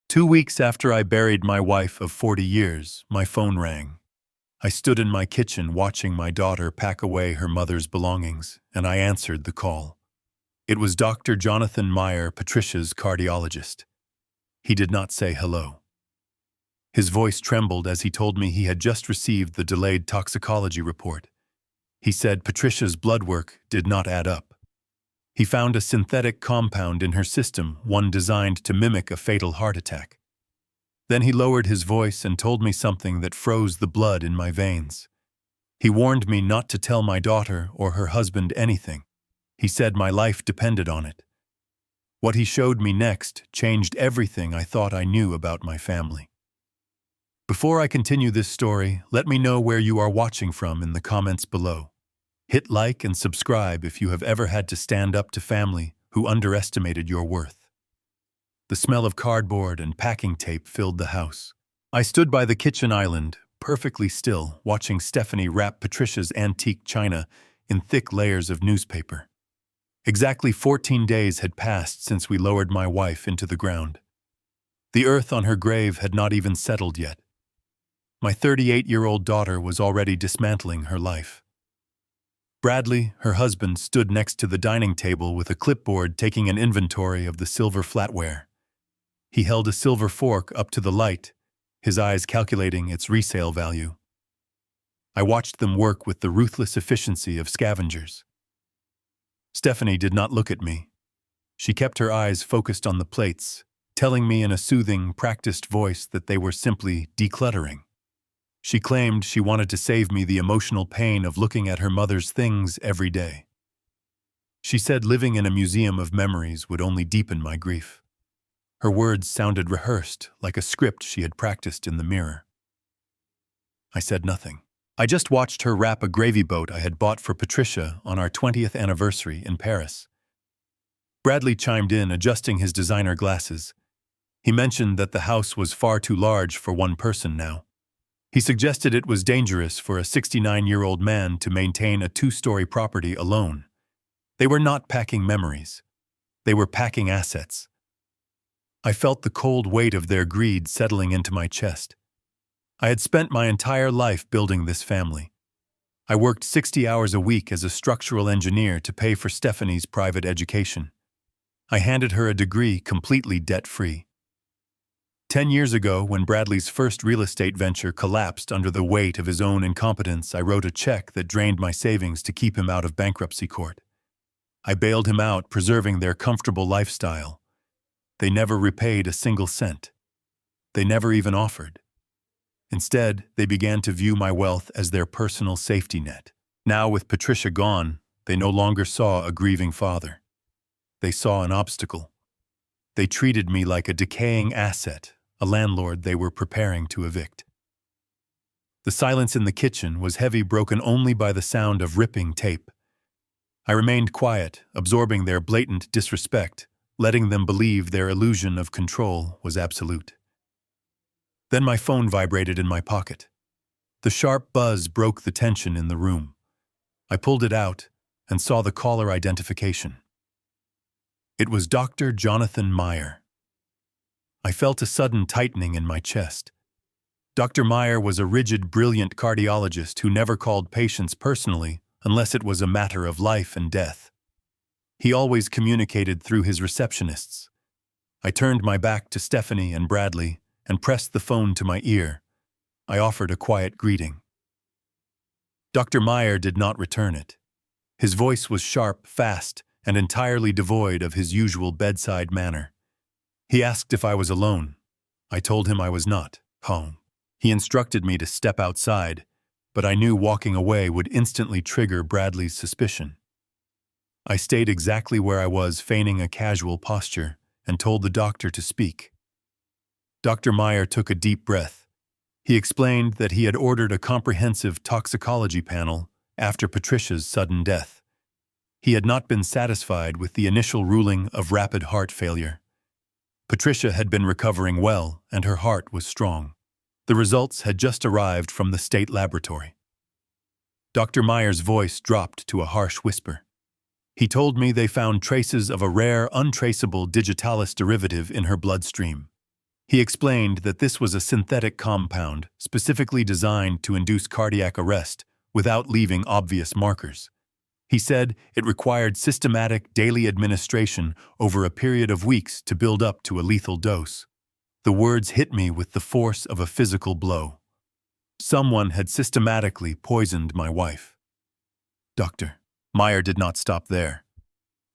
2 weeks after I buried my wife of 40 years, my phone rang. I stood in my kitchen watching my daughter pack away her mother's belongings, and I answered the call. It was Dr. Jonathan Meyer, Patricia's cardiologist. He did not say hello. His voice trembled as he told me he had just received the delayed toxicology report. He said Patricia's bloodwork did not add up. He found a synthetic compound in her system, one designed to mimic a fatal heart attack. Then he lowered his voice and told me something that froze the blood in my veins. He warned me not to tell my daughter or her husband anything. He said my life depended on it. What he showed me next changed everything I thought I knew about my family. Before I continue this story, let me know where you are watching from in the comments below. Hit like and subscribe if you have ever had to stand up to family who underestimated your worth. The smell of cardboard and packing tape filled the house. I stood by the kitchen island, perfectly still, watching Stephanie wrap Patricia's antique china in thick layers of newspaper. Exactly 14 days had passed since we lowered my wife into the ground. The earth on her grave had not even settled yet. My 38-year-old daughter was already dismantling her life. Bradley, her husband, stood next to the dining table with a clipboard taking an inventory of the silver flatware. He held a silver fork up to the light, his eyes calculating its resale value. I watched them work with the ruthless efficiency of scavengers. Stephanie did not look at me. She kept her eyes focused on the plates, telling me in a soothing, practiced voice that they were simply decluttering. She claimed she wanted to save me the emotional pain of looking at her mother's things every day. She said living in a museum of memories would only deepen my grief. Her words sounded rehearsed, like a script she had practiced in the mirror. I said nothing. I just watched her wrap a gravy boat I had bought for Patricia on our 20th anniversary in Paris. Bradley chimed in, adjusting his designer glasses. He mentioned that the house was far too large for one person now. He suggested it was dangerous for a 69-year-old man to maintain a 2-story property alone. They were not packing memories. They were packing assets. I felt the cold weight of their greed settling into my chest. I had spent my entire life building this family. I worked 60 hours a week as a structural engineer to pay for Stephanie's private education. I handed her a degree completely debt-free. 10 years ago, when Bradley's first real estate venture collapsed under the weight of his own incompetence, I wrote a check that drained my savings to keep him out of bankruptcy court. I bailed him out, preserving their comfortable lifestyle. They never repaid a single cent. They never even offered. Instead, they began to view my wealth as their personal safety net. Now, with Patricia gone, they no longer saw a grieving father. They saw an obstacle. They treated me like a decaying asset, a landlord they were preparing to evict. The silence in the kitchen was heavy, broken only by the sound of ripping tape. I remained quiet, absorbing their blatant disrespect, letting them believe their illusion of control was absolute. Then my phone vibrated in my pocket. The sharp buzz broke the tension in the room. I pulled it out and saw the caller identification. It was Dr. Jonathan Meyer. I felt a sudden tightening in my chest. Dr. Meyer was a rigid, brilliant cardiologist who never called patients personally unless it was a matter of life and death. He always communicated through his receptionists. I turned my back to Stephanie and Bradley and pressed the phone to my ear. I offered a quiet greeting. Dr. Meyer did not return it. His voice was sharp, fast, and entirely devoid of his usual bedside manner. He asked if I was alone. I told him I was not home. He instructed me to step outside, but I knew walking away would instantly trigger Bradley's suspicion. I stayed exactly where I was, feigning a casual posture, and told the doctor to speak. Dr. Meyer took a deep breath. He explained that he had ordered a comprehensive toxicology panel after Patricia's sudden death. He had not been satisfied with the initial ruling of rapid heart failure. Patricia had been recovering well, and her heart was strong. The results had just arrived from the state laboratory. Dr. Meyer's voice dropped to a harsh whisper. He told me they found traces of a rare, untraceable digitalis derivative in her bloodstream. He explained that this was a synthetic compound specifically designed to induce cardiac arrest without leaving obvious markers. He said it required systematic daily administration over a period of weeks to build up to a lethal dose. The words hit me with the force of a physical blow. Someone had systematically poisoned my wife. Doctor. Meyer did not stop there.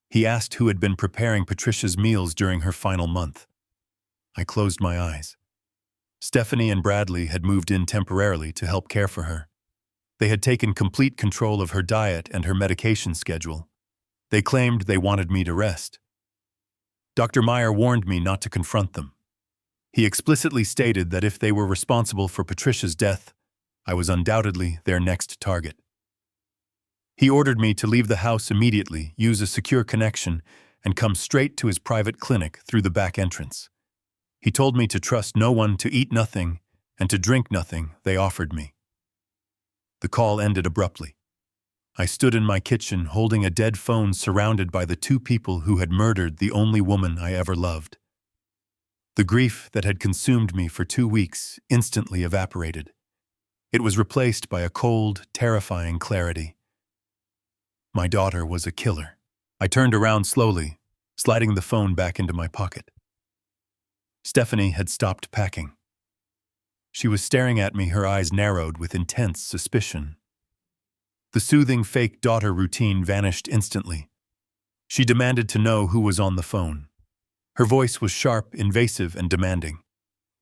He asked who had been preparing Patricia's meals during her final month. I closed my eyes. Stephanie and Bradley had moved in temporarily to help care for her. They had taken complete control of her diet and her medication schedule. They claimed they wanted me to rest. Dr. Meyer warned me not to confront them. He explicitly stated that if they were responsible for Patricia's death, I was undoubtedly their next target. He ordered me to leave the house immediately, use a secure connection, and come straight to his private clinic through the back entrance. He told me to trust no one, to eat nothing, and to drink nothing they offered me. The call ended abruptly. I stood in my kitchen holding a dead phone surrounded by the two people who had murdered the only woman I ever loved. The grief that had consumed me for 2 weeks instantly evaporated. It was replaced by a cold, terrifying clarity. My daughter was a killer. I turned around slowly, sliding the phone back into my pocket. Stephanie had stopped packing. She was staring at me, her eyes narrowed with intense suspicion. The soothing fake daughter routine vanished instantly. She demanded to know who was on the phone. Her voice was sharp, invasive, and demanding.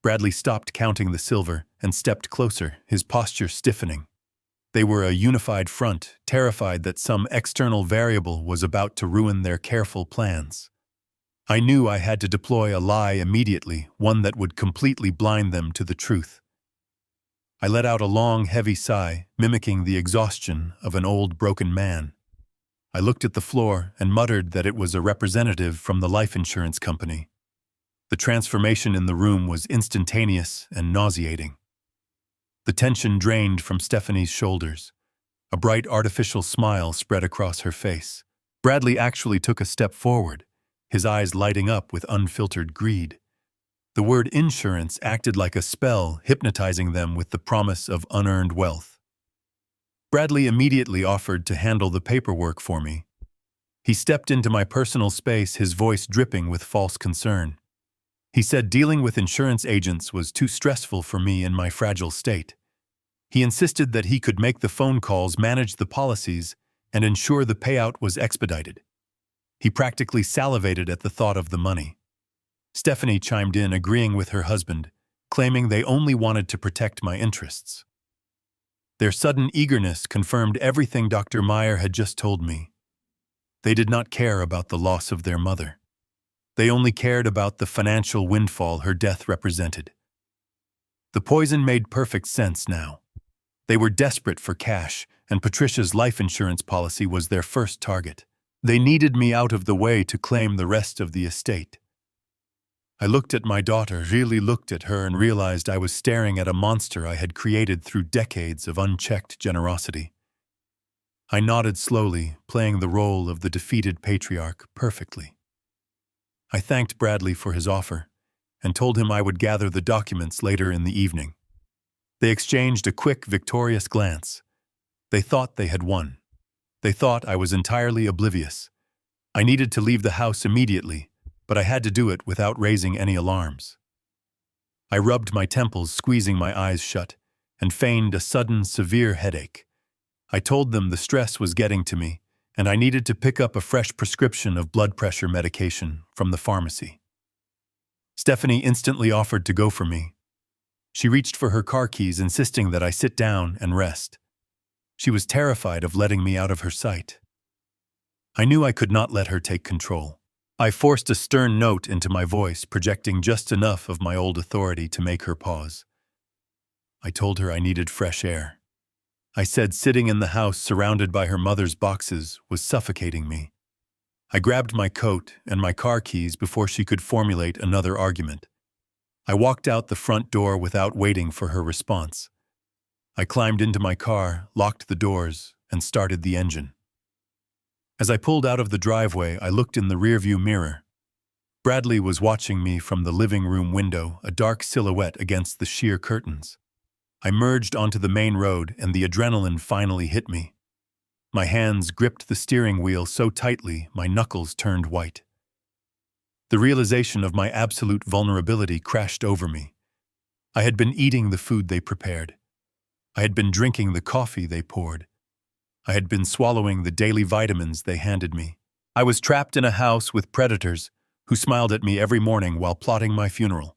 Bradley stopped counting the silver and stepped closer, his posture stiffening. They were a unified front, terrified that some external variable was about to ruin their careful plans. I knew I had to deploy a lie immediately, one that would completely blind them to the truth. I let out a long, heavy sigh, mimicking the exhaustion of an old, broken man. I looked at the floor and muttered that it was a representative from the life insurance company. The transformation in the room was instantaneous and nauseating. The tension drained from Stephanie's shoulders. A bright artificial smile spread across her face. Bradley actually took a step forward, his eyes lighting up with unfiltered greed. The word insurance acted like a spell, hypnotizing them with the promise of unearned wealth. Bradley immediately offered to handle the paperwork for me. He stepped into my personal space, his voice dripping with false concern. He said dealing with insurance agents was too stressful for me in my fragile state. He insisted that he could make the phone calls, manage the policies, and ensure the payout was expedited. He practically salivated at the thought of the money. Stephanie chimed in, agreeing with her husband, claiming they only wanted to protect my interests. Their sudden eagerness confirmed everything Dr. Meyer had just told me. They did not care about the loss of their mother. They only cared about the financial windfall her death represented. The poison made perfect sense now. They were desperate for cash, and Patricia's life insurance policy was their first target. They needed me out of the way to claim the rest of the estate. I looked at my daughter, really looked at her, and realized I was staring at a monster I had created through decades of unchecked generosity. I nodded slowly, playing the role of the defeated patriarch perfectly. I thanked Bradley for his offer and told him I would gather the documents later in the evening. They exchanged a quick, victorious glance. They thought they had won. They thought I was entirely oblivious. I needed to leave the house immediately, but I had to do it without raising any alarms. I rubbed my temples, squeezing my eyes shut, and feigned a sudden, severe headache. I told them the stress was getting to me, and I needed to pick up a fresh prescription of blood pressure medication from the pharmacy. Stephanie instantly offered to go for me. She reached for her car keys, insisting that I sit down and rest. She was terrified of letting me out of her sight. I knew I could not let her take control. I forced a stern note into my voice, projecting just enough of my old authority to make her pause. I told her I needed fresh air. I said sitting in the house surrounded by her mother's boxes was suffocating me. I grabbed my coat and my car keys before she could formulate another argument. I walked out the front door without waiting for her response. I climbed into my car, locked the doors, and started the engine. As I pulled out of the driveway, I looked in the rearview mirror. Bradley was watching me from the living room window, a dark silhouette against the sheer curtains. I merged onto the main road and the adrenaline finally hit me. My hands gripped the steering wheel so tightly my knuckles turned white. The realization of my absolute vulnerability crashed over me. I had been eating the food they prepared. I had been drinking the coffee they poured. I had been swallowing the daily vitamins they handed me. I was trapped in a house with predators who smiled at me every morning while plotting my funeral.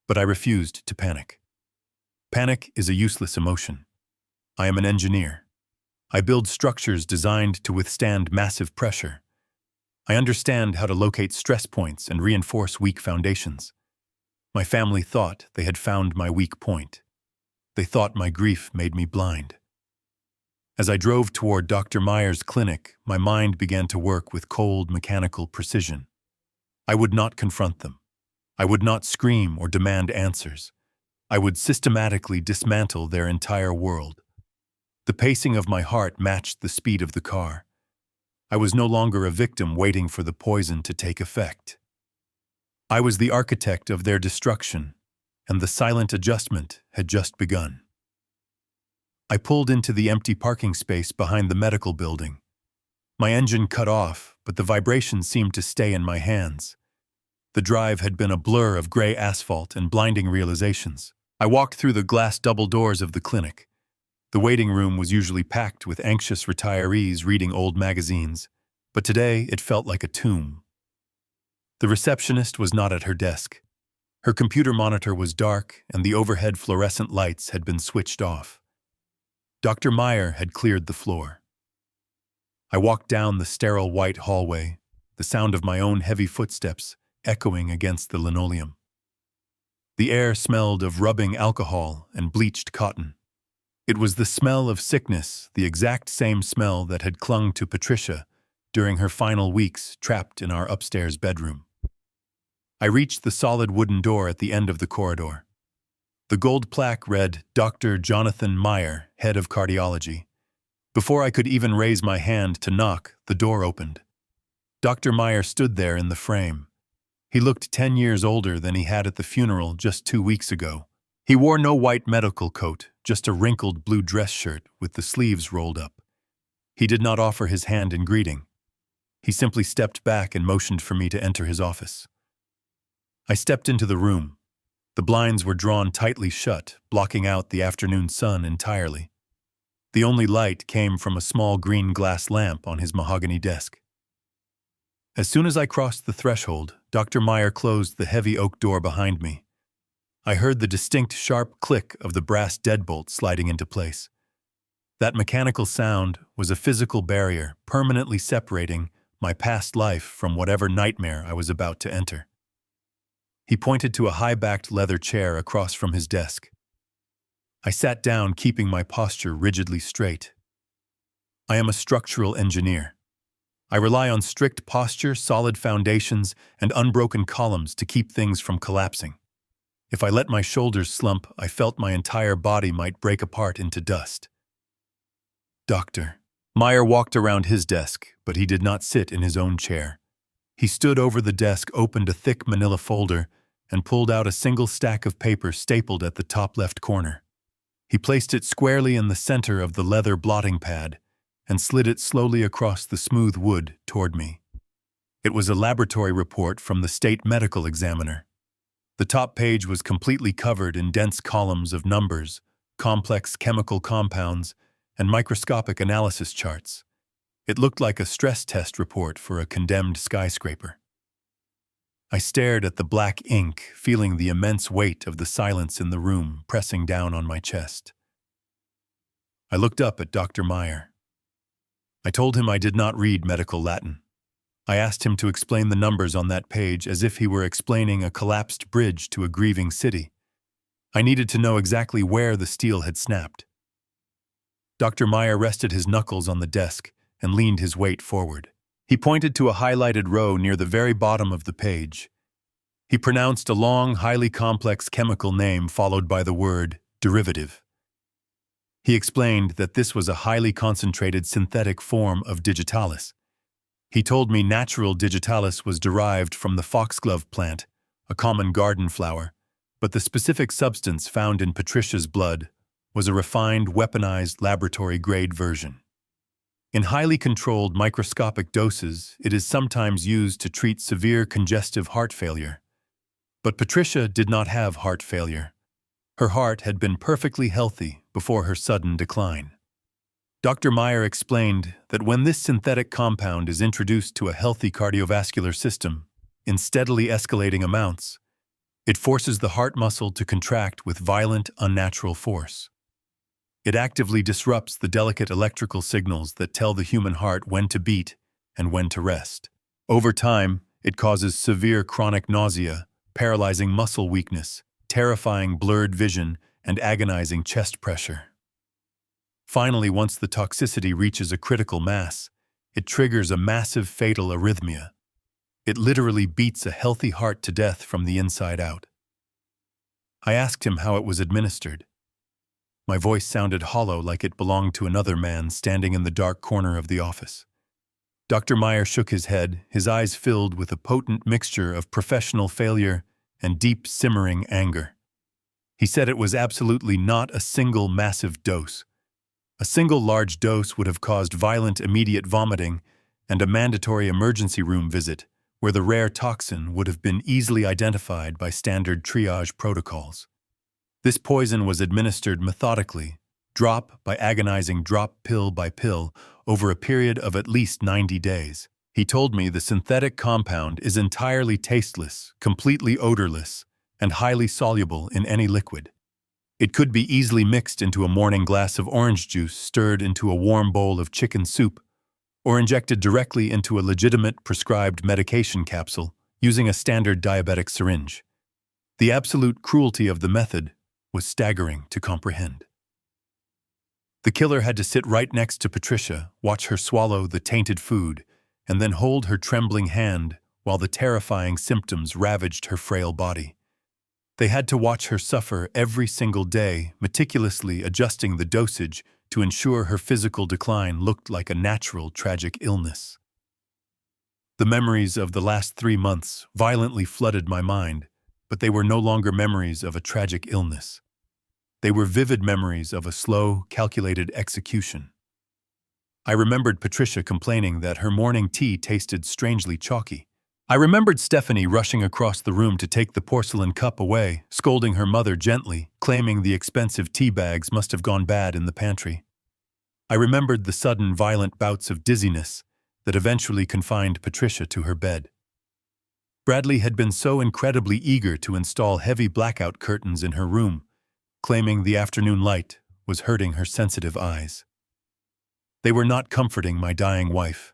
But I refused to panic. Panic is a useless emotion. I am an engineer. I build structures designed to withstand massive pressure. I understand how to locate stress points and reinforce weak foundations. My family thought they had found my weak point. They thought my grief made me blind. As I drove toward Dr. Meyer's clinic, my mind began to work with cold, mechanical precision. I would not confront them. I would not scream or demand answers. I would systematically dismantle their entire world. The pacing of my heart matched the speed of the car. I was no longer a victim waiting for the poison to take effect. I was the architect of their destruction, and the silent adjustment had just begun. I pulled into the empty parking space behind the medical building. My engine cut off, but the vibration seemed to stay in my hands. The drive had been a blur of gray asphalt and blinding realizations. I walked through the glass double doors of the clinic. The waiting room was usually packed with anxious retirees reading old magazines, but today it felt like a tomb. The receptionist was not at her desk. Her computer monitor was dark, and the overhead fluorescent lights had been switched off. Dr. Meyer had cleared the floor. I walked down the sterile white hallway, the sound of my own heavy footsteps echoing against the linoleum. The air smelled of rubbing alcohol and bleached cotton. It was the smell of sickness, the exact same smell that had clung to Patricia during her final weeks trapped in our upstairs bedroom. I reached the solid wooden door at the end of the corridor. The gold plaque read, Dr. Jonathan Meyer, Head of Cardiology. Before I could even raise my hand to knock, the door opened. Dr. Meyer stood there in the frame. He looked 10 years older than he had at the funeral just 2 weeks ago. He wore no white medical coat, just a wrinkled blue dress shirt with the sleeves rolled up. He did not offer his hand in greeting. He simply stepped back and motioned for me to enter his office. I stepped into the room. The blinds were drawn tightly shut, blocking out the afternoon sun entirely. The only light came from a small green glass lamp on his mahogany desk. As soon as I crossed the threshold, Dr. Meyer closed the heavy oak door behind me. I heard the distinct sharp click of the brass deadbolt sliding into place. That mechanical sound was a physical barrier permanently separating my past life from whatever nightmare I was about to enter. He pointed to a high-backed leather chair across from his desk. I sat down, keeping my posture rigidly straight. I am a structural engineer. I rely on strict posture, solid foundations, and unbroken columns to keep things from collapsing. If I let my shoulders slump, I felt my entire body might break apart into dust. Doctor. Meyer walked around his desk, but he did not sit in his own chair. He stood over the desk, opened a thick manila folder, and pulled out a single stack of paper stapled at the top left corner. He placed it squarely in the center of the leather blotting pad and slid it slowly across the smooth wood toward me. It was a laboratory report from the state medical examiner. The top page was completely covered in dense columns of numbers, complex chemical compounds, and microscopic analysis charts. It looked like a stress test report for a condemned skyscraper. I stared at the black ink, feeling the immense weight of the silence in the room pressing down on my chest. I looked up at Dr. Meyer. I told him I did not read medical Latin. I asked him to explain the numbers on that page as if he were explaining a collapsed bridge to a grieving city. I needed to know exactly where the steel had snapped. Dr. Meyer rested his knuckles on the desk and leaned his weight forward. He pointed to a highlighted row near the very bottom of the page. He pronounced a long, highly complex chemical name followed by the word derivative. He explained that this was a highly concentrated synthetic form of digitalis. He told me natural digitalis was derived from the foxglove plant, a common garden flower, but the specific substance found in Patricia's blood was a refined, weaponized laboratory-grade version. In highly controlled microscopic doses, it is sometimes used to treat severe congestive heart failure. But Patricia did not have heart failure. Her heart had been perfectly healthy before her sudden decline. Dr. Meyer explained that when this synthetic compound is introduced to a healthy cardiovascular system, in steadily escalating amounts, it forces the heart muscle to contract with violent, unnatural force. It actively disrupts the delicate electrical signals that tell the human heart when to beat and when to rest. Over time, it causes severe chronic nausea, paralyzing muscle weakness, terrifying blurred vision, and agonizing chest pressure. Finally, once the toxicity reaches a critical mass, it triggers a massive fatal arrhythmia. It literally beats a healthy heart to death from the inside out. I asked him how it was administered. My voice sounded hollow, like it belonged to another man standing in the dark corner of the office. Dr. Meyer shook his head, his eyes filled with a potent mixture of professional failure and deep, simmering anger. He said it was absolutely not a single massive dose. A single large dose would have caused violent immediate vomiting and a mandatory emergency room visit, where the rare toxin would have been easily identified by standard triage protocols. This poison was administered methodically, drop by agonizing drop, pill by pill, over a period of at least 90 days. He told me the synthetic compound is entirely tasteless, completely odorless, and highly soluble in any liquid. It could be easily mixed into a morning glass of orange juice, stirred into a warm bowl of chicken soup, or injected directly into a legitimate prescribed medication capsule using a standard diabetic syringe. The absolute cruelty of the method was staggering to comprehend. The killer had to sit right next to Patricia, watch her swallow the tainted food, and then hold her trembling hand while the terrifying symptoms ravaged her frail body. They had to watch her suffer every single day, meticulously adjusting the dosage to ensure her physical decline looked like a natural, tragic illness. The memories of the last 3 months violently flooded my mind, but they were no longer memories of a tragic illness. They were vivid memories of a slow, calculated execution. I remembered Patricia complaining that her morning tea tasted strangely chalky. I remembered Stephanie rushing across the room to take the porcelain cup away, scolding her mother gently, claiming the expensive tea bags must have gone bad in the pantry. I remembered the sudden, violent bouts of dizziness that eventually confined Patricia to her bed. Bradley had been so incredibly eager to install heavy blackout curtains in her room, claiming the afternoon light was hurting her sensitive eyes. They were not comforting my dying wife.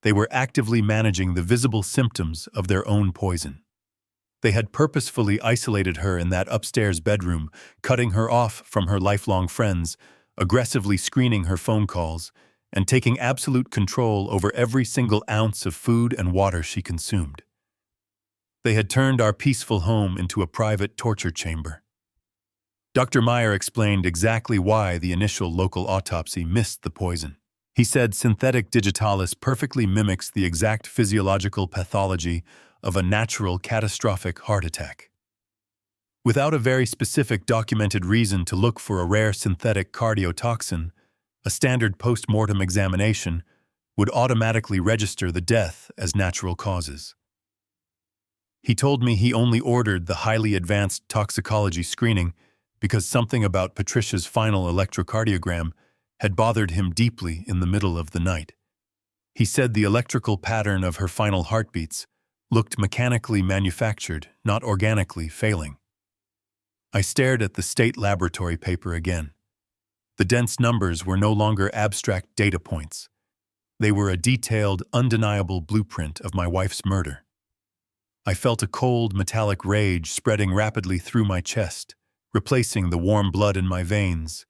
They were actively managing the visible symptoms of their own poison. They had purposefully isolated her in that upstairs bedroom, cutting her off from her lifelong friends, aggressively screening her phone calls, and taking absolute control over every single ounce of food and water she consumed. They had turned our peaceful home into a private torture chamber. Dr. Meyer explained exactly why the initial local autopsy missed the poison. He said synthetic digitalis perfectly mimics the exact physiological pathology of a natural catastrophic heart attack. Without a very specific documented reason to look for a rare synthetic cardiotoxin, a standard post-mortem examination would automatically register the death as natural causes. He told me he only ordered the highly advanced toxicology screening because something about Patricia's final electrocardiogram had bothered him deeply in the middle of the night. He said the electrical pattern of her final heartbeats looked mechanically manufactured, not organically failing. I stared at the state laboratory paper again. The dense numbers were no longer abstract data points. They were a detailed, undeniable blueprint of my wife's murder. I felt a cold, metallic rage spreading rapidly through my chest, replacing the warm blood in my veins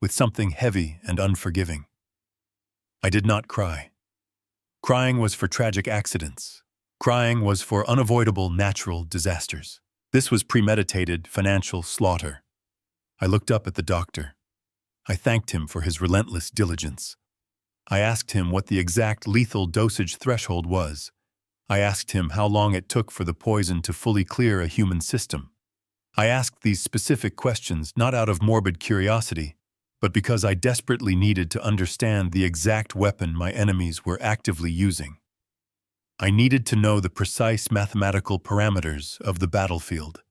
with something heavy and unforgiving. I did not cry. Crying was for tragic accidents. Crying was for unavoidable natural disasters. This was premeditated financial slaughter. I looked up at the doctor. I thanked him for his relentless diligence. I asked him what the exact lethal dosage threshold was. I asked him how long it took for the poison to fully clear a human system. I asked these specific questions not out of morbid curiosity, but because I desperately needed to understand the exact weapon my enemies were actively using. I needed to know the precise mathematical parameters of the battlefield.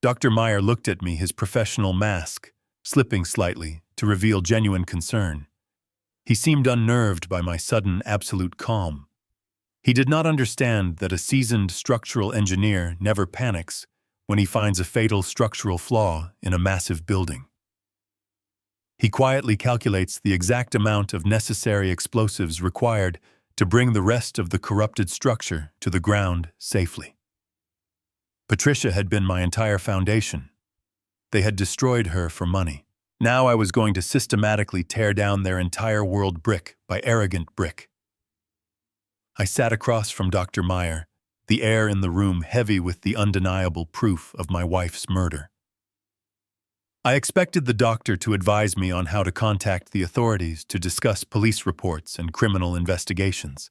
Dr. Meyer looked at me, his professional mask slipping slightly to reveal genuine concern. He seemed unnerved by my sudden absolute calm. He did not understand that a seasoned structural engineer never panics when he finds a fatal structural flaw in a massive building. He quietly calculates the exact amount of necessary explosives required to bring the rest of the corrupted structure to the ground safely. Patricia had been my entire foundation. They had destroyed her for money. Now I was going to systematically tear down their entire world brick by arrogant brick. I sat across from Dr. Meyer, the air in the room heavy with the undeniable proof of my wife's murder. I expected the doctor to advise me on how to contact the authorities to discuss police reports and criminal investigations.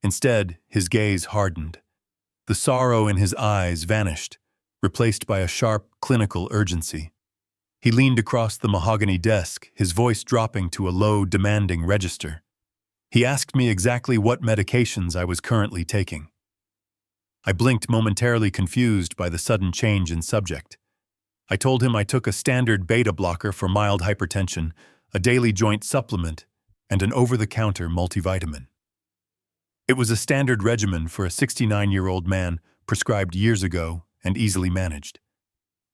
Instead, his gaze hardened. The sorrow in his eyes vanished, replaced by a sharp, clinical urgency. He leaned across the mahogany desk, his voice dropping to a low, demanding register. He asked me exactly what medications I was currently taking. I blinked, momentarily confused by the sudden change in subject. I told him I took a standard beta blocker for mild hypertension, a daily joint supplement, and an over-the-counter multivitamin. It was a standard regimen for a 69-year-old man, prescribed years ago and easily managed.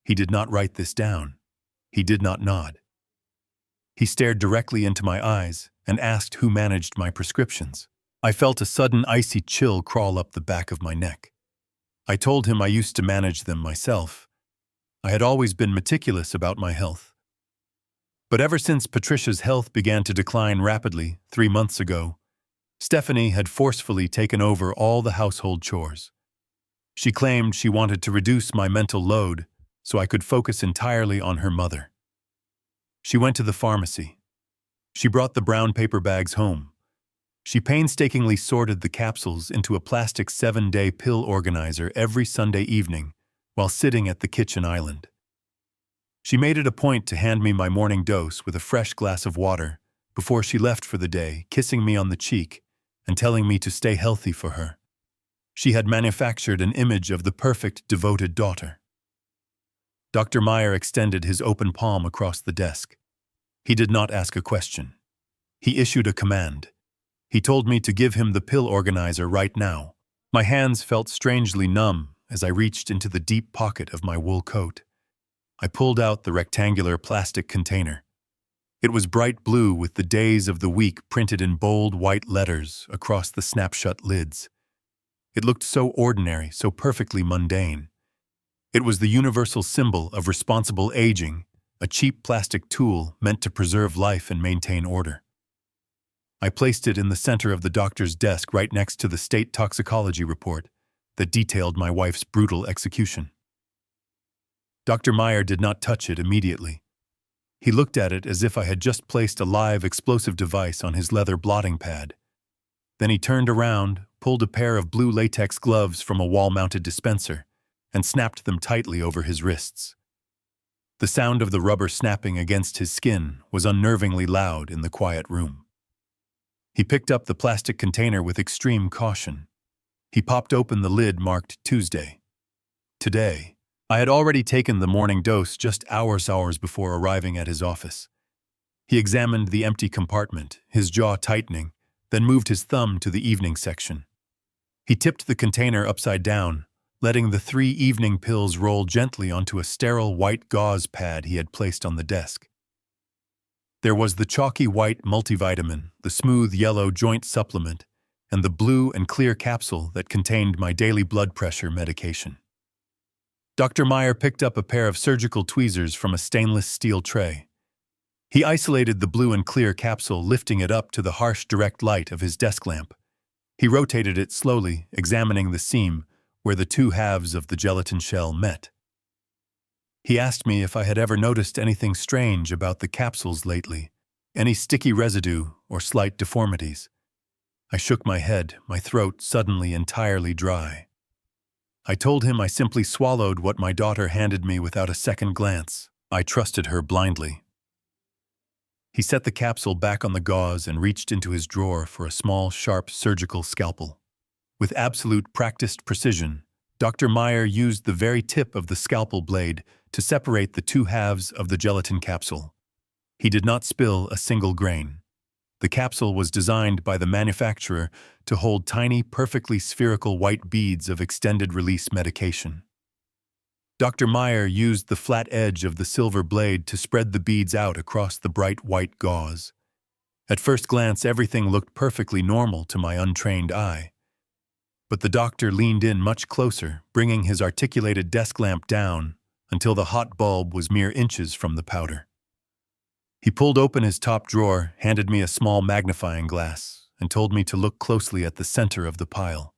He did not write this down. He did not nod. He stared directly into my eyes and asked who managed my prescriptions. I felt a sudden icy chill crawl up the back of my neck. I told him I used to manage them myself. I had always been meticulous about my health. But ever since Patricia's health began to decline rapidly 3 months ago, Stephanie had forcefully taken over all the household chores. She claimed she wanted to reduce my mental load so I could focus entirely on her mother. She went to the pharmacy. She brought the brown paper bags home. She painstakingly sorted the capsules into a plastic 7-day pill organizer every Sunday evening while sitting at the kitchen island. She made it a point to hand me my morning dose with a fresh glass of water before she left for the day, kissing me on the cheek and telling me to stay healthy for her. She had manufactured an image of the perfect, devoted daughter. Dr. Meyer extended his open palm across the desk. He did not ask a question. He issued a command. He told me to give him the pill organizer right now. My hands felt strangely numb as I reached into the deep pocket of my wool coat. I pulled out the rectangular plastic container. It was bright blue with the days of the week printed in bold white letters across the snapshot lids. It looked so ordinary, so perfectly mundane. It was the universal symbol of responsible aging, a cheap plastic tool meant to preserve life and maintain order. I placed it in the center of the doctor's desk right next to the state toxicology report that detailed my wife's brutal execution. Dr. Meyer did not touch it immediately. He looked at it as if I had just placed a live explosive device on his leather blotting pad. Then he turned around, pulled a pair of blue latex gloves from a wall-mounted dispenser, and snapped them tightly over his wrists. The sound of the rubber snapping against his skin was unnervingly loud in the quiet room. He picked up the plastic container with extreme caution. He popped open the lid marked Tuesday. Today. I had already taken the morning dose just hours before arriving at his office. He examined the empty compartment, his jaw tightening, then moved his thumb to the evening section. He tipped the container upside down, letting the 3 evening pills roll gently onto a sterile white gauze pad he had placed on the desk. There was the chalky white multivitamin, the smooth yellow joint supplement, and the blue and clear capsule that contained my daily blood pressure medication. Dr. Meyer picked up a pair of surgical tweezers from a stainless steel tray. He isolated the blue and clear capsule, lifting it up to the harsh direct light of his desk lamp. He rotated it slowly, examining the seam where the 2 halves of the gelatin shell met. He asked me if I had ever noticed anything strange about the capsules lately, any sticky residue or slight deformities. I shook my head, my throat suddenly entirely dry. I told him I simply swallowed what my daughter handed me without a second glance. I trusted her blindly. He set the capsule back on the gauze and reached into his drawer for a small, sharp surgical scalpel. With absolute practiced precision, Dr. Meyer used the very tip of the scalpel blade to separate the two halves of the gelatin capsule. He did not spill a single grain. The capsule was designed by the manufacturer to hold tiny, perfectly spherical white beads of extended-release medication. Dr. Meyer used the flat edge of the silver blade to spread the beads out across the bright white gauze. At first glance, everything looked perfectly normal to my untrained eye. But the doctor leaned in much closer, bringing his articulated desk lamp down until the hot bulb was mere inches from the powder. He pulled open his top drawer, handed me a small magnifying glass, and told me to look closely at the center of the pile.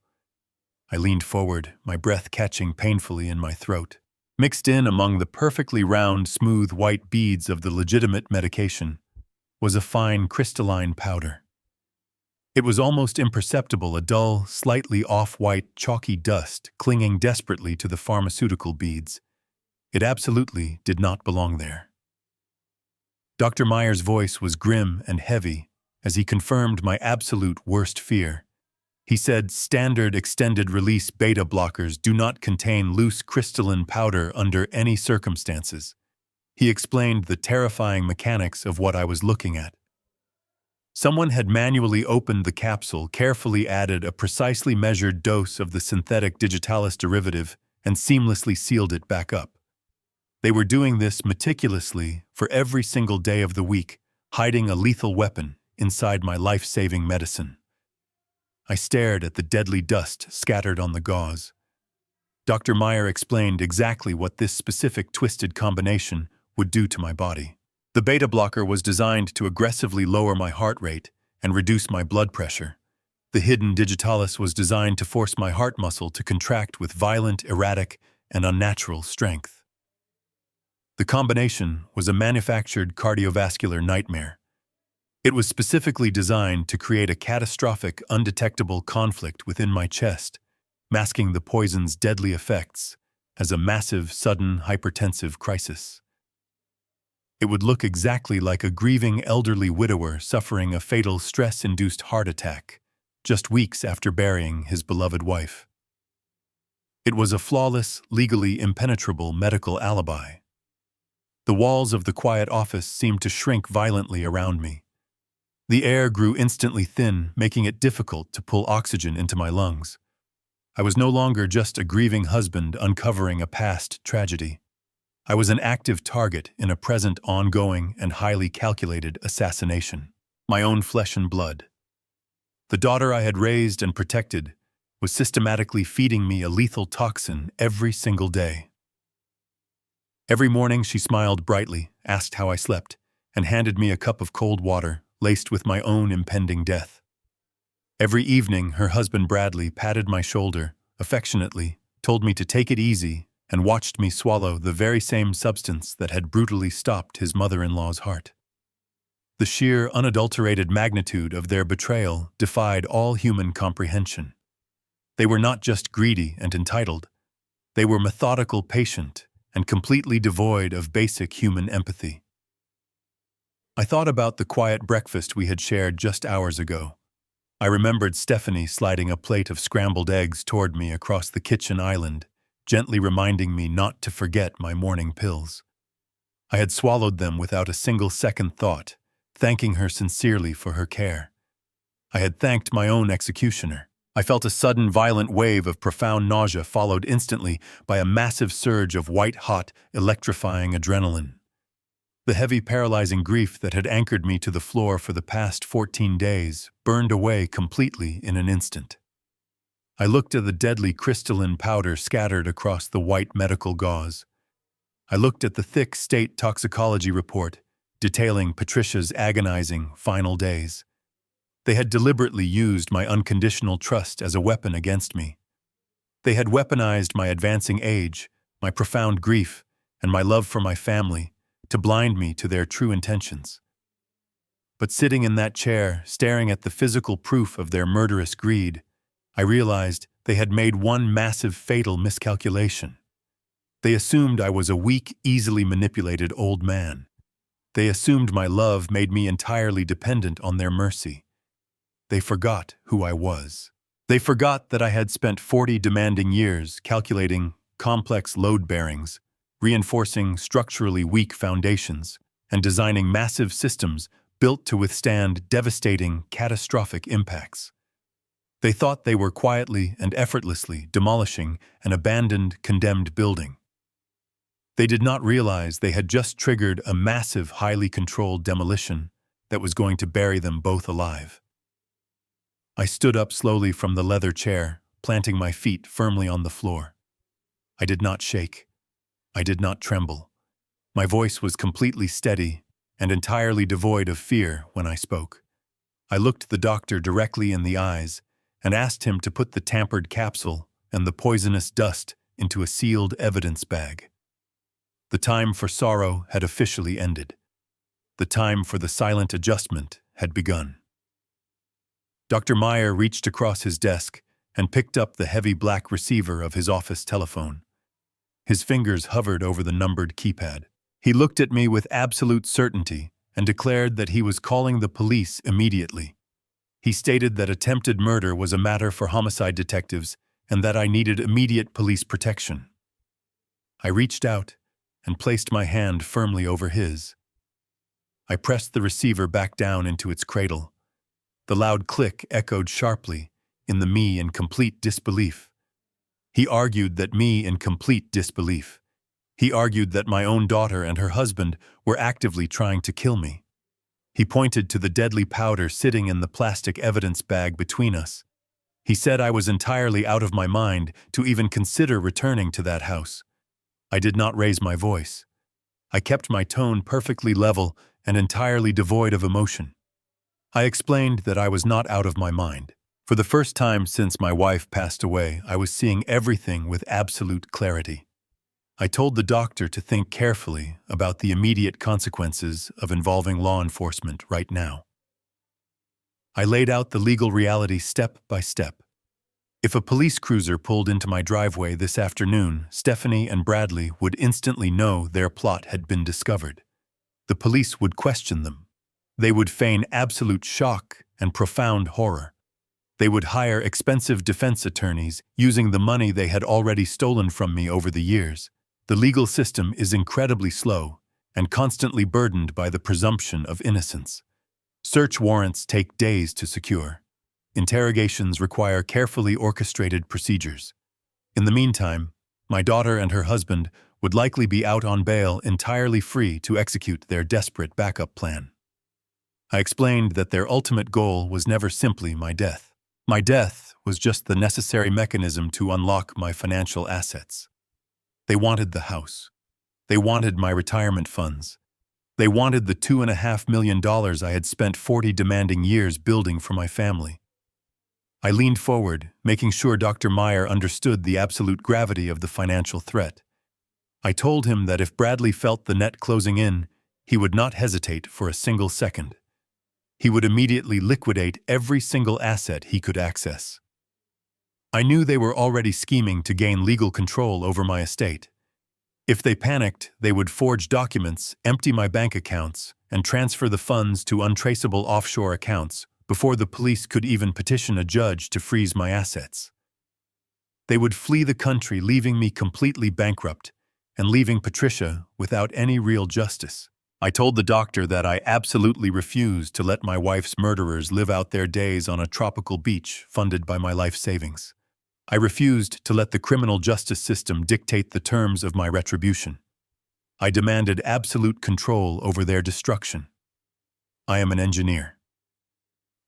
I leaned forward, my breath catching painfully in my throat. Mixed in among the perfectly round, smooth white beads of the legitimate medication was a fine crystalline powder. It was almost imperceptible, a dull, slightly off-white, chalky dust clinging desperately to the pharmaceutical beads. It absolutely did not belong there. Dr. Meyer's voice was grim and heavy as he confirmed my absolute worst fear. He said standard extended-release beta blockers do not contain loose crystalline powder under any circumstances. He explained the terrifying mechanics of what I was looking at. Someone had manually opened the capsule, carefully added a precisely measured dose of the synthetic digitalis derivative, and seamlessly sealed it back up. They were doing this meticulously for every single day of the week, hiding a lethal weapon inside my life-saving medicine. I stared at the deadly dust scattered on the gauze. Dr. Meyer explained exactly what this specific twisted combination would do to my body. The beta blocker was designed to aggressively lower my heart rate and reduce my blood pressure. The hidden digitalis was designed to force my heart muscle to contract with violent, erratic, and unnatural strength. The combination was a manufactured cardiovascular nightmare. It was specifically designed to create a catastrophic, undetectable conflict within my chest, masking the poison's deadly effects as a massive, sudden, hypertensive crisis. It would look exactly like a grieving elderly widower suffering a fatal stress-induced heart attack, just weeks after burying his beloved wife. It was a flawless, legally impenetrable medical alibi. The walls of the quiet office seemed to shrink violently around me. The air grew instantly thin, making it difficult to pull oxygen into my lungs. I was no longer just a grieving husband uncovering a past tragedy. I was an active target in a present, ongoing, and highly calculated assassination. My own flesh and blood. The daughter I had raised and protected was systematically feeding me a lethal toxin every single day. Every morning she smiled brightly, asked how I slept, and handed me a cup of cold water laced with my own impending death. Every evening her husband Bradley patted my shoulder affectionately, told me to take it easy, and watched me swallow the very same substance that had brutally stopped his mother-in-law's heart. The sheer, unadulterated magnitude of their betrayal defied all human comprehension. They were not just greedy and entitled. They were methodical, patient, and completely devoid of basic human empathy. I thought about the quiet breakfast we had shared just hours ago. I remembered Stephanie sliding a plate of scrambled eggs toward me across the kitchen island, gently reminding me not to forget my morning pills. I had swallowed them without a single second thought, thanking her sincerely for her care. I had thanked my own executioner. I felt a sudden violent wave of profound nausea followed instantly by a massive surge of white-hot, electrifying adrenaline. The heavy, paralyzing grief that had anchored me to the floor for the past 14 days burned away completely in an instant. I looked at the deadly crystalline powder scattered across the white medical gauze. I looked at the thick state toxicology report detailing Patricia's agonizing final days. They had deliberately used my unconditional trust as a weapon against me. They had weaponized my advancing age, my profound grief, and my love for my family to blind me to their true intentions. But sitting in that chair, staring at the physical proof of their murderous greed, I realized they had made one massive fatal miscalculation. They assumed I was a weak, easily manipulated old man. They assumed my love made me entirely dependent on their mercy. They forgot who I was. They forgot that I had spent 40 demanding years calculating complex load bearings, reinforcing structurally weak foundations, and designing massive systems built to withstand devastating, catastrophic impacts. They thought they were quietly and effortlessly demolishing an abandoned, condemned building. They did not realize they had just triggered a massive, highly controlled demolition that was going to bury them both alive. I stood up slowly from the leather chair, planting my feet firmly on the floor. I did not shake. I did not tremble. My voice was completely steady and entirely devoid of fear when I spoke. I looked the doctor directly in the eyes and asked him to put the tampered capsule and the poisonous dust into a sealed evidence bag. The time for sorrow had officially ended. The time for the silent adjustment had begun. Dr. Meyer reached across his desk and picked up the heavy black receiver of his office telephone. His fingers hovered over the numbered keypad. He looked at me with absolute certainty and declared that he was calling the police immediately. He stated that attempted murder was a matter for homicide detectives and that I needed immediate police protection. I reached out and placed my hand firmly over his. I pressed the receiver back down into its cradle. The loud click echoed sharply in me in complete disbelief. He argued that me in complete disbelief. He argued that my own daughter and her husband were actively trying to kill me. He pointed to the deadly powder sitting in the plastic evidence bag between us. He said I was entirely out of my mind to even consider returning to that house. I did not raise my voice. I kept my tone perfectly level and entirely devoid of emotion. I explained that I was not out of my mind. For the first time since my wife passed away, I was seeing everything with absolute clarity. I told the doctor to think carefully about the immediate consequences of involving law enforcement right now. I laid out the legal reality step by step. If a police cruiser pulled into my driveway this afternoon, Stephanie and Bradley would instantly know their plot had been discovered. The police would question them. They would feign absolute shock and profound horror. They would hire expensive defense attorneys using the money they had already stolen from me over the years. The legal system is incredibly slow and constantly burdened by the presumption of innocence. Search warrants take days to secure. Interrogations require carefully orchestrated procedures. In the meantime, my daughter and her husband would likely be out on bail entirely free to execute their desperate backup plan. I explained that their ultimate goal was never simply my death. My death was just the necessary mechanism to unlock my financial assets. They wanted the house. They wanted my retirement funds. They wanted the $2.5 million I had spent 40 demanding years building for my family. I leaned forward, making sure Dr. Meyer understood the absolute gravity of the financial threat. I told him that if Bradley felt the net closing in, he would not hesitate for a single second. He would immediately liquidate every single asset he could access. I knew they were already scheming to gain legal control over my estate. If they panicked, they would forge documents, empty my bank accounts, and transfer the funds to untraceable offshore accounts before the police could even petition a judge to freeze my assets. They would flee the country, leaving me completely bankrupt and leaving Patricia without any real justice. I told the doctor that I absolutely refused to let my wife's murderers live out their days on a tropical beach funded by my life savings. I refused to let the criminal justice system dictate the terms of my retribution. I demanded absolute control over their destruction. I am an engineer.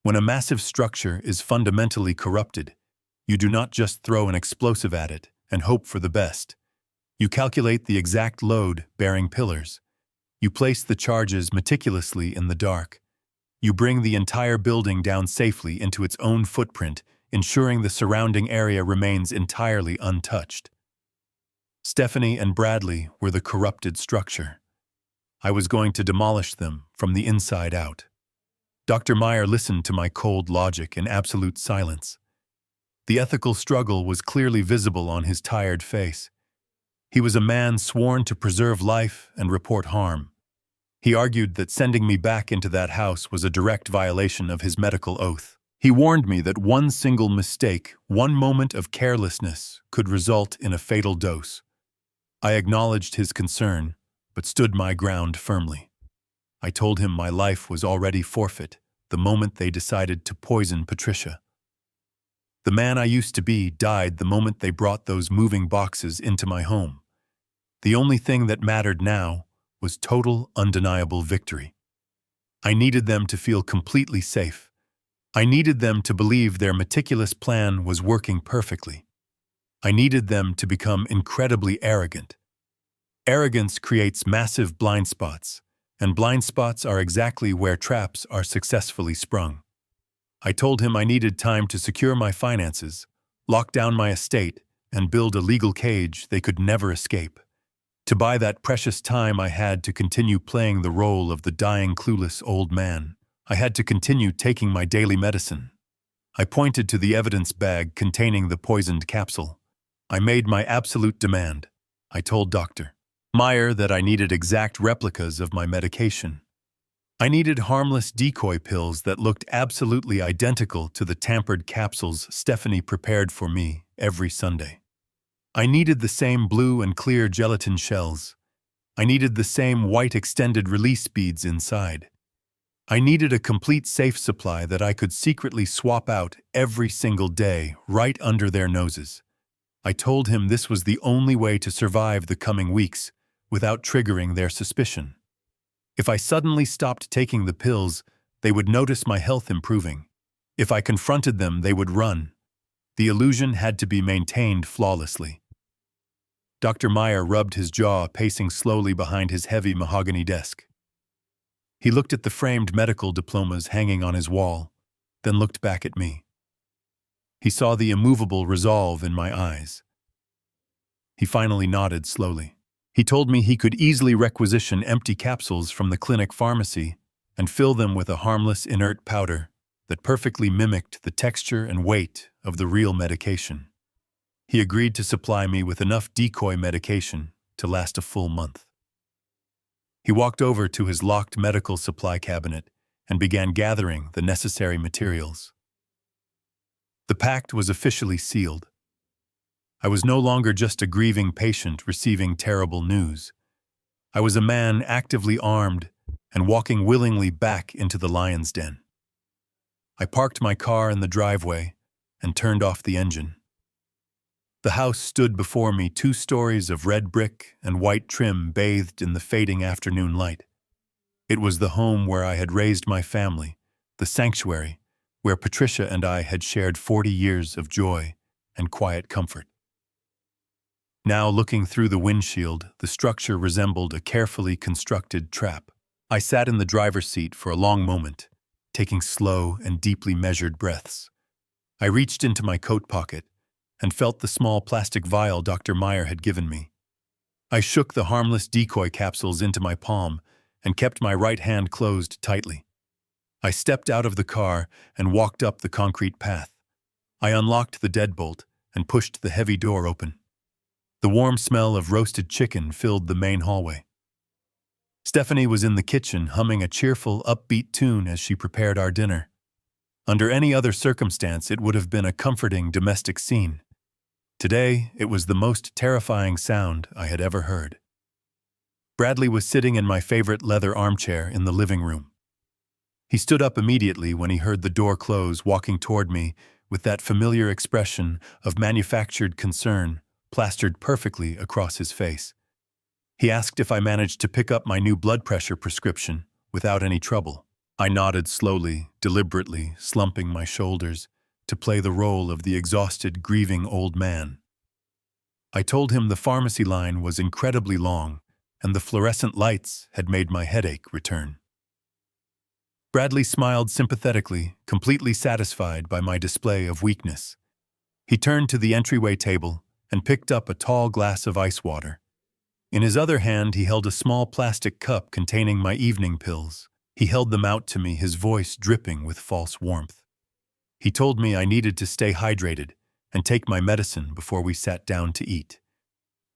When a massive structure is fundamentally corrupted, you do not just throw an explosive at it and hope for the best. You calculate the exact load bearing pillars. You place the charges meticulously in the dark. You bring the entire building down safely into its own footprint, ensuring the surrounding area remains entirely untouched. Stephanie and Bradley were the corrupted structure. I was going to demolish them from the inside out. Dr. Meyer listened to my cold logic in absolute silence. The ethical struggle was clearly visible on his tired face. He was a man sworn to preserve life and report harm. He argued that sending me back into that house was a direct violation of his medical oath. He warned me that one single mistake, one moment of carelessness, could result in a fatal dose. I acknowledged his concern, but stood my ground firmly. I told him my life was already forfeit the moment they decided to poison Patricia. The man I used to be died the moment they brought those moving boxes into my home. The only thing that mattered now was total, undeniable victory. I needed them to feel completely safe. I needed them to believe their meticulous plan was working perfectly. I needed them to become incredibly arrogant. Arrogance creates massive blind spots, and blind spots are exactly where traps are successfully sprung. I told him I needed time to secure my finances, lock down my estate, and build a legal cage they could never escape. To buy that precious time, I had to continue playing the role of the dying, clueless old man. I had to continue taking my daily medicine. I pointed to the evidence bag containing the poisoned capsule. I made my absolute demand. I told Dr. Meyer that I needed exact replicas of my medication. I needed harmless decoy pills that looked absolutely identical to the tampered capsules Stephanie prepared for me every Sunday. I needed the same blue and clear gelatin shells. I needed the same white extended release beads inside. I needed a complete safe supply that I could secretly swap out every single day right under their noses. I told him this was the only way to survive the coming weeks without triggering their suspicion. If I suddenly stopped taking the pills, they would notice my health improving. If I confronted them, they would run. The illusion had to be maintained flawlessly. Dr. Meyer rubbed his jaw, pacing slowly behind his heavy mahogany desk. He looked at the framed medical diplomas hanging on his wall, then looked back at me. He saw the immovable resolve in my eyes. He finally nodded slowly. He told me he could easily requisition empty capsules from the clinic pharmacy and fill them with a harmless inert powder that perfectly mimicked the texture and weight of the real medication. He agreed to supply me with enough decoy medication to last a full month. He walked over to his locked medical supply cabinet and began gathering the necessary materials. The pact was officially sealed. I was no longer just a grieving patient receiving terrible news. I was a man actively armed and walking willingly back into the lion's den. I parked my car in the driveway and turned off the engine. The house stood before me, 2 stories of red brick and white trim bathed in the fading afternoon light. It was the home where I had raised my family, the sanctuary where Patricia and I had shared 40 years of joy and quiet comfort. Now, looking through the windshield, the structure resembled a carefully constructed trap. I sat in the driver's seat for a long moment, taking slow and deeply measured breaths. I reached into my coat pocket and felt the small plastic vial Dr. Meyer had given me. I shook the harmless decoy capsules into my palm and kept my right hand closed tightly. I stepped out of the car and walked up the concrete path. I unlocked the deadbolt and pushed the heavy door open. The warm smell of roasted chicken filled the main hallway. Stephanie was in the kitchen humming a cheerful, upbeat tune as she prepared our dinner. Under any other circumstance, it would have been a comforting domestic scene. Today, it was the most terrifying sound I had ever heard. Bradley was sitting in my favorite leather armchair in the living room. He stood up immediately when he heard the door close, walking toward me with that familiar expression of manufactured concern plastered perfectly across his face. He asked if I managed to pick up my new blood pressure prescription without any trouble. I nodded slowly, deliberately, slumping my shoulders to play the role of the exhausted, grieving old man. I told him the pharmacy line was incredibly long, and the fluorescent lights had made my headache return. Bradley smiled sympathetically, completely satisfied by my display of weakness. He turned to the entryway table and picked up a tall glass of ice water. In his other hand, he held a small plastic cup containing my evening pills. He held them out to me, his voice dripping with false warmth. He told me I needed to stay hydrated and take my medicine before we sat down to eat.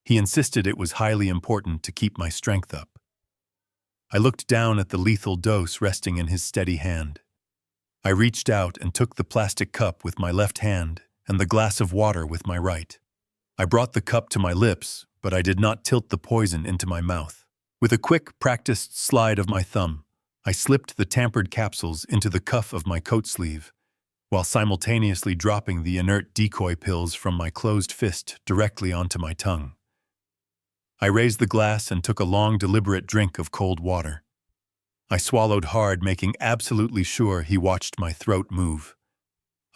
He insisted it was highly important to keep my strength up. I looked down at the lethal dose resting in his steady hand. I reached out and took the plastic cup with my left hand and the glass of water with my right. I brought the cup to my lips, but I did not tilt the poison into my mouth. With a quick, practiced slide of my thumb, I slipped the tampered capsules into the cuff of my coat sleeve, while simultaneously dropping the inert decoy pills from my closed fist directly onto my tongue. I raised the glass and took a long, deliberate drink of cold water. I swallowed hard, making absolutely sure he watched my throat move.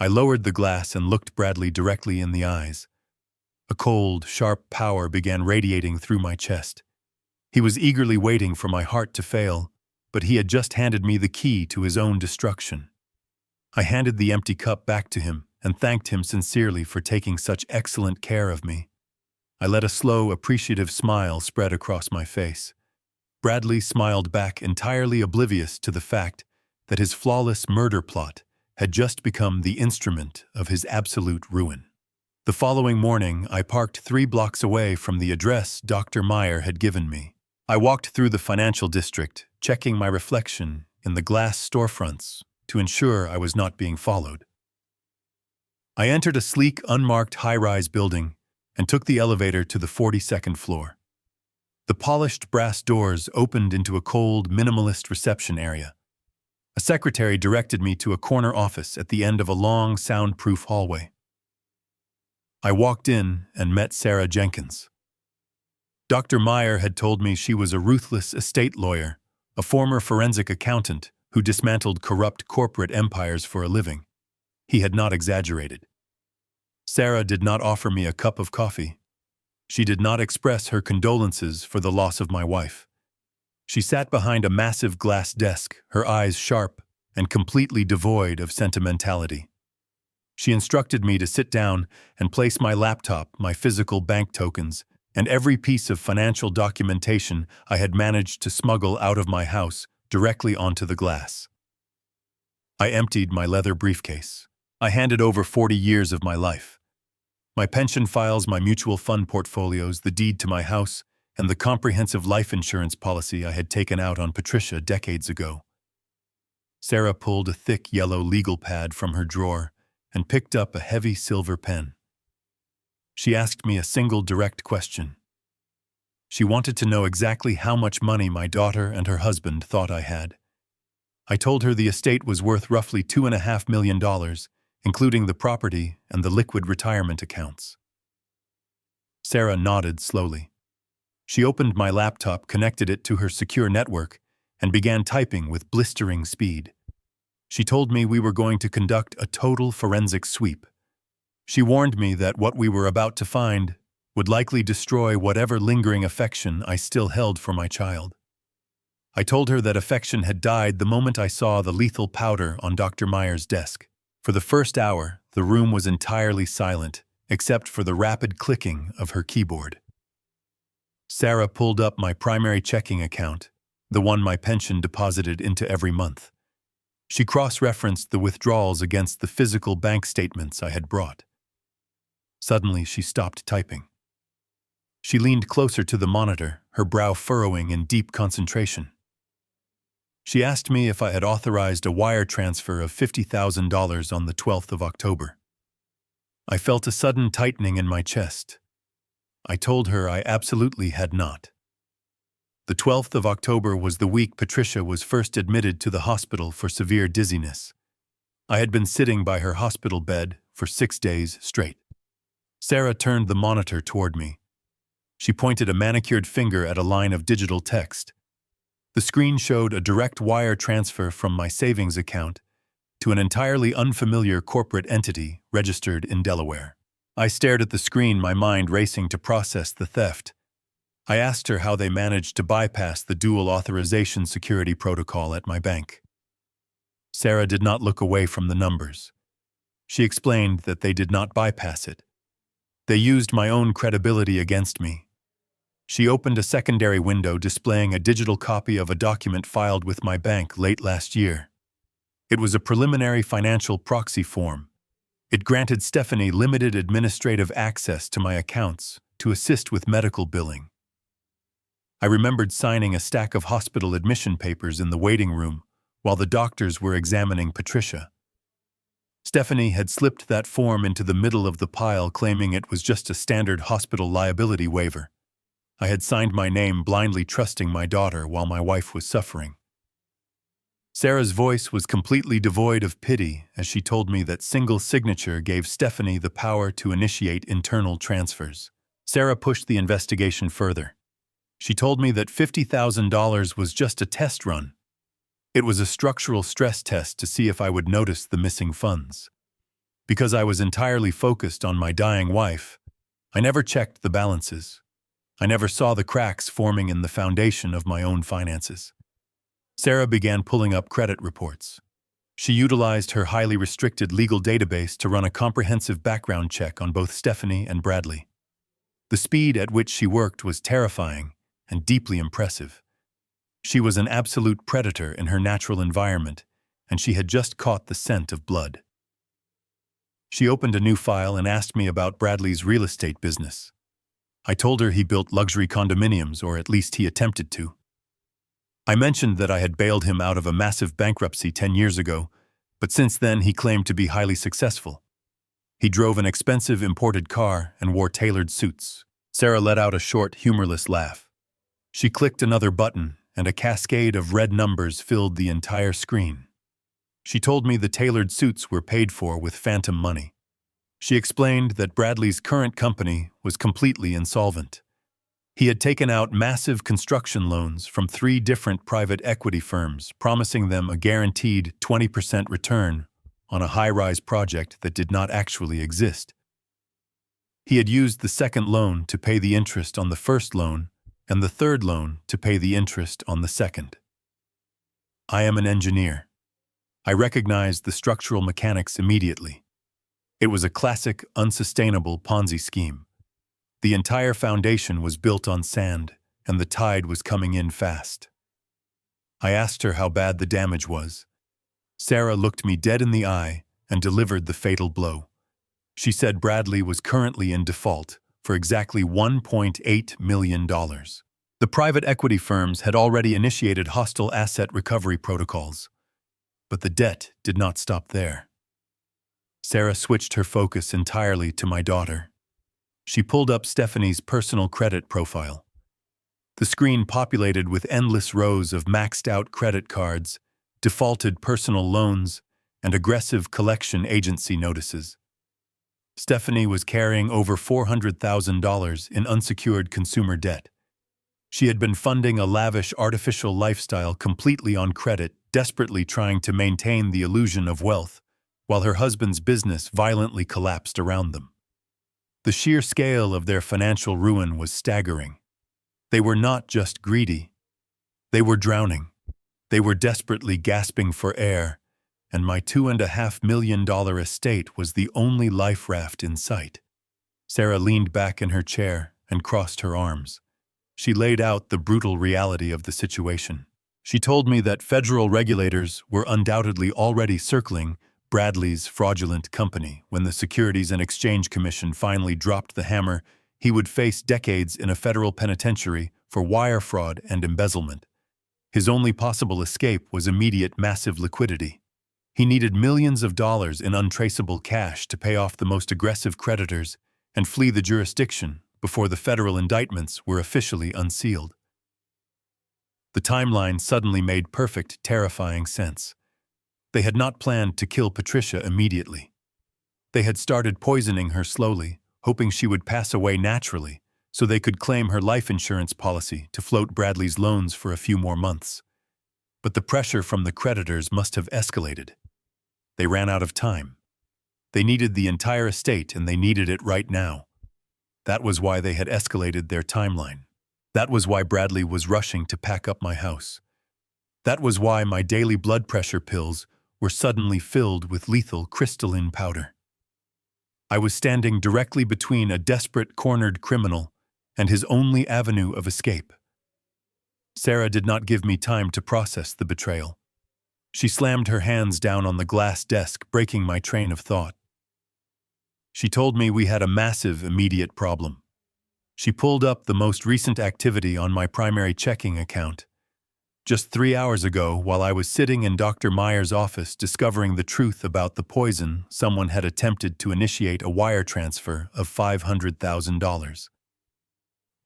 I lowered the glass and looked Bradley directly in the eyes. A cold, sharp power began radiating through my chest. He was eagerly waiting for my heart to fail, but he had just handed me the key to his own destruction. I handed the empty cup back to him and thanked him sincerely for taking such excellent care of me. I let a slow, appreciative smile spread across my face. Bradley smiled back, entirely oblivious to the fact that his flawless murder plot had just become the instrument of his absolute ruin. The following morning, I parked 3 blocks away from the address Dr. Meyer had given me. I walked through the financial district, checking my reflection in the glass storefronts to ensure I was not being followed. I entered a sleek, unmarked high-rise building and took the elevator to the 42nd floor. The polished brass doors opened into a cold, minimalist reception area. A secretary directed me to a corner office at the end of a long, soundproof hallway. I walked in and met Sarah Jenkins. Dr. Meyer had told me she was a ruthless estate lawyer, a former forensic accountant who dismantled corrupt corporate empires for a living. He had not exaggerated. Sarah did not offer me a cup of coffee. She did not express her condolences for the loss of my wife. She sat behind a massive glass desk, her eyes sharp and completely devoid of sentimentality. She instructed me to sit down and place my laptop, my physical bank tokens, and every piece of financial documentation I had managed to smuggle out of my house directly onto the glass. I emptied my leather briefcase. I handed over 40 years of my life. My pension files, my mutual fund portfolios, the deed to my house, and the comprehensive life insurance policy I had taken out on Patricia decades ago. Sarah pulled a thick yellow legal pad from her drawer and picked up a heavy silver pen. She asked me a single direct question. She wanted to know exactly how much money my daughter and her husband thought I had. I told her the estate was worth roughly $2.5 million, including the property and the liquid retirement accounts. Sarah nodded slowly. She opened my laptop, connected it to her secure network, and began typing with blistering speed. She told me we were going to conduct a total forensic sweep. She warned me that what we were about to find would likely destroy whatever lingering affection I still held for my child. I told her that affection had died the moment I saw the lethal powder on Dr. Meyer's desk. For the first hour, the room was entirely silent, except for the rapid clicking of her keyboard. Sarah pulled up my primary checking account, the one my pension deposited into every month. She cross-referenced the withdrawals against the physical bank statements I had brought. Suddenly, she stopped typing. She leaned closer to the monitor, her brow furrowing in deep concentration. She asked me if I had authorized a wire transfer of $50,000 on the 12th of October. I felt a sudden tightening in my chest. I told her I absolutely had not. The 12th of October was the week Patricia was first admitted to the hospital for severe dizziness. I had been sitting by her hospital bed for 6 days straight. Sarah turned the monitor toward me. She pointed a manicured finger at a line of digital text. The screen showed a direct wire transfer from my savings account to an entirely unfamiliar corporate entity registered in Delaware. I stared at the screen, my mind racing to process the theft. I asked her how they managed to bypass the dual authorization security protocol at my bank. Sarah did not look away from the numbers. She explained that they did not bypass it. They used my own credibility against me. She opened a secondary window displaying a digital copy of a document filed with my bank late last year. It was a preliminary financial proxy form. It granted Stephanie limited administrative access to my accounts to assist with medical billing. I remembered signing a stack of hospital admission papers in the waiting room while the doctors were examining Patricia. Stephanie had slipped that form into the middle of the pile, claiming it was just a standard hospital liability waiver. I had signed my name, blindly trusting my daughter while my wife was suffering. Sarah's voice was completely devoid of pity as she told me that single signature gave Stephanie the power to initiate internal transfers. Sarah pushed the investigation further. She told me that $50,000 was just a test run. It was a structural stress test to see if I would notice the missing funds. Because I was entirely focused on my dying wife, I never checked the balances. I never saw the cracks forming in the foundation of my own finances. Sarah began pulling up credit reports. She utilized her highly restricted legal database to run a comprehensive background check on both Stephanie and Bradley. The speed at which she worked was terrifying and deeply impressive. She was an absolute predator in her natural environment, and she had just caught the scent of blood. She opened a new file and asked me about Bradley's real estate business. I told her he built luxury condominiums, or at least he attempted to. I mentioned that I had bailed him out of a massive bankruptcy 10 years ago, but since then he claimed to be highly successful. He drove an expensive imported car and wore tailored suits. Sarah let out a short, humorless laugh. She clicked another button, and a cascade of red numbers filled the entire screen. She told me the tailored suits were paid for with phantom money. She explained that Bradley's current company was completely insolvent. He had taken out massive construction loans from 3 different private equity firms, promising them a guaranteed 20% return on a high-rise project that did not actually exist. He had used the second loan to pay the interest on the first loan, and the third loan to pay the interest on the second. I am an engineer. I recognized the structural mechanics immediately. It was a classic, unsustainable Ponzi scheme. The entire foundation was built on sand, and the tide was coming in fast. I asked her how bad the damage was. Sarah looked me dead in the eye and delivered the fatal blow. She said Bradley was currently in default for exactly $1.8 million. The private equity firms had already initiated hostile asset recovery protocols, but the debt did not stop there. Sarah switched her focus entirely to my daughter. She pulled up Stephanie's personal credit profile. The screen populated with endless rows of maxed-out credit cards, defaulted personal loans, and aggressive collection agency notices. Stephanie was carrying over $400,000 in unsecured consumer debt. She had been funding a lavish artificial lifestyle completely on credit, desperately trying to maintain the illusion of wealth, while her husband's business violently collapsed around them. The sheer scale of their financial ruin was staggering. They were not just greedy. They were drowning. They were desperately gasping for air, and my $2.5 million estate was the only life raft in sight. Sarah leaned back in her chair and crossed her arms. She laid out the brutal reality of the situation. She told me that federal regulators were undoubtedly already circling Bradley's fraudulent company. When the Securities and Exchange Commission finally dropped the hammer, he would face decades in a federal penitentiary for wire fraud and embezzlement. His only possible escape was immediate massive liquidity. He needed millions of dollars in untraceable cash to pay off the most aggressive creditors and flee the jurisdiction before the federal indictments were officially unsealed. The timeline suddenly made perfect, terrifying sense. They had not planned to kill Patricia immediately. They had started poisoning her slowly, hoping she would pass away naturally, so they could claim her life insurance policy to float Bradley's loans for a few more months. But the pressure from the creditors must have escalated. They ran out of time. They needed the entire estate, and they needed it right now. That was why they had escalated their timeline. That was why Bradley was rushing to pack up my house. That was why my daily blood pressure pills were suddenly filled with lethal crystalline powder. I was standing directly between a desperate, cornered criminal and his only avenue of escape. Sarah did not give me time to process the betrayal. She slammed her hands down on the glass desk, breaking my train of thought. She told me we had a massive immediate problem. She pulled up the most recent activity on my primary checking account. Just 3 hours ago, while I was sitting in Dr. Meyer's office discovering the truth about the poison, someone had attempted to initiate a wire transfer of $500,000.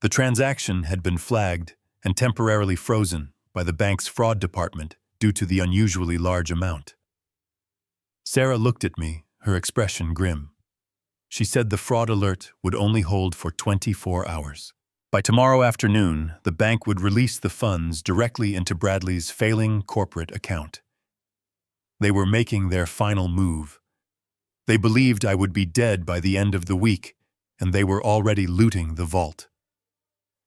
The transaction had been flagged and temporarily frozen by the bank's fraud department due to the unusually large amount. Sarah looked at me, her expression grim. She said the fraud alert would only hold for 24 hours. By tomorrow afternoon, the bank would release the funds directly into Bradley's failing corporate account. They were making their final move. They believed I would be dead by the end of the week, and they were already looting the vault.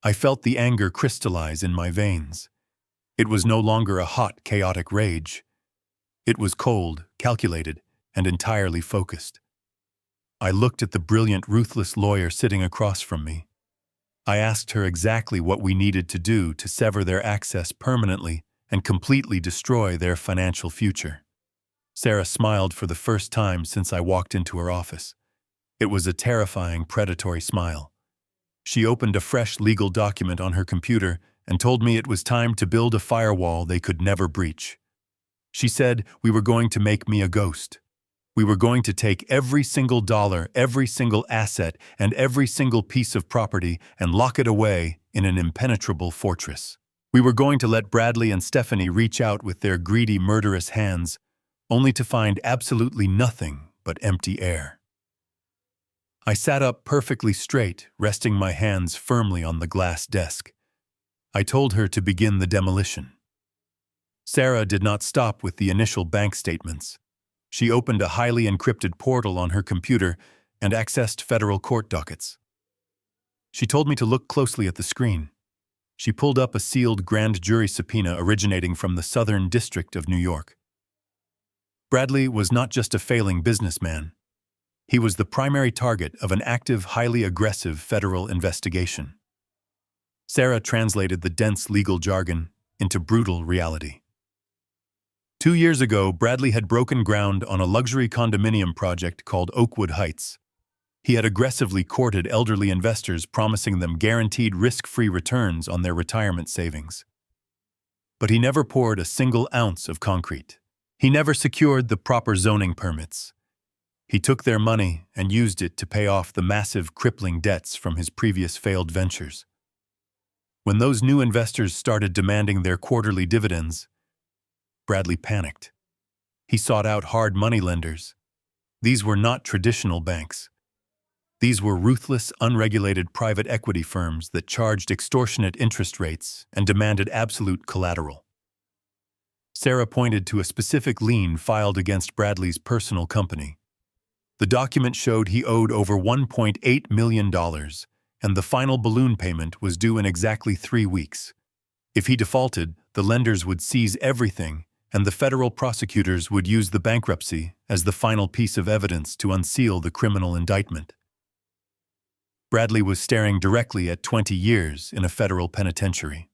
I felt the anger crystallize in my veins. It was no longer a hot, chaotic rage. It was cold, calculated, and entirely focused. I looked at the brilliant, ruthless lawyer sitting across from me. I asked her exactly what we needed to do to sever their access permanently and completely destroy their financial future. Sarah smiled for the first time since I walked into her office. It was a terrifying, predatory smile. She opened a fresh legal document on her computer and told me it was time to build a firewall they could never breach. She said we were going to make me a ghost. We were going to take every single dollar, every single asset, and every single piece of property and lock it away in an impenetrable fortress. We were going to let Bradley and Stephanie reach out with their greedy, murderous hands, only to find absolutely nothing but empty air. I sat up perfectly straight, resting my hands firmly on the glass desk. I told her to begin the demolition. Sarah did not stop with the initial bank statements. She opened a highly encrypted portal on her computer and accessed federal court dockets. She told me to look closely at the screen. She pulled up a sealed grand jury subpoena originating from the Southern District of New York. Bradley was not just a failing businessman. He was the primary target of an active, highly aggressive federal investigation. Sarah translated the dense legal jargon into brutal reality. 2 years ago, Bradley had broken ground on a luxury condominium project called Oakwood Heights. He had aggressively courted elderly investors, promising them guaranteed risk-free returns on their retirement savings. But he never poured a single ounce of concrete. He never secured the proper zoning permits. He took their money and used it to pay off the massive, crippling debts from his previous failed ventures. When those new investors started demanding their quarterly dividends, Bradley panicked. He sought out hard money lenders. These were not traditional banks. These were ruthless, unregulated private equity firms that charged extortionate interest rates and demanded absolute collateral. Sarah pointed to a specific lien filed against Bradley's personal company. The document showed he owed over $1.8 million, and the final balloon payment was due in exactly 3 weeks. If he defaulted, the lenders would seize everything, and the federal prosecutors would use the bankruptcy as the final piece of evidence to unseal the criminal indictment. Bradley was staring directly at 20 years in a federal penitentiary.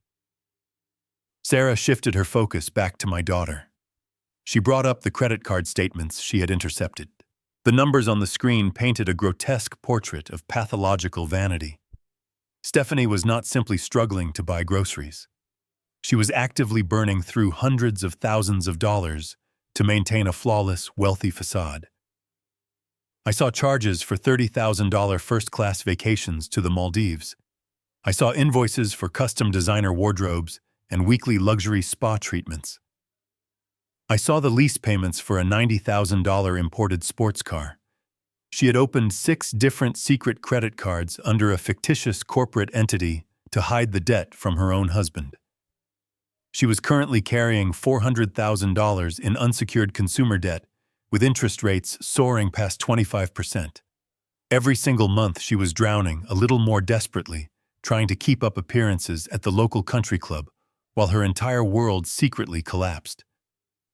Sarah shifted her focus back to my daughter. She brought up the credit card statements she had intercepted. The numbers on the screen painted a grotesque portrait of pathological vanity. Stephanie was not simply struggling to buy groceries. She was actively burning through hundreds of thousands of dollars to maintain a flawless, wealthy facade. I saw charges for $30,000 first-class vacations to the Maldives. I saw invoices for custom designer wardrobes and weekly luxury spa treatments. I saw the lease payments for a $90,000 imported sports car. She had opened 6 different secret credit cards under a fictitious corporate entity to hide the debt from her own husband. She was currently carrying $400,000 in unsecured consumer debt, with interest rates soaring past 25%. Every single month she was drowning a little more desperately, trying to keep up appearances at the local country club, while her entire world secretly collapsed.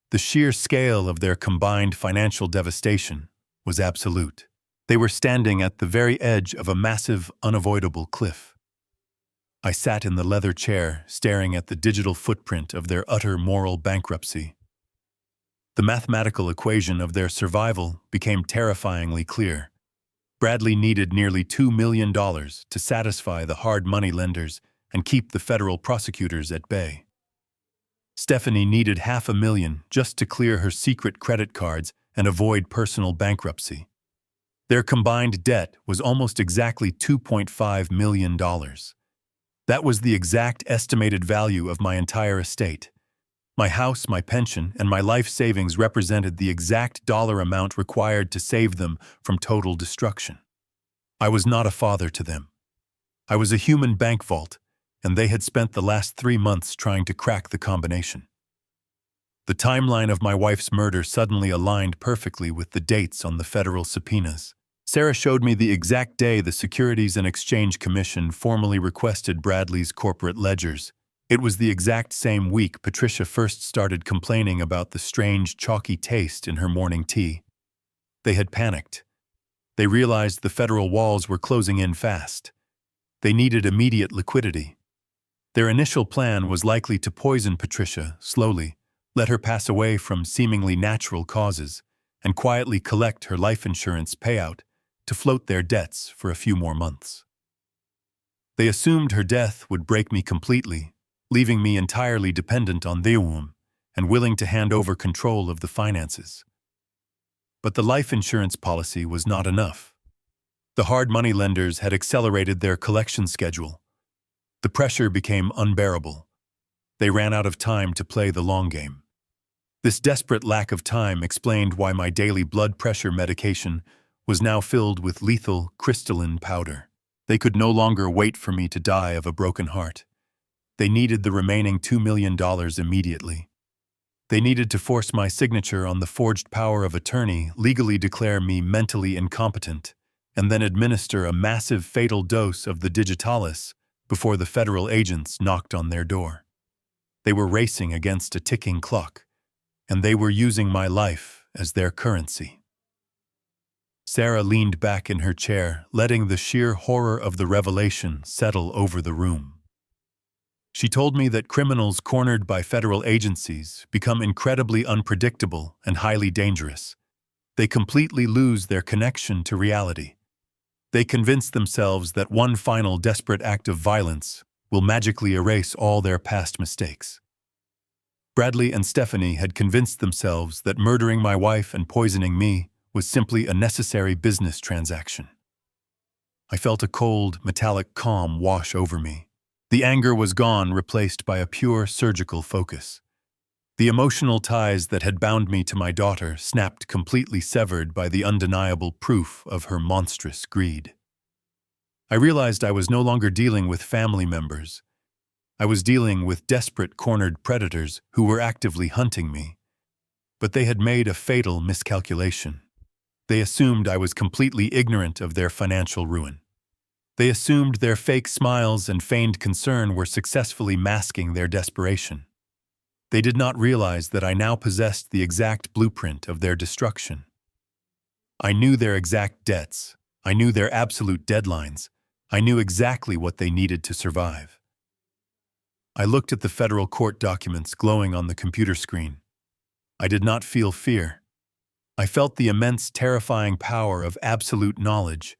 The sheer scale of their combined financial devastation was absolute. They were standing at the very edge of a massive, unavoidable cliff. I sat in the leather chair, staring at the digital footprint of their utter moral bankruptcy. The mathematical equation of their survival became terrifyingly clear. Bradley needed nearly $2 million to satisfy the hard money lenders and keep the federal prosecutors at bay. Stephanie needed $500,000 just to clear her secret credit cards and avoid personal bankruptcy. Their combined debt was almost exactly $2.5 million. That was the exact estimated value of my entire estate. My house, my pension, and my life savings represented the exact dollar amount required to save them from total destruction. I was not a father to them. I was a human bank vault, and they had spent the last 3 months trying to crack the combination. The timeline of my wife's murder suddenly aligned perfectly with the dates on the federal subpoenas. Sarah showed me the exact day the Securities and Exchange Commission formally requested Bradley's corporate ledgers. It was the exact same week Patricia first started complaining about the strange, chalky taste in her morning tea. They had panicked. They realized the federal walls were closing in fast. They needed immediate liquidity. Their initial plan was likely to poison Patricia slowly, let her pass away from seemingly natural causes, and quietly collect her life insurance payout to float their debts for a few more months. They assumed her death would break me completely, leaving me entirely dependent on them and willing to hand over control of the finances. But the life insurance policy was not enough. The hard money lenders had accelerated their collection schedule. The pressure became unbearable. They ran out of time to play the long game. This desperate lack of time explained why my daily blood pressure medication was now filled with lethal crystalline powder. They could no longer wait for me to die of a broken heart. They needed the remaining $2 million immediately. They needed to force my signature on the forged power of attorney, legally declare me mentally incompetent, and then administer a massive fatal dose of the digitalis before the federal agents knocked on their door. They were racing against a ticking clock, and they were using my life as their currency. Sarah leaned back in her chair, letting the sheer horror of the revelation settle over the room. She told me that criminals cornered by federal agencies become incredibly unpredictable and highly dangerous. They completely lose their connection to reality. They convince themselves that one final desperate act of violence will magically erase all their past mistakes. Bradley and Stephanie had convinced themselves that murdering my wife and poisoning me was simply a necessary business transaction. I felt a cold, metallic calm wash over me. The anger was gone, replaced by a pure surgical focus. The emotional ties that had bound me to my daughter snapped, completely severed by the undeniable proof of her monstrous greed. I realized I was no longer dealing with family members. I was dealing with desperate, cornered predators who were actively hunting me. But they had made a fatal miscalculation. They assumed I was completely ignorant of their financial ruin. They assumed their fake smiles and feigned concern were successfully masking their desperation. They did not realize that I now possessed the exact blueprint of their destruction. I knew their exact debts. I knew their absolute deadlines. I knew exactly what they needed to survive. I looked at the federal court documents glowing on the computer screen. I did not feel fear. I felt the immense, terrifying power of absolute knowledge.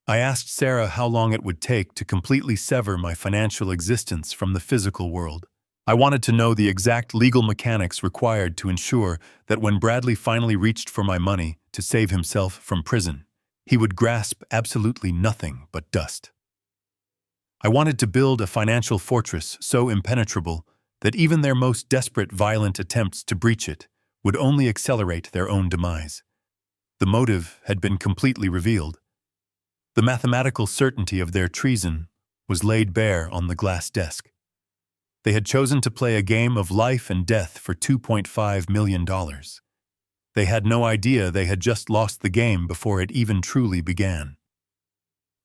I asked Sarah how long it would take to completely sever my financial existence from the physical world. I wanted to know the exact legal mechanics required to ensure that when Bradley finally reached for my money to save himself from prison, he would grasp absolutely nothing but dust. I wanted to build a financial fortress so impenetrable that even their most desperate, violent attempts to breach it would only accelerate their own demise. The motive had been completely revealed. The mathematical certainty of their treason was laid bare on the glass desk. They had chosen to play a game of life and death for $2.5 million. They had no idea they had just lost the game before it even truly began.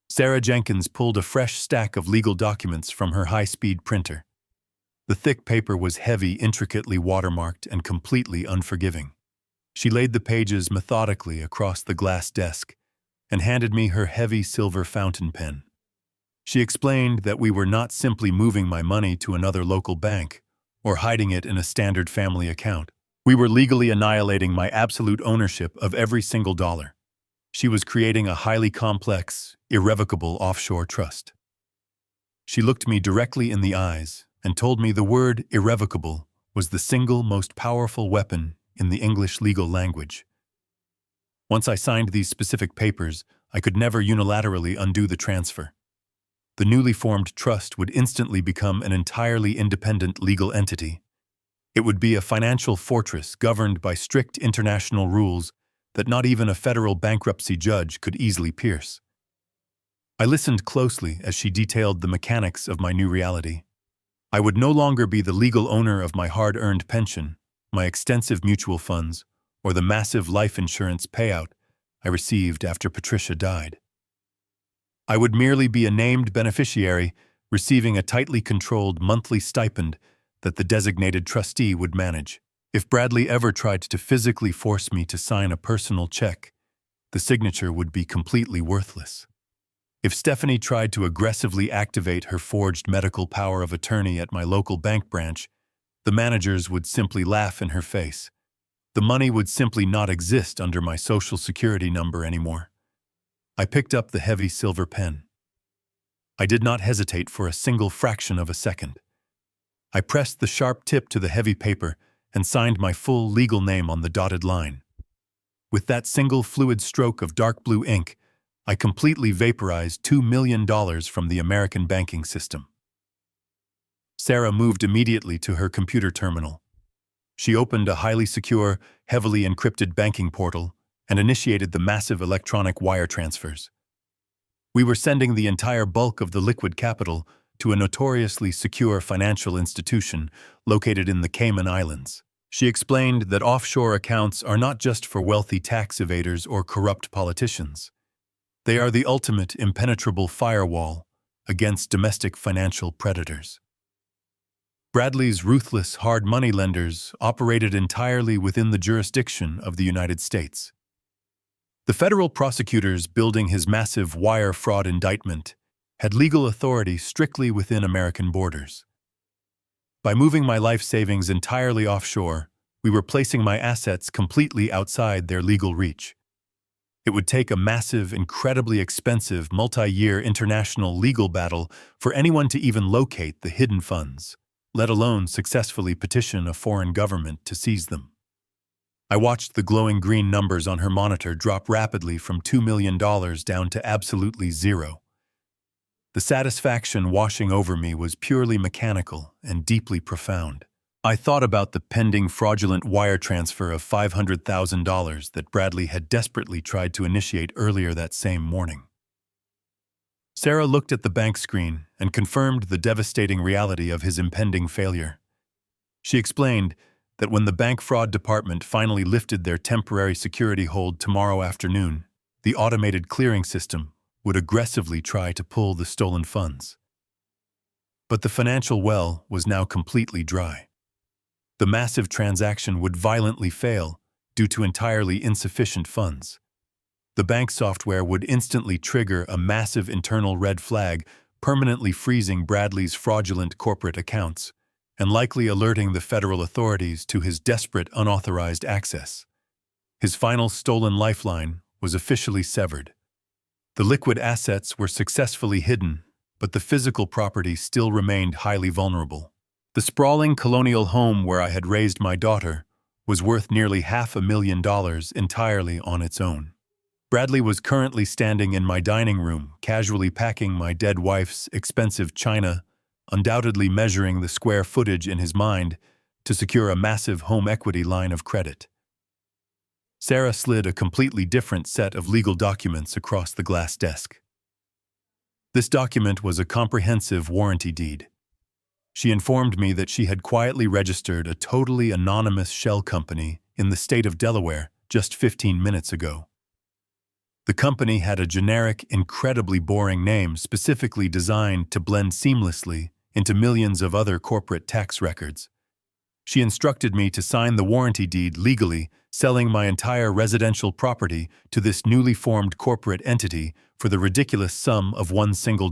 Sarah Jenkins pulled a fresh stack of legal documents from her high-speed printer. The thick paper was heavy, intricately watermarked, and completely unforgiving. She laid the pages methodically across the glass desk and handed me her heavy silver fountain pen. She explained that we were not simply moving my money to another local bank or hiding it in a standard family account. We were legally annihilating my absolute ownership of every single dollar. She was creating a highly complex, irrevocable offshore trust. She looked me directly in the eyes and told me the word irrevocable was the single most powerful weapon in the English legal language. Once I signed these specific papers, I could never unilaterally undo the transfer. The newly formed trust would instantly become an entirely independent legal entity. It would be a financial fortress governed by strict international rules that not even a federal bankruptcy judge could easily pierce. I listened closely as she detailed the mechanics of my new reality. I would no longer be the legal owner of my hard-earned pension, my extensive mutual funds, or the massive life insurance payout I received after Patricia died. I would merely be a named beneficiary receiving a tightly controlled monthly stipend that the designated trustee would manage. If Bradley ever tried to physically force me to sign a personal check, the signature would be completely worthless. If Stephanie tried to aggressively activate her forged medical power of attorney at my local bank branch, the managers would simply laugh in her face. The money would simply not exist under my social security number anymore. I picked up the heavy silver pen. I did not hesitate for a single fraction of a second. I pressed the sharp tip to the heavy paper and signed my full legal name on the dotted line. With that single fluid stroke of dark blue ink, I completely vaporized $2 million from the American banking system. Sarah moved immediately to her computer terminal. She opened a highly secure, heavily encrypted banking portal and initiated the massive electronic wire transfers. We were sending the entire bulk of the liquid capital to a notoriously secure financial institution located in the Cayman Islands. She explained that offshore accounts are not just for wealthy tax evaders or corrupt politicians. They are the ultimate impenetrable firewall against domestic financial predators. Bradley's ruthless hard money lenders operated entirely within the jurisdiction of the United States. The federal prosecutors building his massive wire fraud indictment had legal authority strictly within American borders. By moving my life savings entirely offshore, we were placing my assets completely outside their legal reach. It would take a massive, incredibly expensive, multi-year international legal battle for anyone to even locate the hidden funds, let alone successfully petition a foreign government to seize them. I watched the glowing green numbers on her monitor drop rapidly from $2 million down to absolutely zero. The satisfaction washing over me was purely mechanical and deeply profound. I thought about the pending fraudulent wire transfer of $500,000 that Bradley had desperately tried to initiate earlier that same morning. Sarah looked at the bank screen and confirmed the devastating reality of his impending failure. She explained that when the bank fraud department finally lifted their temporary security hold tomorrow afternoon, the automated clearing system would aggressively try to pull the stolen funds. But the financial well was now completely dry. The massive transaction would violently fail due to entirely insufficient funds. The bank software would instantly trigger a massive internal red flag, permanently freezing Bradley's fraudulent corporate accounts and likely alerting the federal authorities to his desperate unauthorized access. His final stolen lifeline was officially severed. The liquid assets were successfully hidden, but the physical property still remained highly vulnerable. The sprawling colonial home where I had raised my daughter was worth nearly $500,000 entirely on its own. Bradley was currently standing in my dining room, casually packing my dead wife's expensive china, undoubtedly measuring the square footage in his mind to secure a massive home equity line of credit. Sarah slid a completely different set of legal documents across the glass desk. This document was a comprehensive warranty deed. She informed me that she had quietly registered a totally anonymous shell company in the state of Delaware just 15 minutes ago. The company had a generic, incredibly boring name specifically designed to blend seamlessly into millions of other corporate tax records. She instructed me to sign the warranty deed legally, selling my entire residential property to this newly formed corporate entity for the ridiculous sum of $1 single.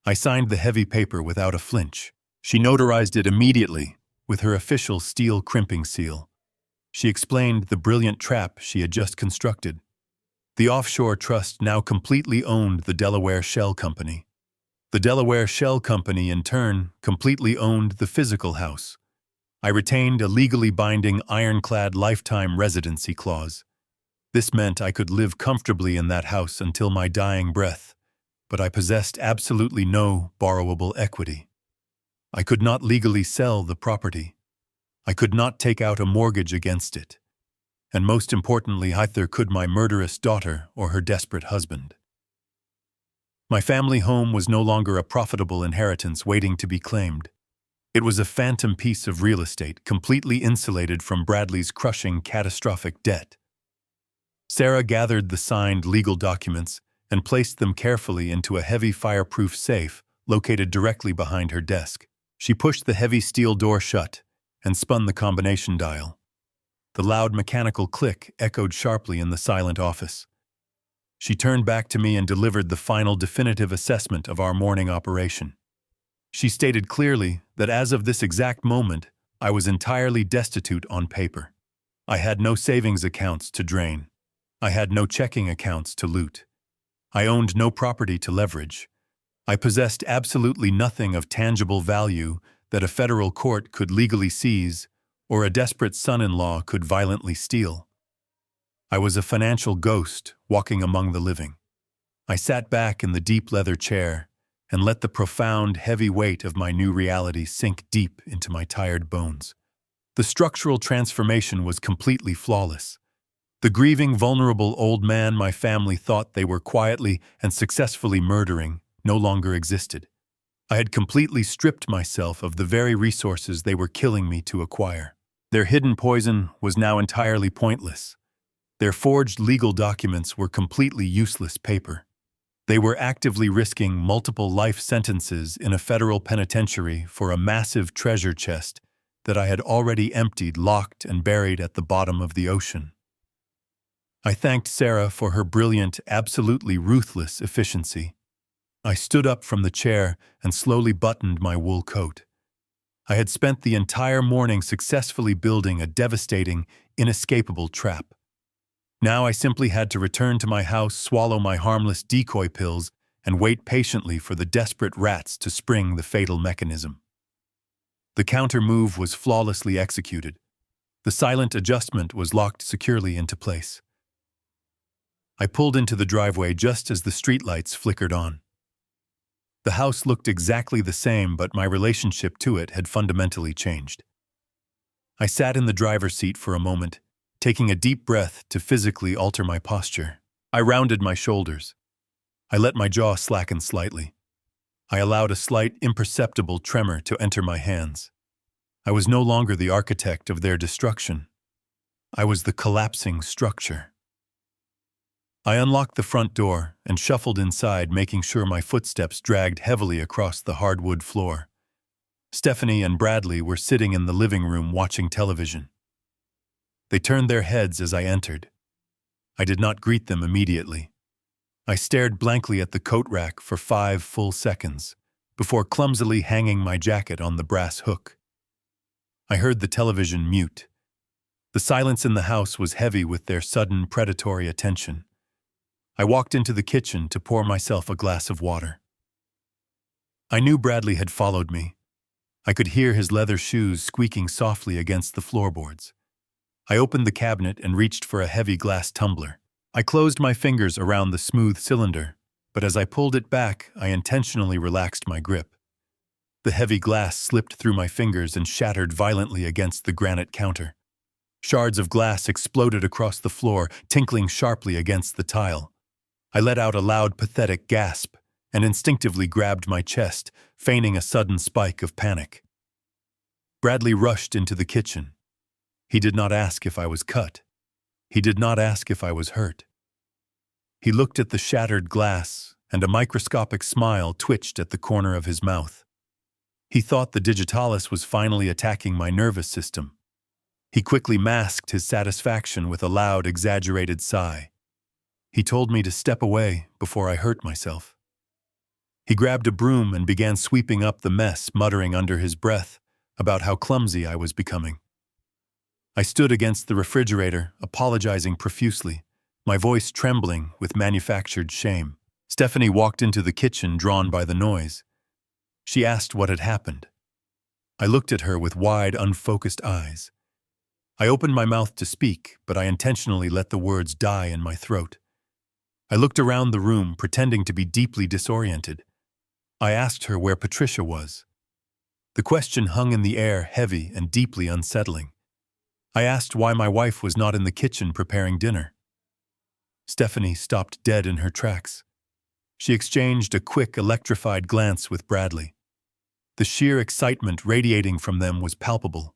I signed the heavy paper without a flinch. She notarized it immediately with her official steel crimping seal. She explained the brilliant trap she had just constructed. The offshore trust now completely owned the Delaware Shell Company. The Delaware Shell Company, in turn, completely owned the physical house. I retained a legally binding ironclad lifetime residency clause. This meant I could live comfortably in that house until my dying breath, but I possessed absolutely no borrowable equity. I could not legally sell the property. I could not take out a mortgage against it. And most importantly, either could my murderous daughter or her desperate husband. My family home was no longer a profitable inheritance waiting to be claimed. It was a phantom piece of real estate completely insulated from Bradley's crushing catastrophic debt. Sarah gathered the signed legal documents and placed them carefully into a heavy fireproof safe located directly behind her desk. She pushed the heavy steel door shut and spun the combination dial. The loud mechanical click echoed sharply in the silent office. She turned back to me and delivered the final definitive assessment of our morning operation. She stated clearly that as of this exact moment, I was entirely destitute on paper. I had no savings accounts to drain. I had no checking accounts to loot. I owned no property to leverage. I possessed absolutely nothing of tangible value that a federal court could legally seize or a desperate son-in-law could violently steal. I was a financial ghost walking among the living. I sat back in the deep leather chair and let the profound, heavy weight of my new reality sink deep into my tired bones. The structural transformation was completely flawless. The grieving, vulnerable old man my family thought they were quietly and successfully murdering no longer existed. I had completely stripped myself of the very resources they were killing me to acquire. Their hidden poison was now entirely pointless. Their forged legal documents were completely useless paper. They were actively risking multiple life sentences in a federal penitentiary for a massive treasure chest that I had already emptied, locked, and buried at the bottom of the ocean. I thanked Sarah for her brilliant, absolutely ruthless efficiency. I stood up from the chair and slowly buttoned my wool coat. I had spent the entire morning successfully building a devastating, inescapable trap. Now I simply had to return to my house, swallow my harmless decoy pills, and wait patiently for the desperate rats to spring the fatal mechanism. The counter move was flawlessly executed. The silent adjustment was locked securely into place. I pulled into the driveway just as the streetlights flickered on. The house looked exactly the same, but my relationship to it had fundamentally changed. I sat in the driver's seat for a moment, taking a deep breath to physically alter my posture. I rounded my shoulders. I let my jaw slacken slightly. I allowed a slight, imperceptible tremor to enter my hands. I was no longer the architect of their destruction. I was the collapsing structure. I unlocked the front door and shuffled inside, making sure my footsteps dragged heavily across the hardwood floor. Stephanie and Bradley were sitting in the living room watching television. They turned their heads as I entered. I did not greet them immediately. I stared blankly at the coat rack for 5 full seconds, before clumsily hanging my jacket on the brass hook. I heard the television mute. The silence in the house was heavy with their sudden predatory attention. I walked into the kitchen to pour myself a glass of water. I knew Bradley had followed me. I could hear his leather shoes squeaking softly against the floorboards. I opened the cabinet and reached for a heavy glass tumbler. I closed my fingers around the smooth cylinder, but as I pulled it back, I intentionally relaxed my grip. The heavy glass slipped through my fingers and shattered violently against the granite counter. Shards of glass exploded across the floor, tinkling sharply against the tile. I let out a loud, pathetic gasp and instinctively grabbed my chest, feigning a sudden spike of panic. Bradley rushed into the kitchen. He did not ask if I was cut. He did not ask if I was hurt. He looked at the shattered glass, and a microscopic smile twitched at the corner of his mouth. He thought the digitalis was finally attacking my nervous system. He quickly masked his satisfaction with a loud, exaggerated sigh. He told me to step away before I hurt myself. He grabbed a broom and began sweeping up the mess, muttering under his breath about how clumsy I was becoming. I stood against the refrigerator, apologizing profusely, my voice trembling with manufactured shame. Stephanie walked into the kitchen, drawn by the noise. She asked what had happened. I looked at her with wide, unfocused eyes. I opened my mouth to speak, but I intentionally let the words die in my throat. I looked around the room, pretending to be deeply disoriented. I asked her where Patricia was. The question hung in the air, heavy and deeply unsettling. I asked why my wife was not in the kitchen preparing dinner. Stephanie stopped dead in her tracks. She exchanged a quick, electrified glance with Bradley. The sheer excitement radiating from them was palpable.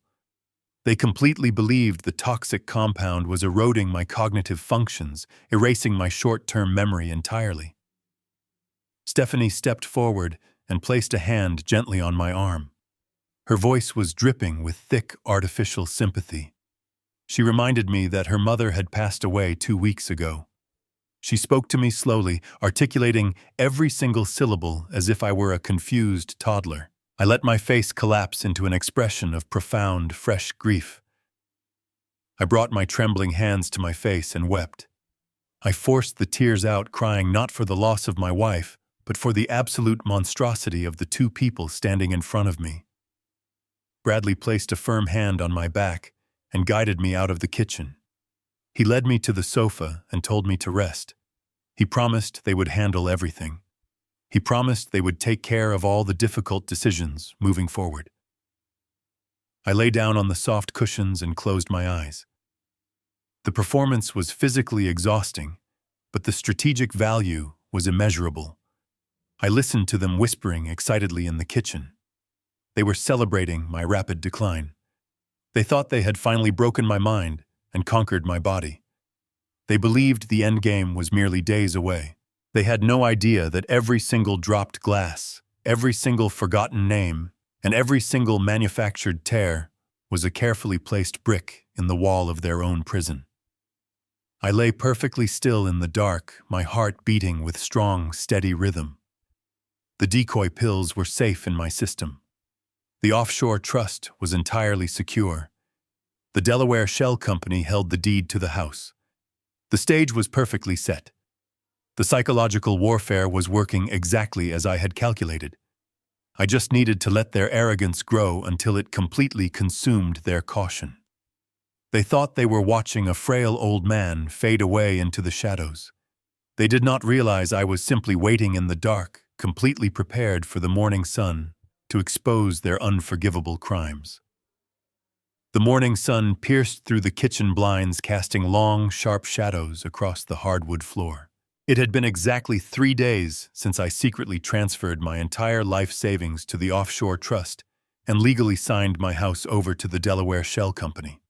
They completely believed the toxic compound was eroding my cognitive functions, erasing my short-term memory entirely. Stephanie stepped forward and placed a hand gently on my arm. Her voice was dripping with thick, artificial sympathy. She reminded me that her mother had passed away 2 weeks ago. She spoke to me slowly, articulating every single syllable as if I were a confused toddler. I let my face collapse into an expression of profound, fresh grief. I brought my trembling hands to my face and wept. I forced the tears out, crying not for the loss of my wife, but for the absolute monstrosity of the 2 people standing in front of me. Bradley placed a firm hand on my back and guided me out of the kitchen. He led me to the sofa and told me to rest. He promised they would handle everything. He promised they would take care of all the difficult decisions moving forward. I lay down on the soft cushions and closed my eyes. The performance was physically exhausting, but the strategic value was immeasurable. I listened to them whispering excitedly in the kitchen. They were celebrating my rapid decline. They thought they had finally broken my mind and conquered my body. They believed the endgame was merely days away. They had no idea that every single dropped glass, every single forgotten name, and every single manufactured tear was a carefully placed brick in the wall of their own prison. I lay perfectly still in the dark, my heart beating with strong, steady rhythm. The decoy pills were safe in my system. The offshore trust was entirely secure. The Delaware Shell Company held the deed to the house. The stage was perfectly set. The psychological warfare was working exactly as I had calculated. I just needed to let their arrogance grow until it completely consumed their caution. They thought they were watching a frail old man fade away into the shadows. They did not realize I was simply waiting in the dark, completely prepared for the morning sun to expose their unforgivable crimes. The morning sun pierced through the kitchen blinds, casting long, sharp shadows across the hardwood floor. It had been exactly 3 days since I secretly transferred my entire life savings to the offshore trust and legally signed my house over to the Delaware Shell Company.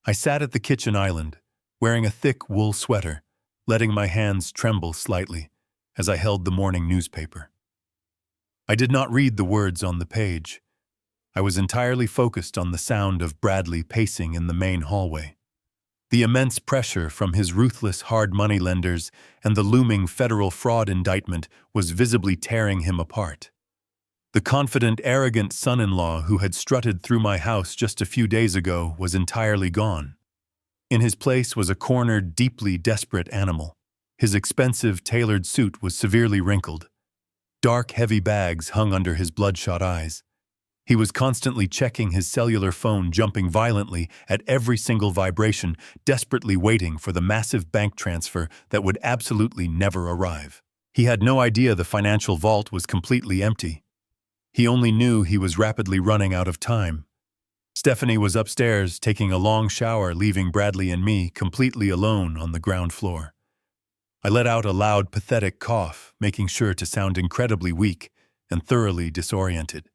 I sat at the kitchen island, wearing a thick wool sweater, letting my hands tremble slightly as I held the morning newspaper. I did not read the words on the page. I was entirely focused on the sound of Bradley pacing in the main hallway. The immense pressure from his ruthless hard money lenders and the looming federal fraud indictment was visibly tearing him apart. The confident, arrogant son-in-law who had strutted through my house just a few days ago was entirely gone. In his place was a cornered, deeply desperate animal. His expensive, tailored suit was severely wrinkled. Dark, heavy bags hung under his bloodshot eyes. He was constantly checking his cellular phone, jumping violently at every single vibration, desperately waiting for the massive bank transfer that would absolutely never arrive. He had no idea the financial vault was completely empty. He only knew he was rapidly running out of time. Stephanie was upstairs, taking a long shower, leaving Bradley and me completely alone on the ground floor. I let out a loud, pathetic cough, making sure to sound incredibly weak and thoroughly disoriented.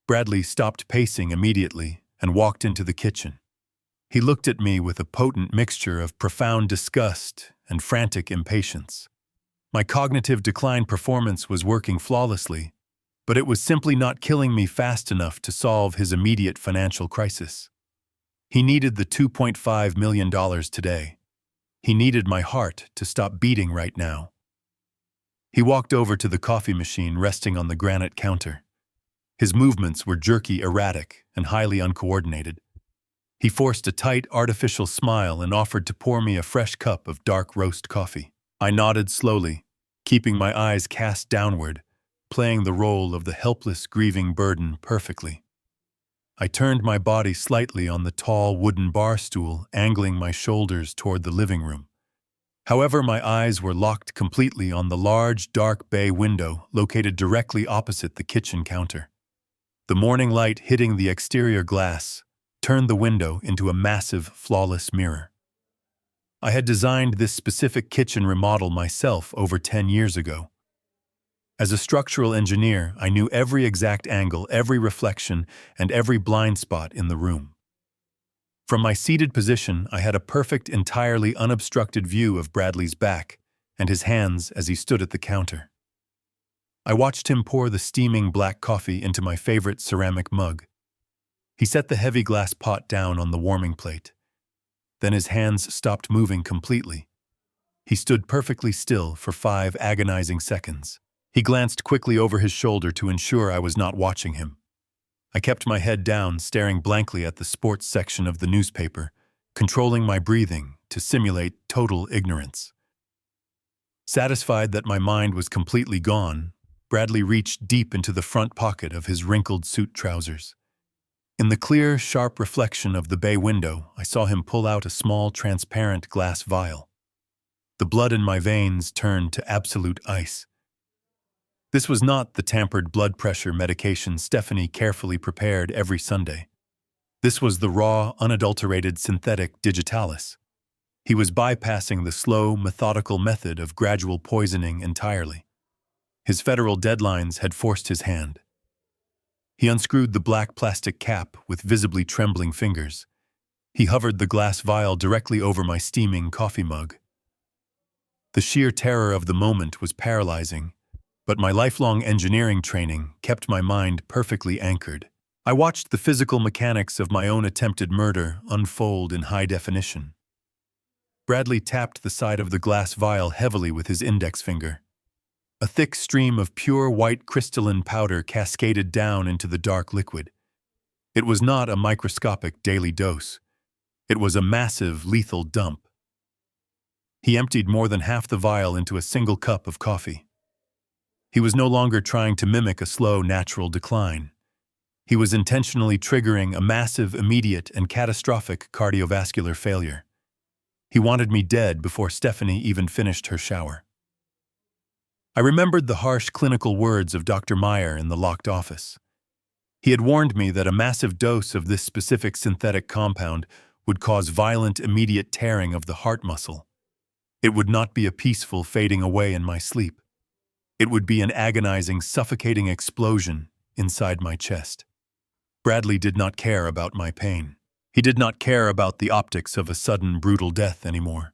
Bradley stopped pacing immediately and walked into the kitchen. He looked at me with a potent mixture of profound disgust and frantic impatience. My cognitive decline performance was working flawlessly, but it was simply not killing me fast enough to solve his immediate financial crisis. He needed the $2.5 million today. He needed my heart to stop beating right now. He walked over to the coffee machine resting on the granite counter. His movements were jerky, erratic, and highly uncoordinated. He forced a tight, artificial smile and offered to pour me a fresh cup of dark roast coffee. I nodded slowly, keeping my eyes cast downward, playing the role of the helpless, grieving burden perfectly. I turned my body slightly on the tall wooden bar stool, angling my shoulders toward the living room. However, my eyes were locked completely on the large, dark bay window located directly opposite the kitchen counter. The morning light hitting the exterior glass turned the window into a massive, flawless mirror. I had designed this specific kitchen remodel myself over 10 years ago. As a structural engineer, I knew every exact angle, every reflection, and every blind spot in the room. From my seated position, I had a perfect, entirely unobstructed view of Bradley's back and his hands as he stood at the counter. I watched him pour the steaming black coffee into my favorite ceramic mug. He set the heavy glass pot down on the warming plate. Then his hands stopped moving completely. He stood perfectly still for 5 agonizing seconds. He glanced quickly over his shoulder to ensure I was not watching him. I kept my head down, staring blankly at the sports section of the newspaper, controlling my breathing to simulate total ignorance. Satisfied that my mind was completely gone, Bradley reached deep into the front pocket of his wrinkled suit trousers. In the clear, sharp reflection of the bay window, I saw him pull out a small, transparent glass vial. The blood in my veins turned to absolute ice. This was not the tampered blood pressure medication Stephanie carefully prepared every Sunday. This was the raw, unadulterated synthetic digitalis. He was bypassing the slow, methodical method of gradual poisoning entirely. His federal deadlines had forced his hand. He unscrewed the black plastic cap with visibly trembling fingers. He hovered the glass vial directly over my steaming coffee mug. The sheer terror of the moment was paralyzing, but my lifelong engineering training kept my mind perfectly anchored. I watched the physical mechanics of my own attempted murder unfold in high definition. Bradley tapped the side of the glass vial heavily with his index finger. A thick stream of pure white crystalline powder cascaded down into the dark liquid. It was not a microscopic daily dose. It was a massive, lethal dump. He emptied more than half the vial into a single cup of coffee. He was no longer trying to mimic a slow, natural decline. He was intentionally triggering a massive, immediate, and catastrophic cardiovascular failure. He wanted me dead before Stephanie even finished her shower. I remembered the harsh clinical words of Dr. Meyer in the locked office. He had warned me that a massive dose of this specific synthetic compound would cause violent, immediate tearing of the heart muscle. It would not be a peaceful fading away in my sleep. It would be an agonizing, suffocating explosion inside my chest. Bradley did not care about my pain. He did not care about the optics of a sudden, brutal death anymore.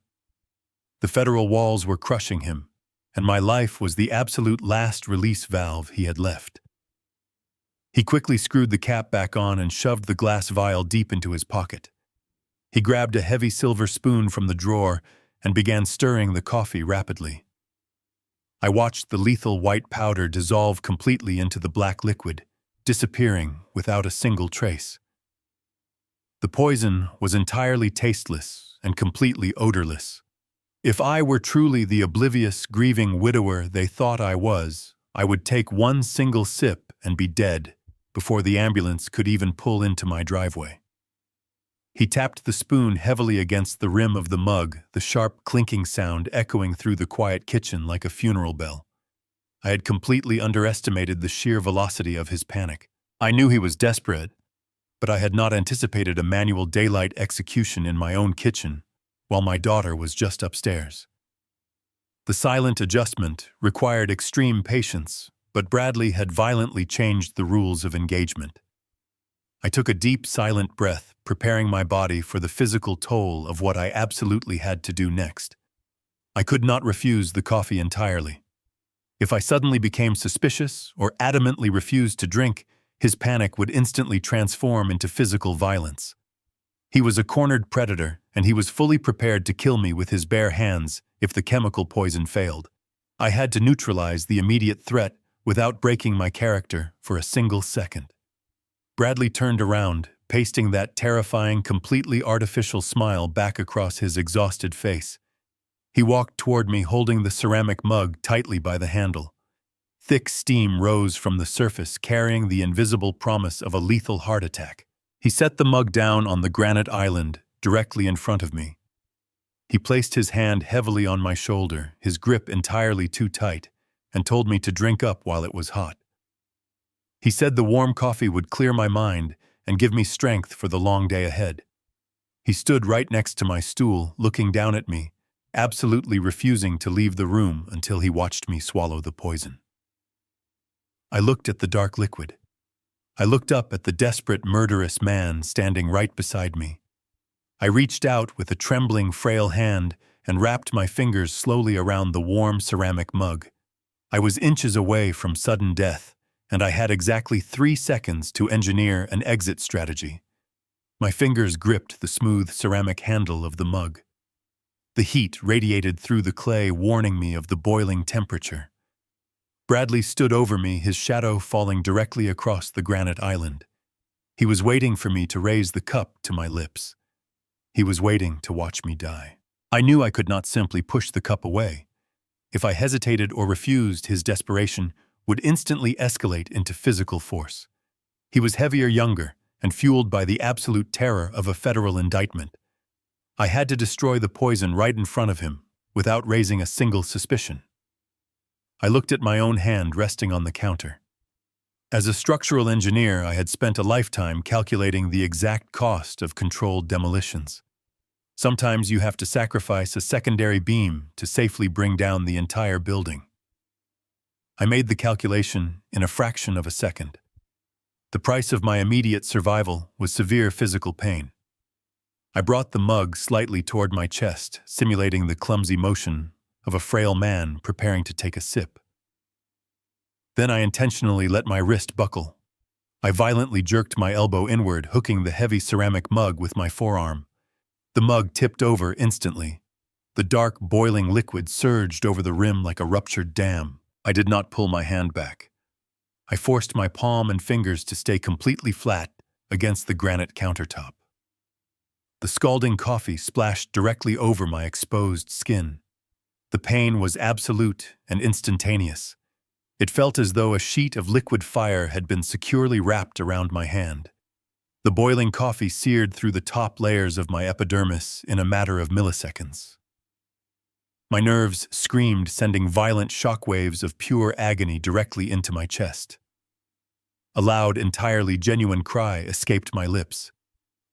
The federal walls were crushing him, and my life was the absolute last release valve he had left. He quickly screwed the cap back on and shoved the glass vial deep into his pocket. He grabbed a heavy silver spoon from the drawer and began stirring the coffee rapidly. I watched the lethal white powder dissolve completely into the black liquid, disappearing without a single trace. The poison was entirely tasteless and completely odorless. If I were truly the oblivious, grieving widower they thought I was, I would take one single sip and be dead before the ambulance could even pull into my driveway. He tapped the spoon heavily against the rim of the mug, the sharp clinking sound echoing through the quiet kitchen like a funeral bell. I had completely underestimated the sheer velocity of his panic. I knew he was desperate, but I had not anticipated a manual daylight execution in my own kitchen while my daughter was just upstairs. The silent adjustment required extreme patience, but Bradley had violently changed the rules of engagement. I took a deep, silent breath, preparing my body for the physical toll of what I absolutely had to do next. I could not refuse the coffee entirely. If I suddenly became suspicious or adamantly refused to drink, his panic would instantly transform into physical violence. He was a cornered predator, and he was fully prepared to kill me with his bare hands if the chemical poison failed. I had to neutralize the immediate threat without breaking my character for a single second. Bradley turned around, pasting that terrifying, completely artificial smile back across his exhausted face. He walked toward me, holding the ceramic mug tightly by the handle. Thick steam rose from the surface, carrying the invisible promise of a lethal heart attack. He set the mug down on the granite island, directly in front of me. He placed his hand heavily on my shoulder, his grip entirely too tight, and told me to drink up while it was hot. He said the warm coffee would clear my mind and give me strength for the long day ahead. He stood right next to my stool, looking down at me, absolutely refusing to leave the room until he watched me swallow the poison. I looked at the dark liquid. I looked up at the desperate, murderous man standing right beside me. I reached out with a trembling, frail hand and wrapped my fingers slowly around the warm ceramic mug. I was inches away from sudden death, and I had exactly 3 seconds to engineer an exit strategy. My fingers gripped the smooth ceramic handle of the mug. The heat radiated through the clay, warning me of the boiling temperature. Bradley stood over me, his shadow falling directly across the granite island. He was waiting for me to raise the cup to my lips. He was waiting to watch me die. I knew I could not simply push the cup away. If I hesitated or refused, his desperation would instantly escalate into physical force. He was heavier, younger, and fueled by the absolute terror of a federal indictment. I had to destroy the poison right in front of him, without raising a single suspicion. I looked at my own hand resting on the counter. As a structural engineer, I had spent a lifetime calculating the exact cost of controlled demolitions. Sometimes you have to sacrifice a secondary beam to safely bring down the entire building. I made the calculation in a fraction of a second. The price of my immediate survival was severe physical pain. I brought the mug slightly toward my chest, simulating the clumsy motion of a frail man preparing to take a sip. Then I intentionally let my wrist buckle. I violently jerked my elbow inward, hooking the heavy ceramic mug with my forearm. The mug tipped over instantly. The dark, boiling liquid surged over the rim like a ruptured dam. I did not pull my hand back. I forced my palm and fingers to stay completely flat against the granite countertop. The scalding coffee splashed directly over my exposed skin. The pain was absolute and instantaneous. It felt as though a sheet of liquid fire had been securely wrapped around my hand. The boiling coffee seared through the top layers of my epidermis in a matter of milliseconds. My nerves screamed, sending violent shockwaves of pure agony directly into my chest. A loud, entirely genuine cry escaped my lips.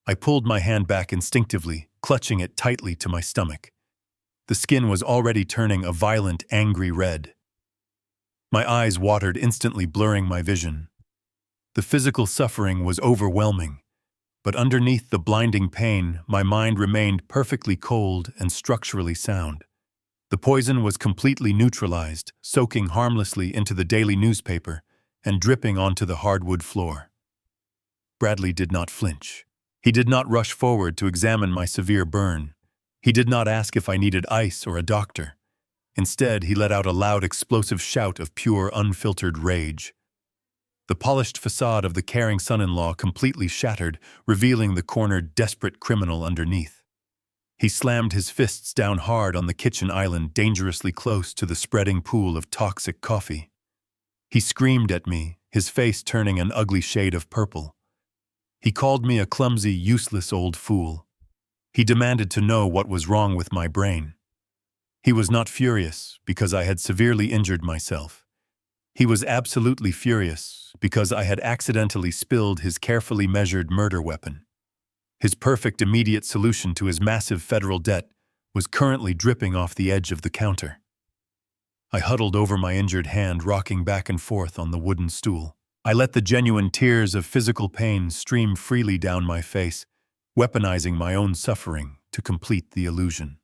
I pulled my hand back instinctively, clutching it tightly to my stomach. The skin was already turning a violent, angry red. My eyes watered, instantly blurring my vision. The physical suffering was overwhelming, but underneath the blinding pain, my mind remained perfectly cold and structurally sound. The poison was completely neutralized, soaking harmlessly into the daily newspaper and dripping onto the hardwood floor. Bradley did not flinch. He did not rush forward to examine my severe burn. He did not ask if I needed ice or a doctor. Instead, he let out a loud, explosive shout of pure, unfiltered rage. The polished facade of the caring son-in-law completely shattered, revealing the cornered, desperate criminal underneath. He slammed his fists down hard on the kitchen island, dangerously close to the spreading pool of toxic coffee. He screamed at me, his face turning an ugly shade of purple. He called me a clumsy, useless old fool. He demanded to know what was wrong with my brain. He was not furious because I had severely injured myself. He was absolutely furious because I had accidentally spilled his carefully measured murder weapon. His perfect immediate solution to his massive federal debt was currently dripping off the edge of the counter. I huddled over my injured hand, rocking back and forth on the wooden stool. I let the genuine tears of physical pain stream freely down my face, weaponizing my own suffering to complete the illusion.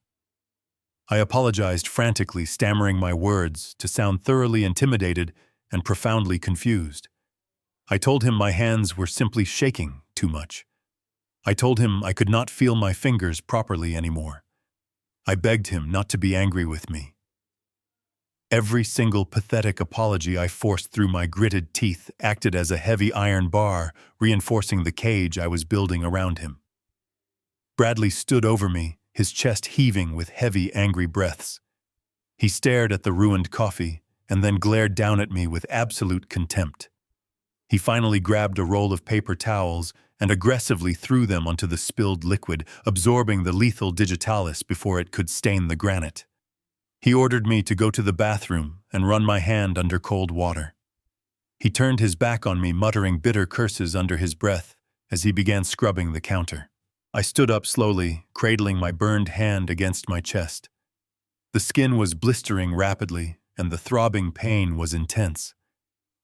I apologized frantically, stammering my words to sound thoroughly intimidated and profoundly confused. I told him my hands were simply shaking too much. I told him I could not feel my fingers properly anymore. I begged him not to be angry with me. Every single pathetic apology I forced through my gritted teeth acted as a heavy iron bar, reinforcing the cage I was building around him. Bradley stood over me, his chest heaving with heavy, angry breaths. He stared at the ruined coffee and then glared down at me with absolute contempt. He finally grabbed a roll of paper towels and aggressively threw them onto the spilled liquid, absorbing the lethal digitalis before it could stain the granite. He ordered me to go to the bathroom and run my hand under cold water. He turned his back on me, muttering bitter curses under his breath as he began scrubbing the counter. I stood up slowly, cradling my burned hand against my chest. The skin was blistering rapidly, and the throbbing pain was intense.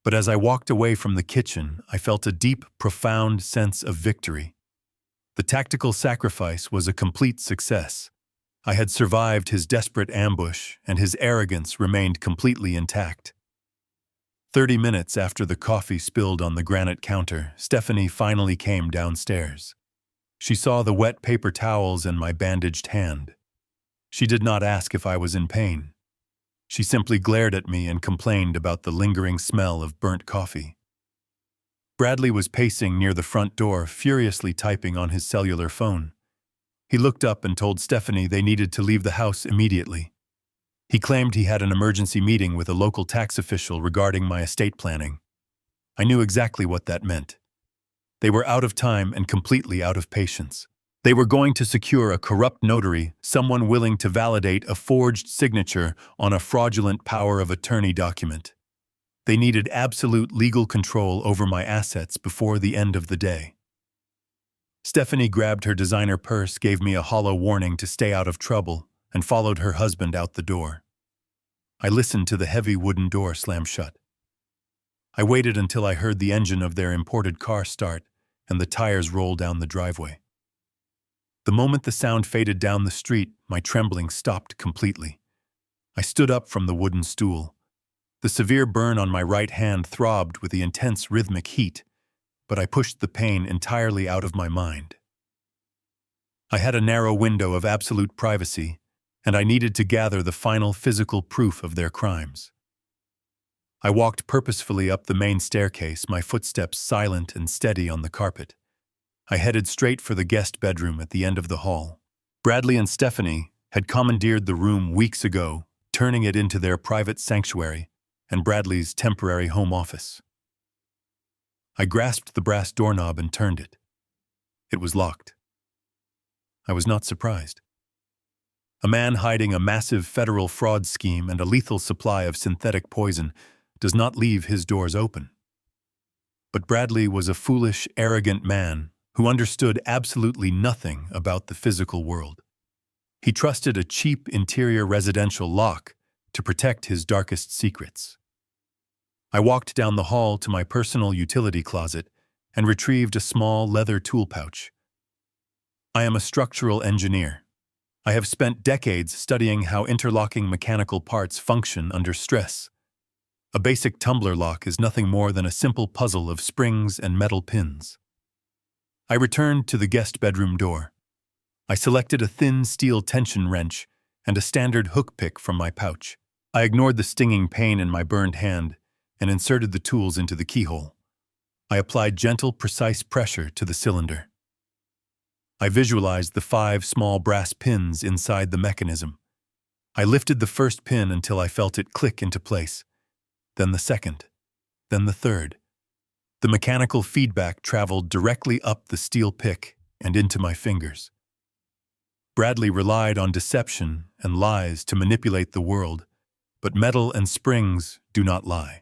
But as I walked away from the kitchen, I felt a deep, profound sense of victory. The tactical sacrifice was a complete success. I had survived his desperate ambush, and his arrogance remained completely intact. 30 minutes after the coffee spilled on the granite counter, Stephanie finally came downstairs. She saw the wet paper towels and my bandaged hand. She did not ask if I was in pain. She simply glared at me and complained about the lingering smell of burnt coffee. Bradley was pacing near the front door, furiously typing on his cellular phone. He looked up and told Stephanie they needed to leave the house immediately. He claimed he had an emergency meeting with a local tax official regarding my estate planning. I knew exactly what that meant. They were out of time and completely out of patience. They were going to secure a corrupt notary, someone willing to validate a forged signature on a fraudulent power of attorney document. They needed absolute legal control over my assets before the end of the day. Stephanie grabbed her designer purse, gave me a hollow warning to stay out of trouble, and followed her husband out the door. I listened to the heavy wooden door slam shut. I waited until I heard the engine of their imported car start and the tires roll down the driveway. The moment the sound faded down the street, my trembling stopped completely. I stood up from the wooden stool. The severe burn on my right hand throbbed with the intense rhythmic heat, but I pushed the pain entirely out of my mind. I had a narrow window of absolute privacy, and I needed to gather the final physical proof of their crimes. I walked purposefully up the main staircase, my footsteps silent and steady on the carpet. I headed straight for the guest bedroom at the end of the hall. Bradley and Stephanie had commandeered the room weeks ago, turning it into their private sanctuary and Bradley's temporary home office. I grasped the brass doorknob and turned it. It was locked. I was not surprised. A man hiding a massive federal fraud scheme and a lethal supply of synthetic poison does not leave his doors open. But Bradley was a foolish, arrogant man who understood absolutely nothing about the physical world. He trusted a cheap interior residential lock to protect his darkest secrets. I walked down the hall to my personal utility closet and retrieved a small leather tool pouch. I am a structural engineer. I have spent decades studying how interlocking mechanical parts function under stress. A basic tumbler lock is nothing more than a simple puzzle of springs and metal pins. I returned to the guest bedroom door. I selected a thin steel tension wrench and a standard hook pick from my pouch. I ignored the stinging pain in my burned hand and inserted the tools into the keyhole. I applied gentle, precise pressure to the cylinder. I visualized the 5 small brass pins inside the mechanism. I lifted the first pin until I felt it click into place, then the second, then the third. The mechanical feedback traveled directly up the steel pick and into my fingers. Bradley relied on deception and lies to manipulate the world, but metal and springs do not lie.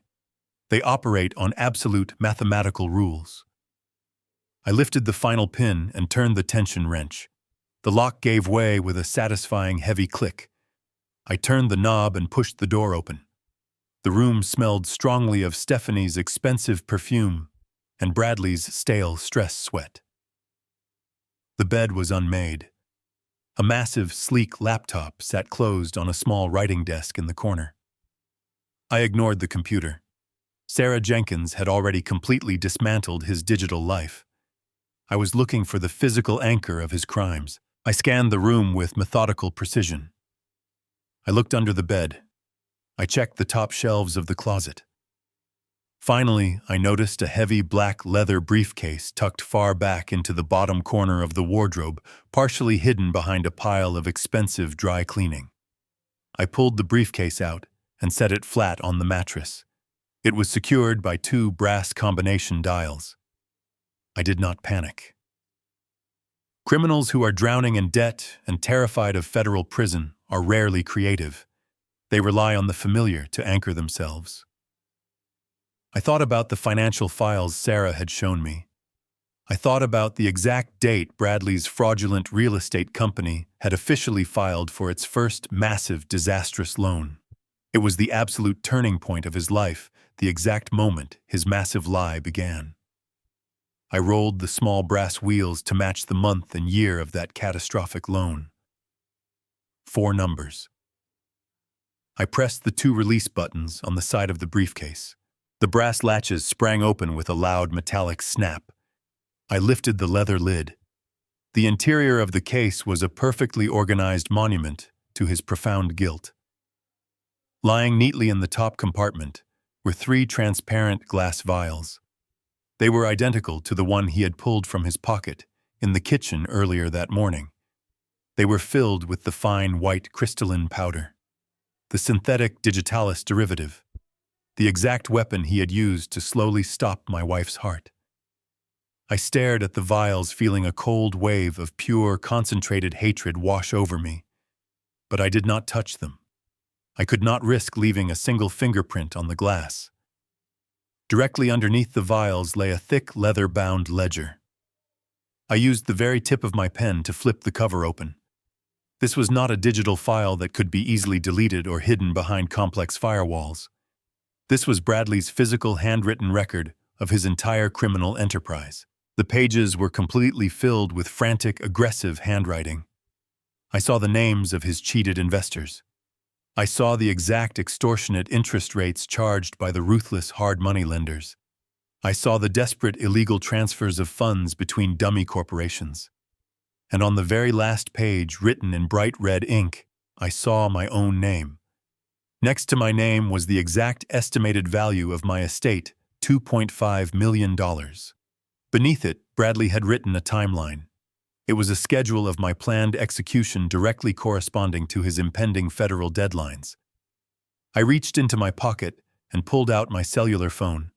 They operate on absolute mathematical rules. I lifted the final pin and turned the tension wrench. The lock gave way with a satisfying heavy click. I turned the knob and pushed the door open. The room smelled strongly of Stephanie's expensive perfume and Bradley's stale stress sweat. The bed was unmade. A massive, sleek laptop sat closed on a small writing desk in the corner. I ignored the computer. Sarah Jenkins had already completely dismantled his digital life. I was looking for the physical anchor of his crimes. I scanned the room with methodical precision. I looked under the bed. I checked the top shelves of the closet. Finally, I noticed a heavy black leather briefcase tucked far back into the bottom corner of the wardrobe, partially hidden behind a pile of expensive dry cleaning. I pulled the briefcase out and set it flat on the mattress. It was secured by 2 brass combination dials. I did not panic. Criminals who are drowning in debt and terrified of federal prison are rarely creative. They rely on the familiar to anchor themselves. I thought about the financial files Sarah had shown me. I thought about the exact date Bradley's fraudulent real estate company had officially filed for its first massive, disastrous loan. It was the absolute turning point of his life, the exact moment his massive lie began. I rolled the small brass wheels to match the month and year of that catastrophic loan. 4 numbers. I pressed the 2 release buttons on the side of the briefcase. The brass latches sprang open with a loud metallic snap. I lifted the leather lid. The interior of the case was a perfectly organized monument to his profound guilt. Lying neatly in the top compartment were 3 transparent glass vials. They were identical to the one he had pulled from his pocket in the kitchen earlier that morning. They were filled with the fine white crystalline powder, the synthetic digitalis derivative, the exact weapon he had used to slowly stop my wife's heart. I stared at the vials, feeling a cold wave of pure, concentrated hatred wash over me. But I did not touch them. I could not risk leaving a single fingerprint on the glass. Directly underneath the vials lay a thick, leather-bound ledger. I used the very tip of my pen to flip the cover open. This was not a digital file that could be easily deleted or hidden behind complex firewalls. This was Bradley's physical handwritten record of his entire criminal enterprise. The pages were completely filled with frantic, aggressive handwriting. I saw the names of his cheated investors. I saw the exact extortionate interest rates charged by the ruthless hard money lenders. I saw the desperate illegal transfers of funds between dummy corporations. And on the very last page, written in bright red ink, I saw my own name. Next to my name was the exact estimated value of my estate, $2.5 million. Beneath it, Bradley had written a timeline. It was a schedule of my planned execution directly corresponding to his impending federal deadlines. I reached into my pocket and pulled out my cellular phone.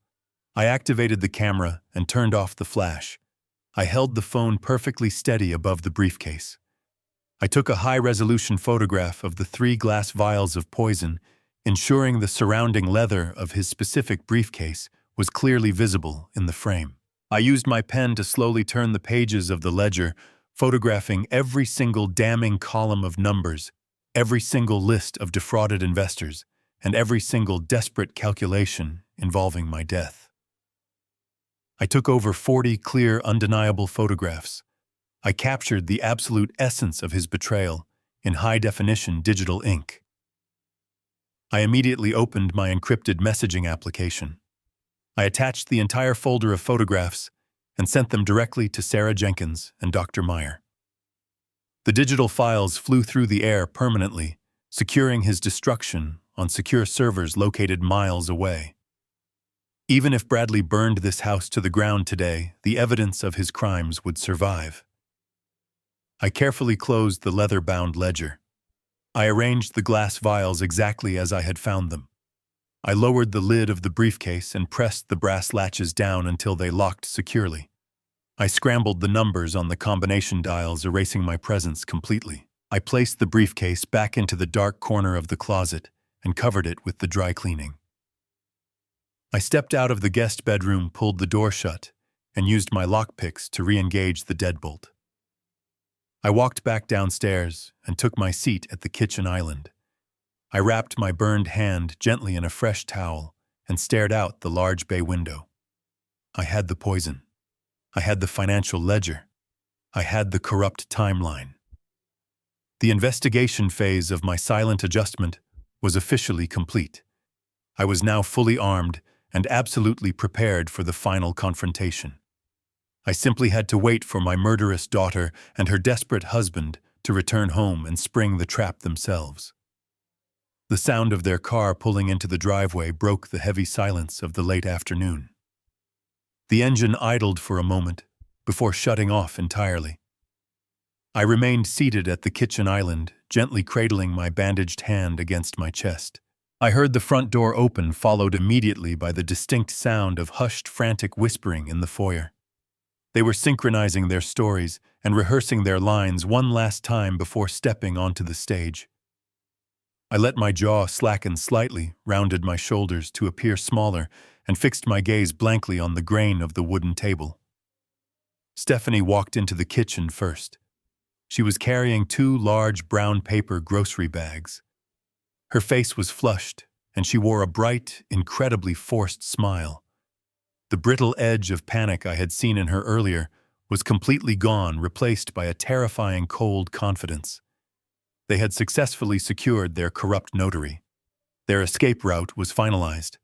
I activated the camera and turned off the flash. I held the phone perfectly steady above the briefcase. I took a high-resolution photograph of the 3 glass vials of poison, ensuring the surrounding leather of his specific briefcase was clearly visible in the frame. I used my pen to slowly turn the pages of the ledger, photographing every single damning column of numbers, every single list of defrauded investors, and every single desperate calculation involving my death. I took over 40 clear, undeniable photographs. I captured the absolute essence of his betrayal in high-definition digital ink. I immediately opened my encrypted messaging application. I attached the entire folder of photographs and sent them directly to Sarah Jenkins and Dr. Meyer. The digital files flew through the air permanently, securing his destruction on secure servers located miles away. Even if Bradley burned this house to the ground today, the evidence of his crimes would survive. I carefully closed the leather-bound ledger. I arranged the glass vials exactly as I had found them. I lowered the lid of the briefcase and pressed the brass latches down until they locked securely. I scrambled the numbers on the combination dials, erasing my presence completely. I placed the briefcase back into the dark corner of the closet and covered it with the dry cleaning. I stepped out of the guest bedroom, pulled the door shut, and used my lockpicks to re-engage the deadbolt. I walked back downstairs and took my seat at the kitchen island. I wrapped my burned hand gently in a fresh towel and stared out the large bay window. I had the poison. I had the financial ledger. I had the corrupt timeline. The investigation phase of my silent adjustment was officially complete. I was now fully armed and absolutely prepared for the final confrontation. I simply had to wait for my murderous daughter and her desperate husband to return home and spring the trap themselves. The sound of their car pulling into the driveway broke the heavy silence of the late afternoon. The engine idled for a moment before shutting off entirely. I remained seated at the kitchen island, gently cradling my bandaged hand against my chest. I heard the front door open, followed immediately by the distinct sound of hushed, frantic whispering in the foyer. They were synchronizing their stories and rehearsing their lines one last time before stepping onto the stage. I let my jaw slacken slightly, rounded my shoulders to appear smaller, and fixed my gaze blankly on the grain of the wooden table. Stephanie walked into the kitchen first. She was carrying 2 large brown paper grocery bags. Her face was flushed, and she wore a bright, incredibly forced smile. The brittle edge of panic I had seen in her earlier was completely gone, replaced by a terrifying cold confidence. They had successfully secured their corrupt notary. Their escape route was finalized.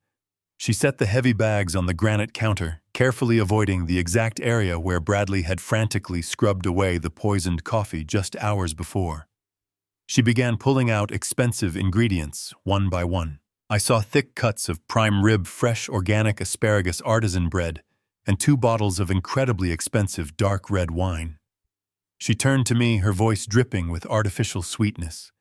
She set the heavy bags on the granite counter, carefully avoiding the exact area where Bradley had frantically scrubbed away the poisoned coffee just hours before. She began pulling out expensive ingredients, one by one. I saw thick cuts of prime rib fresh organic asparagus artisan bread and 2 bottles of incredibly expensive dark red wine. She turned to me, her voice dripping with artificial sweetness.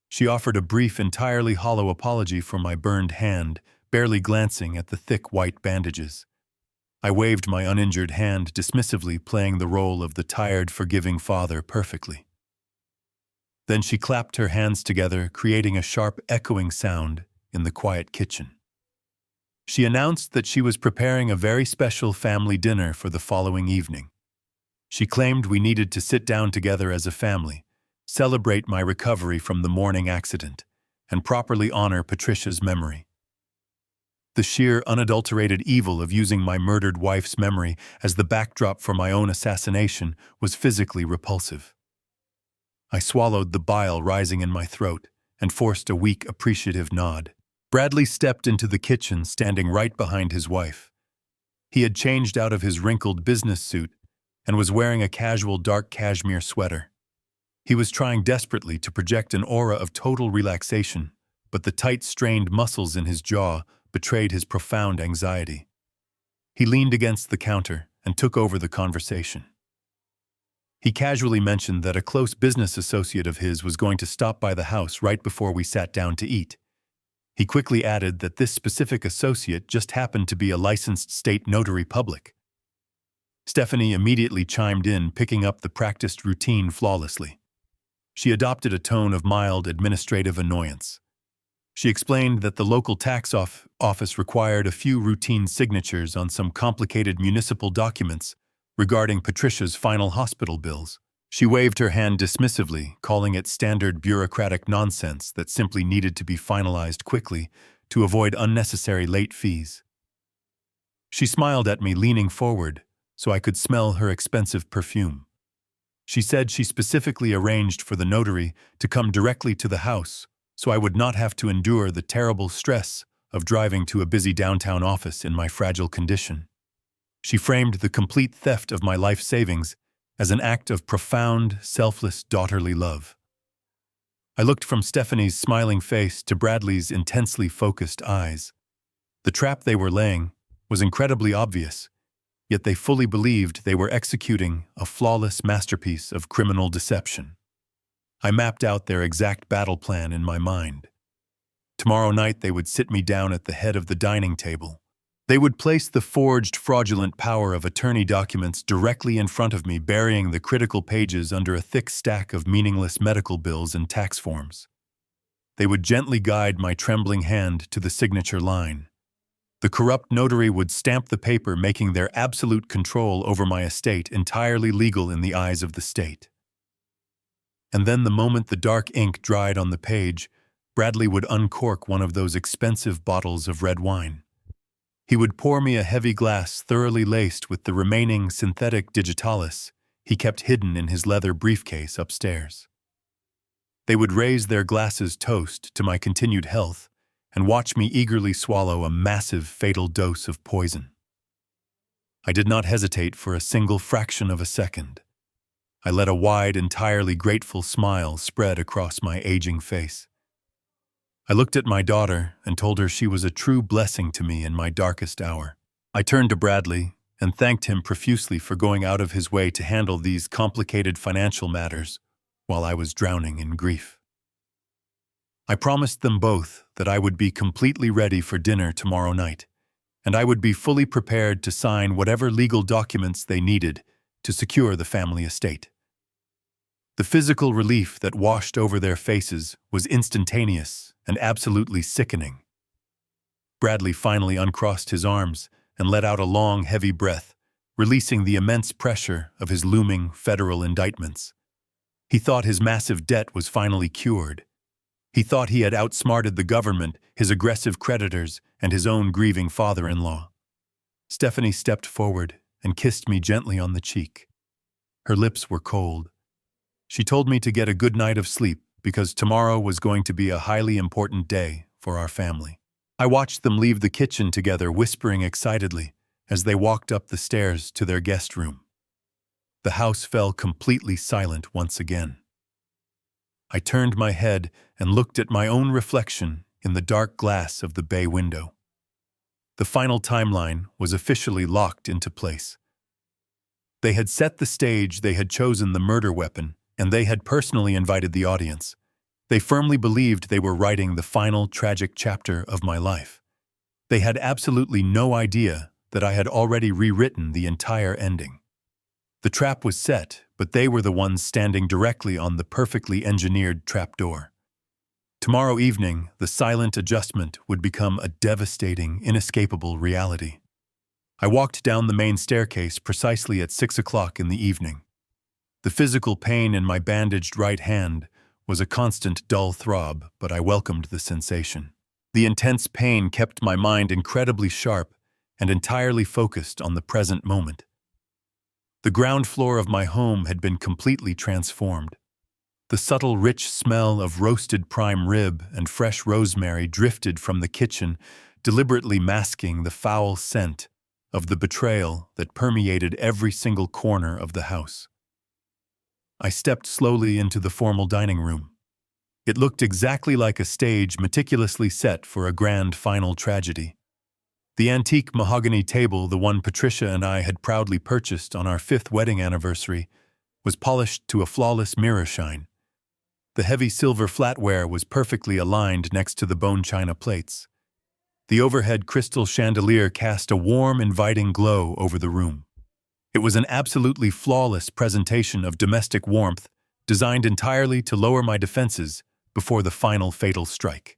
She offered a brief, entirely hollow apology for my burned hand, barely glancing at the thick white bandages. I waved my uninjured hand dismissively, playing the role of the tired, forgiving father perfectly. Then she clapped her hands together, creating a sharp, echoing sound in the quiet kitchen. She announced that she was preparing a very special family dinner for the following evening. She claimed we needed to sit down together as a family, celebrate my recovery from the morning accident, and properly honor Patricia's memory. The sheer, unadulterated evil of using my murdered wife's memory as the backdrop for my own assassination was physically repulsive. I swallowed the bile rising in my throat and forced a weak, appreciative nod. Bradley stepped into the kitchen, standing right behind his wife. He had changed out of his wrinkled business suit and was wearing a casual dark cashmere sweater. He was trying desperately to project an aura of total relaxation, but the tight, strained muscles in his jaw betrayed his profound anxiety. He leaned against the counter and took over the conversation. He casually mentioned that a close business associate of his was going to stop by the house right before we sat down to eat. He quickly added that this specific associate just happened to be a licensed state notary public. Stephanie immediately chimed in, picking up the practiced routine flawlessly. She adopted a tone of mild administrative annoyance. She explained that the local tax office required a few routine signatures on some complicated municipal documents regarding Patricia's final hospital bills. She waved her hand dismissively, calling it standard bureaucratic nonsense that simply needed to be finalized quickly to avoid unnecessary late fees. She smiled at me, leaning forward so I could smell her expensive perfume. She said she specifically arranged for the notary to come directly to the house so I would not have to endure the terrible stress of driving to a busy downtown office in my fragile condition. She framed the complete theft of my life savings as an act of profound, selfless, daughterly love. I looked from Stephanie's smiling face to Bradley's intensely focused eyes. The trap they were laying was incredibly obvious, yet they fully believed they were executing a flawless masterpiece of criminal deception. I mapped out their exact battle plan in my mind. Tomorrow night they would sit me down at the head of the dining table. They would place the forged, fraudulent power of attorney documents directly in front of me, burying the critical pages under a thick stack of meaningless medical bills and tax forms. They would gently guide my trembling hand to the signature line. The corrupt notary would stamp the paper, making their absolute control over my estate entirely legal in the eyes of the state. And then the moment the dark ink dried on the page, Bradley would uncork one of those expensive bottles of red wine. He would pour me a heavy glass thoroughly laced with the remaining synthetic digitalis he kept hidden in his leather briefcase upstairs. They would raise their glasses toast to my continued health and watch me eagerly swallow a massive, fatal dose of poison. I did not hesitate for a single fraction of a second. I let a wide, entirely grateful smile spread across my aging face. I looked at my daughter and told her she was a true blessing to me in my darkest hour. I turned to Bradley and thanked him profusely for going out of his way to handle these complicated financial matters while I was drowning in grief. I promised them both that I would be completely ready for dinner tomorrow night, and I would be fully prepared to sign whatever legal documents they needed to secure the family estate. The physical relief that washed over their faces was instantaneous and absolutely sickening. Bradley finally uncrossed his arms and let out a long, heavy breath, releasing the immense pressure of his looming federal indictments. He thought his massive debt was finally cured. He thought he had outsmarted the government, his aggressive creditors, and his own grieving father-in-law. Stephanie stepped forward and kissed me gently on the cheek. Her lips were cold. She told me to get a good night of sleep because tomorrow was going to be a highly important day for our family. I watched them leave the kitchen together, whispering excitedly as they walked up the stairs to their guest room. The house fell completely silent once again. I turned my head and looked at my own reflection in the dark glass of the bay window. The final timeline was officially locked into place. They had set the stage, they had chosen the murder weapon, and they had personally invited the audience. They firmly believed they were writing the final tragic chapter of my life. They had absolutely no idea that I had already rewritten the entire ending. The trap was set, but they were the ones standing directly on the perfectly engineered trapdoor. Tomorrow evening, the silent adjustment would become a devastating, inescapable reality. I walked down the main staircase precisely at 6 o'clock in the evening. The physical pain in my bandaged right hand was a constant dull throb, but I welcomed the sensation. The intense pain kept my mind incredibly sharp and entirely focused on the present moment. The ground floor of my home had been completely transformed. The subtle, rich smell of roasted prime rib and fresh rosemary drifted from the kitchen, deliberately masking the foul scent of the betrayal that permeated every single corner of the house. I stepped slowly into the formal dining room. It looked exactly like a stage meticulously set for a grand final tragedy. The antique mahogany table, the one Patricia and I had proudly purchased on our 5th wedding anniversary, was polished to a flawless mirror shine. The heavy silver flatware was perfectly aligned next to the bone china plates. The overhead crystal chandelier cast a warm, inviting glow over the room. It was an absolutely flawless presentation of domestic warmth, designed entirely to lower my defenses before the final fatal strike.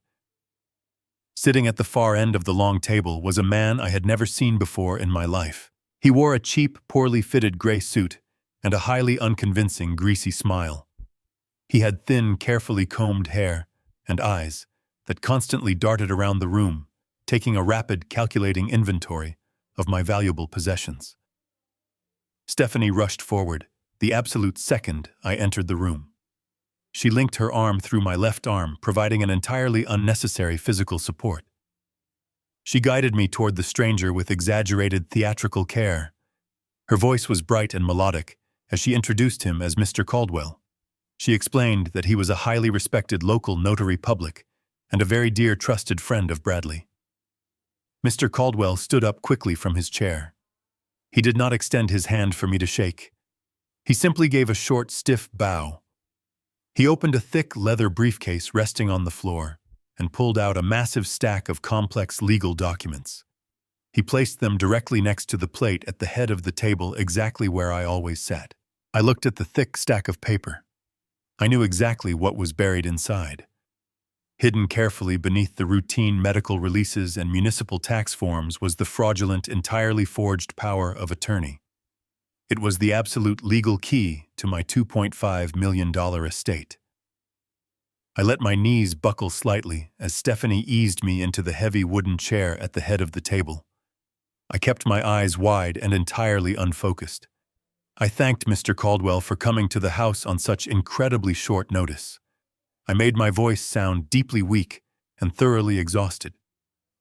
Sitting at the far end of the long table was a man I had never seen before in my life. He wore a cheap, poorly fitted gray suit and a highly unconvincing, greasy smile. He had thin, carefully combed hair and eyes that constantly darted around the room, taking a rapid, calculating inventory of my valuable possessions. Stephanie rushed forward, the absolute second I entered the room. She linked her arm through my left arm, providing an entirely unnecessary physical support. She guided me toward the stranger with exaggerated theatrical care. Her voice was bright and melodic as she introduced him as Mr. Caldwell. She explained that he was a highly respected local notary public and a very dear trusted friend of Bradley. Mr. Caldwell stood up quickly from his chair. He did not extend his hand for me to shake. He simply gave a short, stiff bow. He opened a thick leather briefcase resting on the floor and pulled out a massive stack of complex legal documents. He placed them directly next to the plate at the head of the table, exactly where I always sat. I looked at the thick stack of paper. I knew exactly what was buried inside. Hidden carefully beneath the routine medical releases and municipal tax forms was the fraudulent, entirely forged power of attorney. It was the absolute legal key to my $2.5 million estate. I let my knees buckle slightly as Stephanie eased me into the heavy wooden chair at the head of the table. I kept my eyes wide and entirely unfocused. I thanked Mr. Caldwell for coming to the house on such incredibly short notice. I made my voice sound deeply weak and thoroughly exhausted.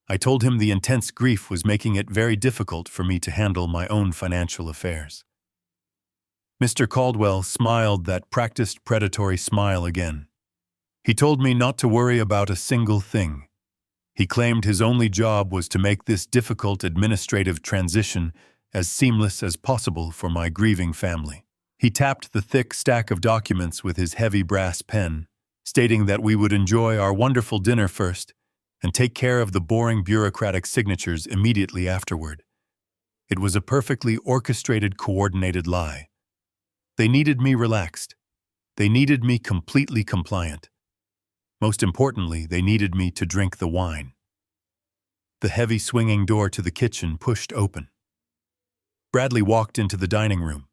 I told him the intense grief was making it very difficult for me to handle my own financial affairs. Mr. Caldwell smiled that practiced predatory smile again. He told me not to worry about a single thing. He claimed his only job was to make this difficult administrative transition as seamless as possible for my grieving family. He tapped the thick stack of documents with his heavy brass pen, stating that we would enjoy our wonderful dinner first and take care of the boring bureaucratic signatures immediately afterward. It was a perfectly orchestrated, coordinated lie. They needed me relaxed. They needed me completely compliant. Most importantly, they needed me to drink the wine. The heavy swinging door to the kitchen pushed open. Bradley walked into the dining room.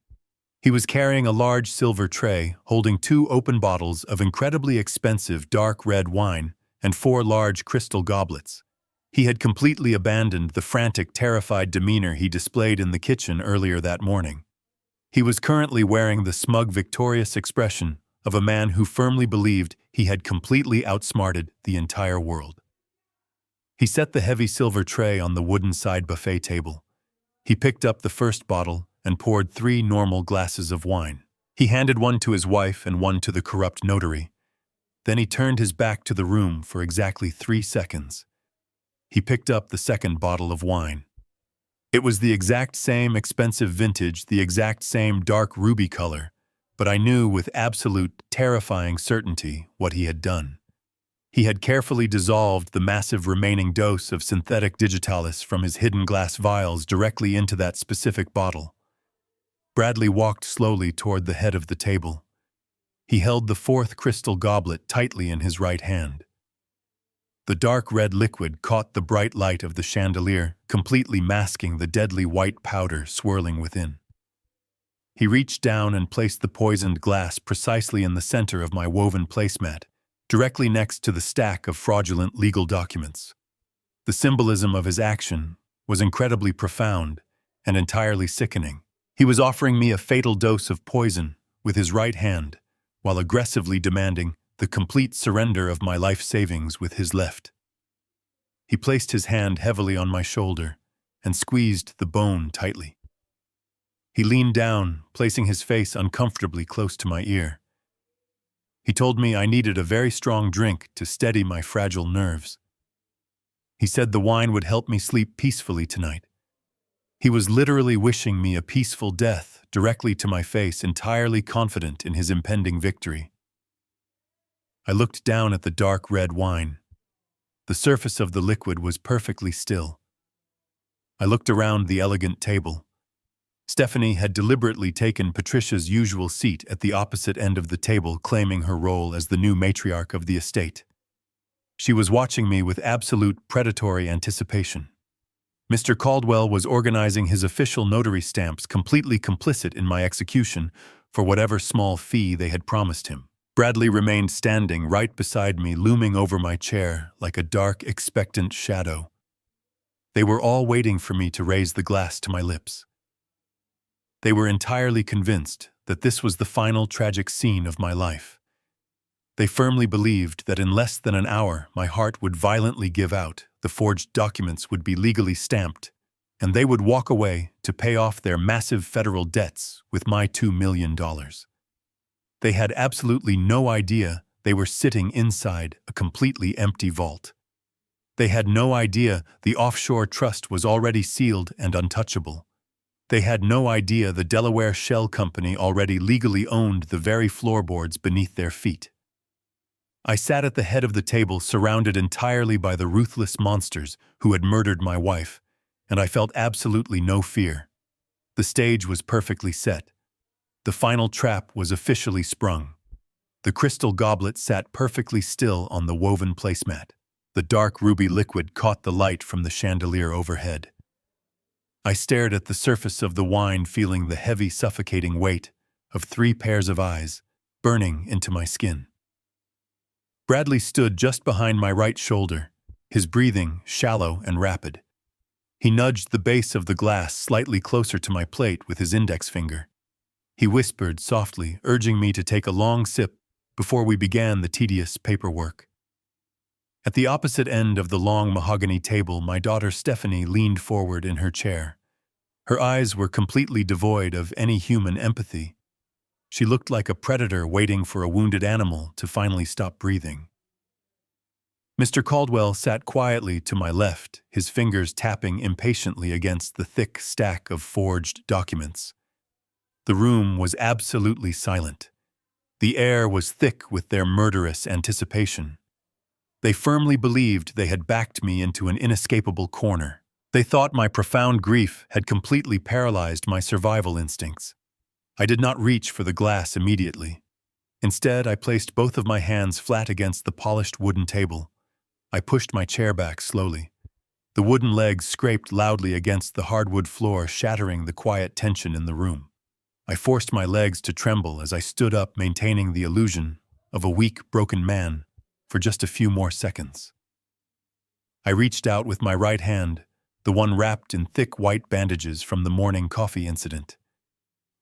He was carrying a large silver tray holding 2 open bottles of incredibly expensive dark red wine and 4 large crystal goblets. He had completely abandoned the frantic, terrified demeanor he displayed in the kitchen earlier that morning. He was currently wearing the smug, victorious expression of a man who firmly believed he had completely outsmarted the entire world. He set the heavy silver tray on the wooden side buffet table. He picked up the first bottle and poured 3 normal glasses of wine. He handed one to his wife and one to the corrupt notary. Then he turned his back to the room for exactly 3 seconds. He picked up the second bottle of wine. It was the exact same expensive vintage, the exact same dark ruby color, but I knew with absolute, terrifying certainty what he had done. He had carefully dissolved the massive remaining dose of synthetic digitalis from his hidden glass vials directly into that specific bottle. Bradley walked slowly toward the head of the table. He held the 4th crystal goblet tightly in his right hand. The dark red liquid caught the bright light of the chandelier, completely masking the deadly white powder swirling within. He reached down and placed the poisoned glass precisely in the center of my woven placemat, directly next to the stack of fraudulent legal documents. The symbolism of his action was incredibly profound and entirely sickening. He was offering me a fatal dose of poison with his right hand, while aggressively demanding the complete surrender of my life savings with his left. He placed his hand heavily on my shoulder and squeezed the bone tightly. He leaned down, placing his face uncomfortably close to my ear. He told me I needed a very strong drink to steady my fragile nerves. He said the wine would help me sleep peacefully tonight. He was literally wishing me a peaceful death directly to my face, entirely confident in his impending victory. I looked down at the dark red wine. The surface of the liquid was perfectly still. I looked around the elegant table. Stephanie had deliberately taken Patricia's usual seat at the opposite end of the table, claiming her role as the new matriarch of the estate. She was watching me with absolute predatory anticipation. Mr. Caldwell was organizing his official notary stamps, completely complicit in my execution for whatever small fee they had promised him. Bradley remained standing right beside me, looming over my chair like a dark, expectant shadow. They were all waiting for me to raise the glass to my lips. They were entirely convinced that this was the final tragic scene of my life. They firmly believed that in less than an hour my heart would violently give out, the forged documents would be legally stamped, and they would walk away to pay off their massive federal debts with my $2 million. They had absolutely no idea they were sitting inside a completely empty vault. They had no idea the offshore trust was already sealed and untouchable. They had no idea the Delaware Shell Company already legally owned the very floorboards beneath their feet. I sat at the head of the table, surrounded entirely by the ruthless monsters who had murdered my wife, and I felt absolutely no fear. The stage was perfectly set. The final trap was officially sprung. The crystal goblet sat perfectly still on the woven placemat. The dark ruby liquid caught the light from the chandelier overhead. I stared at the surface of the wine, feeling the heavy, suffocating weight of 3 pairs of eyes burning into my skin. Bradley stood just behind my right shoulder, his breathing shallow and rapid. He nudged the base of the glass slightly closer to my plate with his index finger. He whispered softly, urging me to take a long sip before we began the tedious paperwork. At the opposite end of the long mahogany table, my daughter Stephanie leaned forward in her chair. Her eyes were completely devoid of any human empathy. She looked like a predator waiting for a wounded animal to finally stop breathing. Mr. Caldwell sat quietly to my left, his fingers tapping impatiently against the thick stack of forged documents. The room was absolutely silent. The air was thick with their murderous anticipation. They firmly believed they had backed me into an inescapable corner. They thought my profound grief had completely paralyzed my survival instincts. I did not reach for the glass immediately. Instead, I placed both of my hands flat against the polished wooden table. I pushed my chair back slowly. The wooden legs scraped loudly against the hardwood floor, shattering the quiet tension in the room. I forced my legs to tremble as I stood up, maintaining the illusion of a weak, broken man for just a few more seconds. I reached out with my right hand, the one wrapped in thick white bandages from the morning coffee incident.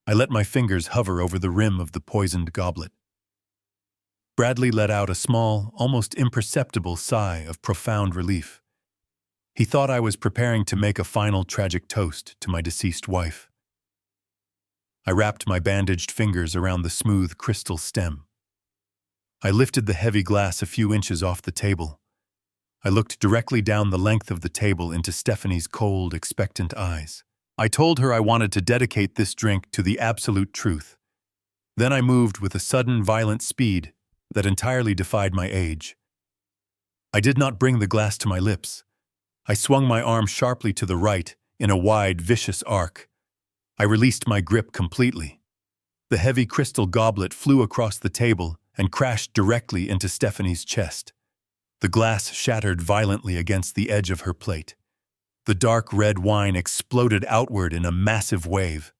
I let my fingers hover over the rim of the poisoned goblet. Bradley let out a small, almost imperceptible sigh of profound relief. He thought I was preparing to make a final tragic toast to my deceased wife. I wrapped my bandaged fingers around the smooth crystal stem. I lifted the heavy glass a few inches off the table. I looked directly down the length of the table into Stephanie's cold, expectant eyes. I told her I wanted to dedicate this drink to the absolute truth. Then I moved with a sudden, violent speed that entirely defied my age. I did not bring the glass to my lips. I swung my arm sharply to the right in a wide, vicious arc. I released my grip completely. The heavy crystal goblet flew across the table and crashed directly into Stephanie's chest. The glass shattered violently against the edge of her plate. The dark red wine exploded outward in a massive wave.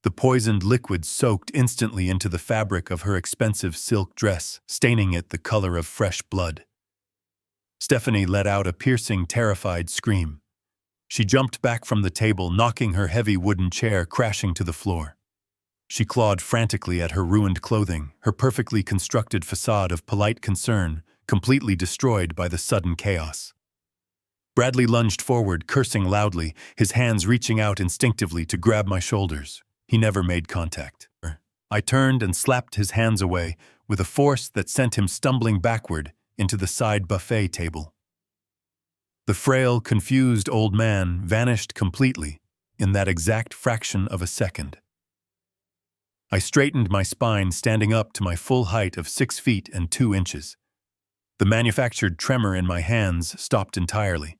The poisoned liquid soaked instantly into the fabric of her expensive silk dress, staining it the color of fresh blood. Stephanie let out a piercing, terrified scream. She jumped back from the table, knocking her heavy wooden chair crashing to the floor. She clawed frantically at her ruined clothing, her perfectly constructed facade of polite concern completely destroyed by the sudden chaos. Bradley lunged forward, cursing loudly, his hands reaching out instinctively to grab my shoulders. He never made contact. I turned and slapped his hands away with a force that sent him stumbling backward into the side buffet table. The frail, confused old man vanished completely in that exact fraction of a second. I straightened my spine, standing up to my full height of 6 feet and 2 inches. The manufactured tremor in my hands stopped entirely.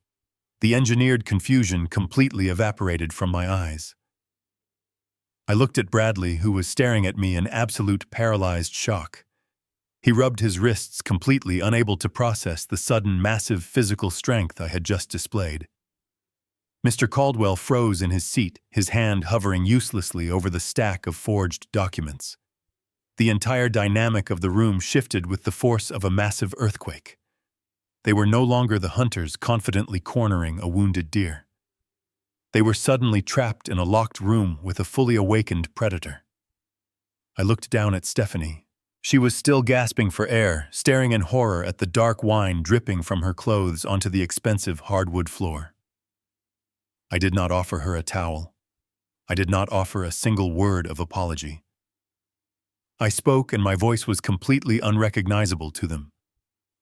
The engineered confusion completely evaporated from my eyes. I looked at Bradley, who was staring at me in absolute paralyzed shock. He rubbed his wrists completely, unable to process the sudden massive physical strength I had just displayed. Mr. Caldwell froze in his seat, his hand hovering uselessly over the stack of forged documents. The entire dynamic of the room shifted with the force of a massive earthquake. They were no longer the hunters confidently cornering a wounded deer. They were suddenly trapped in a locked room with a fully awakened predator. I looked down at Stephanie. She was still gasping for air, staring in horror at the dark wine dripping from her clothes onto the expensive hardwood floor. I did not offer her a towel. I did not offer a single word of apology. I spoke, and my voice was completely unrecognizable to them.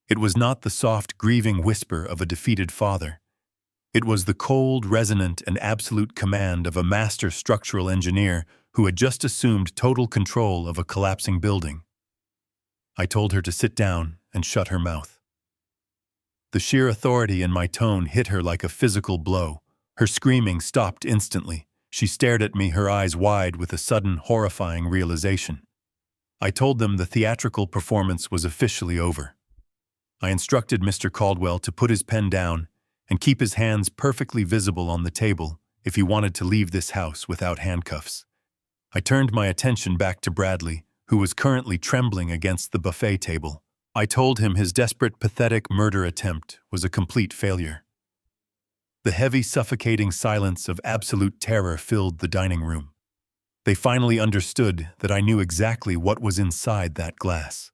It was not the soft, grieving whisper of a defeated father. It was the cold, resonant, and absolute command of a master structural engineer who had just assumed total control of a collapsing building. I told her to sit down and shut her mouth. The sheer authority in my tone hit her like a physical blow. Her screaming stopped instantly. She stared at me, her eyes wide with a sudden, horrifying realization. I told them the theatrical performance was officially over. I instructed Mr. Caldwell to put his pen down and keep his hands perfectly visible on the table if he wanted to leave this house without handcuffs. I turned my attention back to Bradley, who was currently trembling against the buffet table. I told him his desperate, pathetic murder attempt was a complete failure. The heavy, suffocating silence of absolute terror filled the dining room. They finally understood that I knew exactly what was inside that glass.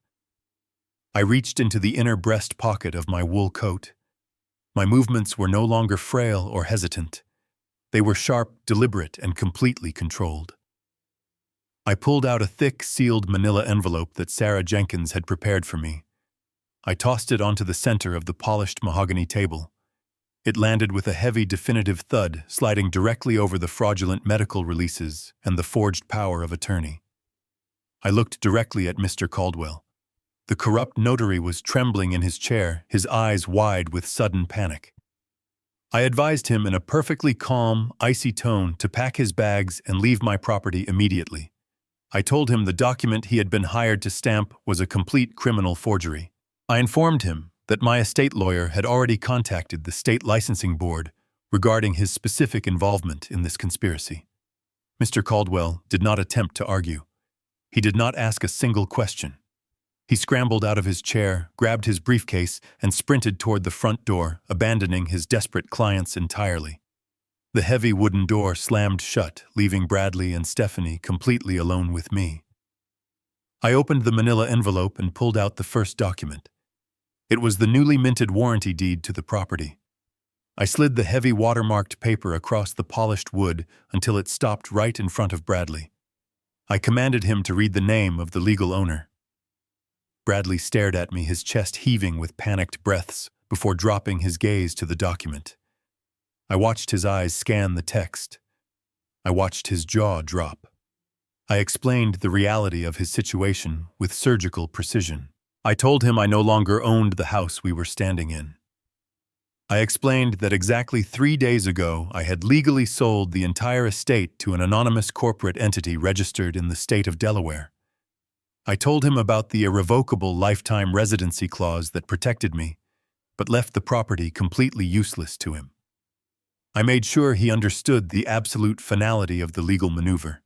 I reached into the inner breast pocket of my wool coat. My movements were no longer frail or hesitant. They were sharp, deliberate, and completely controlled. I pulled out a thick, sealed manila envelope that Sarah Jenkins had prepared for me. I tossed it onto the center of the polished mahogany table. It landed with a heavy, definitive thud, sliding directly over the fraudulent medical releases and the forged power of attorney. I looked directly at Mr. Caldwell. The corrupt notary was trembling in his chair, his eyes wide with sudden panic. I advised him in a perfectly calm, icy tone to pack his bags and leave my property immediately. I told him the document he had been hired to stamp was a complete criminal forgery. I informed him that my estate lawyer had already contacted the state licensing board regarding his specific involvement in this conspiracy. Mr. Caldwell did not attempt to argue. He did not ask a single question. He scrambled out of his chair, grabbed his briefcase, and sprinted toward the front door, abandoning his desperate clients entirely. The heavy wooden door slammed shut, leaving Bradley and Stephanie completely alone with me. I opened the manila envelope and pulled out the first document. It was the newly minted warranty deed to the property. I slid the heavy watermarked paper across the polished wood until it stopped right in front of Bradley. I commanded him to read the name of the legal owner. Bradley stared at me, his chest heaving with panicked breaths, before dropping his gaze to the document. I watched his eyes scan the text. I watched his jaw drop. I explained the reality of his situation with surgical precision. I told him I no longer owned the house we were standing in. I explained that exactly 3 days ago I had legally sold the entire estate to an anonymous corporate entity registered in the state of Delaware. I told him about the irrevocable lifetime residency clause that protected me, but left the property completely useless to him. I made sure he understood the absolute finality of the legal maneuver.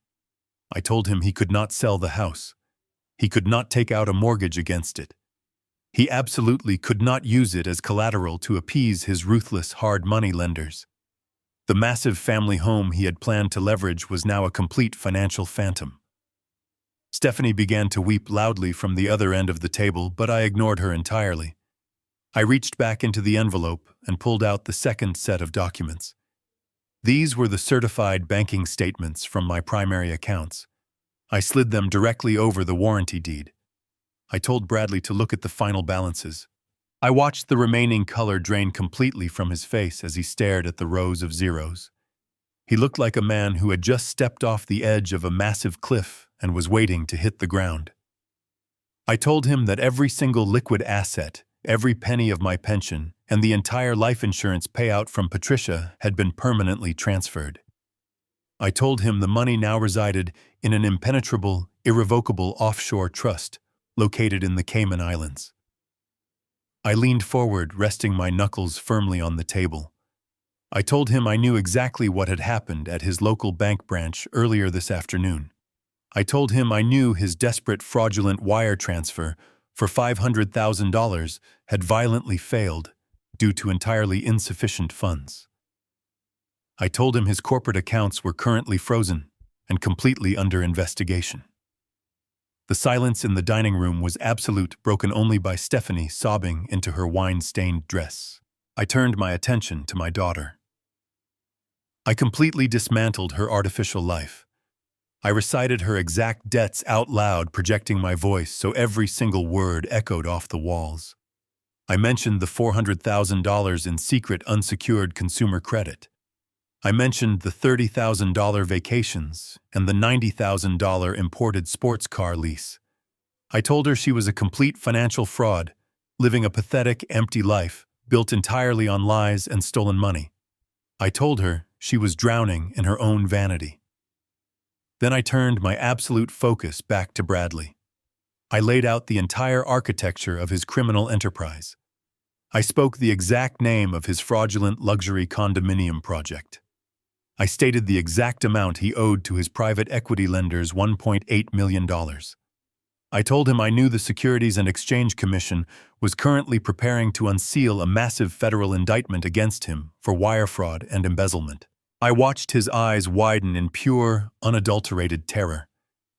I told him he could not sell the house. He could not take out a mortgage against it. He absolutely could not use it as collateral to appease his ruthless hard money lenders. The massive family home he had planned to leverage was now a complete financial phantom. Stephanie began to weep loudly from the other end of the table, but I ignored her entirely. I reached back into the envelope and pulled out the second set of documents. These were the certified banking statements from my primary accounts. I slid them directly over the warranty deed. I told Bradley to look at the final balances. I watched the remaining color drain completely from his face as he stared at the rows of zeros. He looked like a man who had just stepped off the edge of a massive cliff and was waiting to hit the ground. I told him that every single liquid asset, every penny of my pension, and the entire life insurance payout from Patricia had been permanently transferred. I told him the money now resided in an impenetrable, irrevocable offshore trust located in the Cayman Islands. I leaned forward, resting my knuckles firmly on the table. I told him I knew exactly what had happened at his local bank branch earlier this afternoon. I told him I knew his desperate fraudulent wire transfer for $500,000 had violently failed due to entirely insufficient funds. I told him his corporate accounts were currently frozen and completely under investigation. The silence in the dining room was absolute, broken only by Stephanie sobbing into her wine-stained dress. I turned my attention to my daughter. I completely dismantled her artificial life. I recited her exact debts out loud, projecting my voice so every single word echoed off the walls. I mentioned the $400,000 in secret unsecured consumer credit. I mentioned the $30,000 vacations and the $90,000 imported sports car lease. I told her she was a complete financial fraud, living a pathetic, empty life built entirely on lies and stolen money. I told her she was drowning in her own vanity. Then I turned my absolute focus back to Bradley. I laid out the entire architecture of his criminal enterprise. I spoke the exact name of his fraudulent luxury condominium project. I stated the exact amount he owed to his private equity lenders, $1.8 million. I told him I knew the Securities and Exchange Commission was currently preparing to unseal a massive federal indictment against him for wire fraud and embezzlement. I watched his eyes widen in pure, unadulterated terror.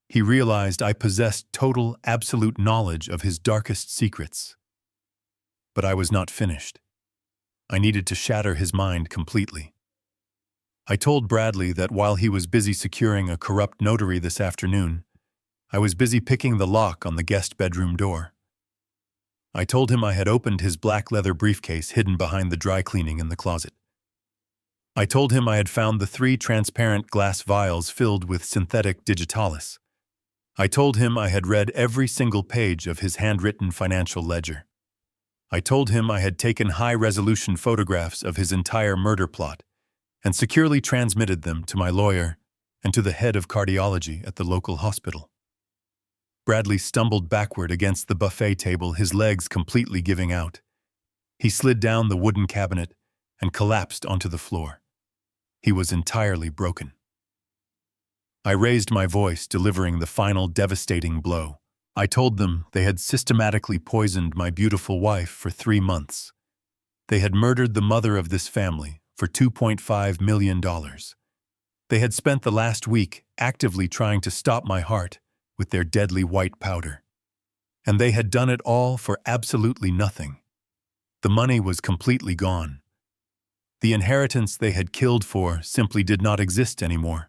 He realized I possessed total, absolute knowledge of his darkest secrets. But I was not finished. I needed to shatter his mind completely. I told Bradley that while he was busy securing a corrupt notary this afternoon, I was busy picking the lock on the guest bedroom door. I told him I had opened his black leather briefcase hidden behind the dry cleaning in the closet. I told him I had found the 3 transparent glass vials filled with synthetic digitalis. I told him I had read every single page of his handwritten financial ledger. I told him I had taken high-resolution photographs of his entire murder plot and securely transmitted them to my lawyer and to the head of cardiology at the local hospital. Bradley stumbled backward against the buffet table, his legs completely giving out. He slid down the wooden cabinet and collapsed onto the floor. He was entirely broken. I raised my voice, delivering the final devastating blow. I told them they had systematically poisoned my beautiful wife for 3 months. They had murdered the mother of this family for $2.5 million. They had spent the last week actively trying to stop my heart with their deadly white powder. And they had done it all for absolutely nothing. The money was completely gone. The inheritance they had killed for simply did not exist anymore.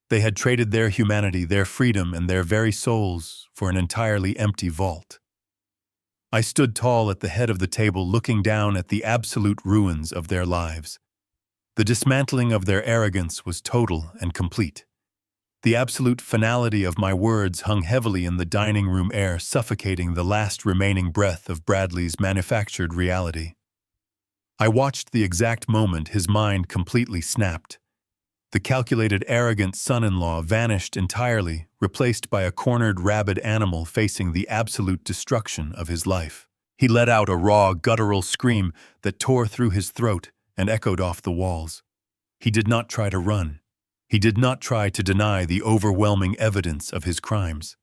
They had traded their humanity, their freedom, and their very souls for an entirely empty vault. I stood tall at the head of the table, looking down at the absolute ruins of their lives. The dismantling of their arrogance was total and complete. The absolute finality of my words hung heavily in the dining room air, suffocating the last remaining breath of Bradley's manufactured reality. I watched the exact moment his mind completely snapped. The calculated, arrogant son-in-law vanished entirely, replaced by a cornered, rabid animal facing the absolute destruction of his life. He let out a raw, guttural scream that tore through his throat and echoed off the walls. He did not try to run. He did not try to deny the overwhelming evidence of his crimes.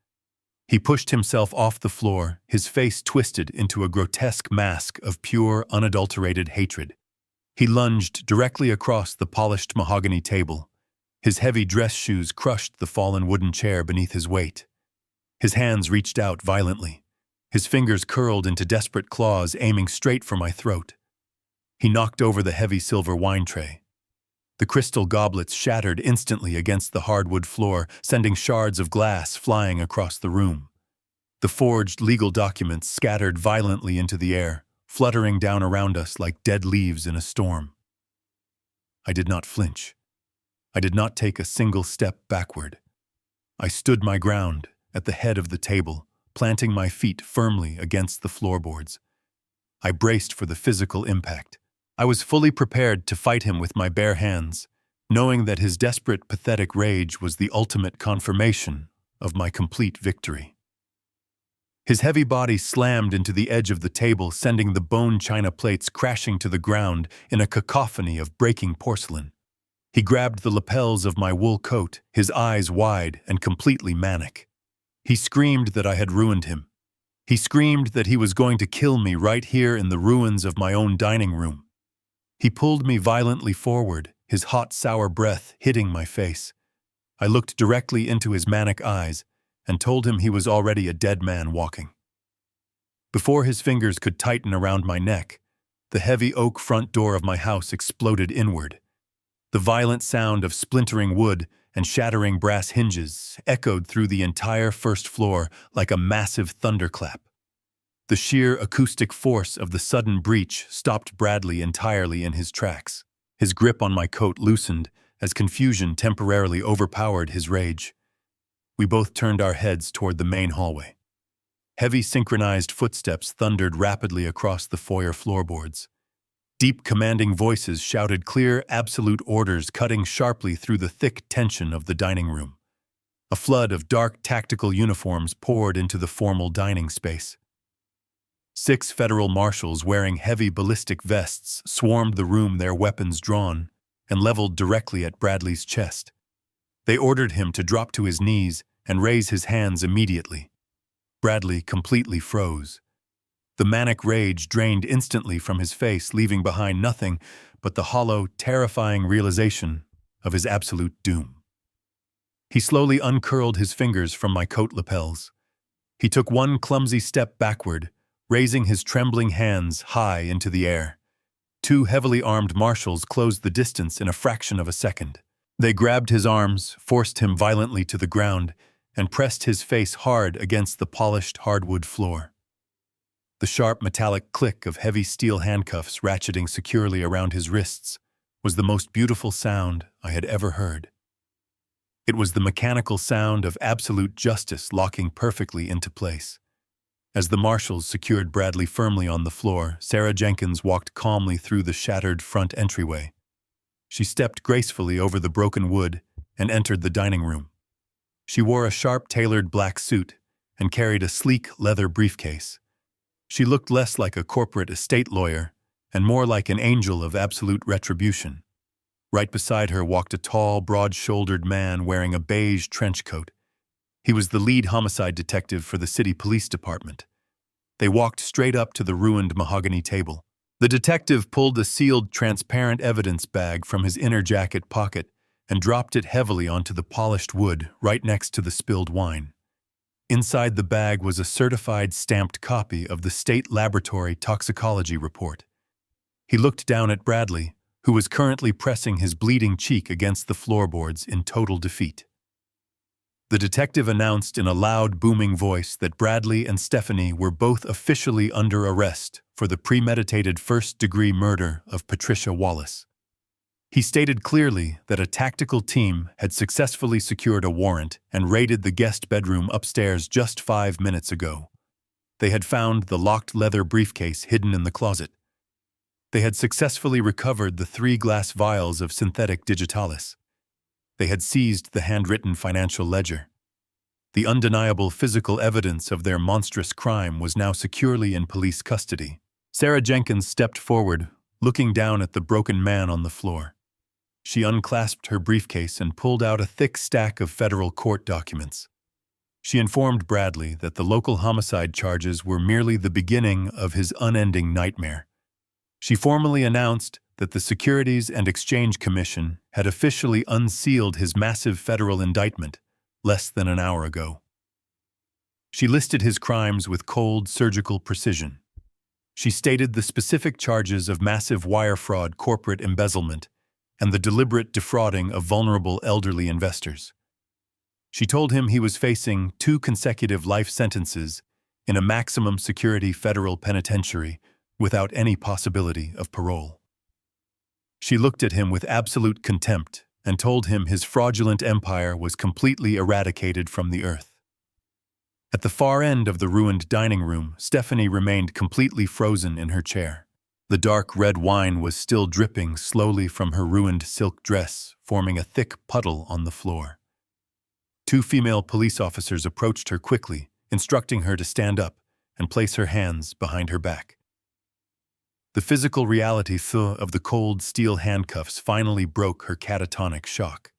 He pushed himself off the floor, his face twisted into a grotesque mask of pure, unadulterated hatred. He lunged directly across the polished mahogany table. His heavy dress shoes crushed the fallen wooden chair beneath his weight. His hands reached out violently. His fingers curled into desperate claws, aiming straight for my throat. He knocked over the heavy silver wine tray. The crystal goblets shattered instantly against the hardwood floor, sending shards of glass flying across the room. The forged legal documents scattered violently into the air, fluttering down around us like dead leaves in a storm. I did not flinch. I did not take a single step backward. I stood my ground at the head of the table, planting my feet firmly against the floorboards. I braced for the physical impact. I was fully prepared to fight him with my bare hands, knowing that his desperate, pathetic rage was the ultimate confirmation of my complete victory. His heavy body slammed into the edge of the table, sending the bone china plates crashing to the ground in a cacophony of breaking porcelain. He grabbed the lapels of my wool coat, his eyes wide and completely manic. He screamed that I had ruined him. He screamed that he was going to kill me right here in the ruins of my own dining room. He pulled me violently forward, his hot, sour breath hitting my face. I looked directly into his manic eyes and told him he was already a dead man walking. Before his fingers could tighten around my neck, the heavy oak front door of my house exploded inward. The violent sound of splintering wood and shattering brass hinges echoed through the entire first floor like a massive thunderclap. The sheer acoustic force of the sudden breach stopped Bradley entirely in his tracks. His grip on my coat loosened as confusion temporarily overpowered his rage. We both turned our heads toward the main hallway. Heavy synchronized footsteps thundered rapidly across the foyer floorboards. Deep, commanding voices shouted clear, absolute orders, cutting sharply through the thick tension of the dining room. A flood of dark tactical uniforms poured into the formal dining space. 6 federal marshals wearing heavy ballistic vests swarmed the room, their weapons drawn, and leveled directly at Bradley's chest. They ordered him to drop to his knees and raise his hands immediately. Bradley completely froze. The manic rage drained instantly from his face, leaving behind nothing but the hollow, terrifying realization of his absolute doom. He slowly uncurled his fingers from my coat lapels. He took one clumsy step backward, raising his trembling hands high into the air. 2 heavily armed marshals closed the distance in a fraction of a second. They grabbed his arms, forced him violently to the ground, and pressed his face hard against the polished hardwood floor. The sharp metallic click of heavy steel handcuffs ratcheting securely around his wrists was the most beautiful sound I had ever heard. It was the mechanical sound of absolute justice locking perfectly into place. As the marshals secured Bradley firmly on the floor, Sarah Jenkins walked calmly through the shattered front entryway. She stepped gracefully over the broken wood and entered the dining room. She wore a sharp-tailored black suit and carried a sleek leather briefcase. She looked less like a corporate estate lawyer and more like an angel of absolute retribution. Right beside her walked a tall, broad-shouldered man wearing a beige trench coat. He was the lead homicide detective for the city police department. They walked straight up to the ruined mahogany table. The detective pulled a sealed, transparent evidence bag from his inner jacket pocket and dropped it heavily onto the polished wood right next to the spilled wine. Inside the bag was a certified stamped copy of the state laboratory toxicology report. He looked down at Bradley, who was currently pressing his bleeding cheek against the floorboards in total defeat. The detective announced in a loud, booming voice that Bradley and Stephanie were both officially under arrest for the premeditated first-degree murder of Patricia Wallace. He stated clearly that a tactical team had successfully secured a warrant and raided the guest bedroom upstairs just 5 minutes ago. They had found the locked leather briefcase hidden in the closet. They had successfully recovered the 3 glass vials of synthetic digitalis. They had seized the handwritten financial ledger. The undeniable physical evidence of their monstrous crime was now securely in police custody. Sarah Jenkins stepped forward, looking down at the broken man on the floor. She unclasped her briefcase and pulled out a thick stack of federal court documents. She informed Bradley that the local homicide charges were merely the beginning of his unending nightmare. She formally announced that the Securities and Exchange Commission had officially unsealed his massive federal indictment less than an hour ago. She listed his crimes with cold, surgical precision. She stated the specific charges of massive wire fraud, corporate embezzlement, and the deliberate defrauding of vulnerable elderly investors. She told him he was facing 2 consecutive life sentences in a maximum security federal penitentiary without any possibility of parole. She looked at him with absolute contempt and told him his fraudulent empire was completely eradicated from the earth. At the far end of the ruined dining room, Stephanie remained completely frozen in her chair. The dark red wine was still dripping slowly from her ruined silk dress, forming a thick puddle on the floor. 2 female police officers approached her quickly, instructing her to stand up and place her hands behind her back. The physical reality of the cold steel handcuffs finally broke her catatonic shock.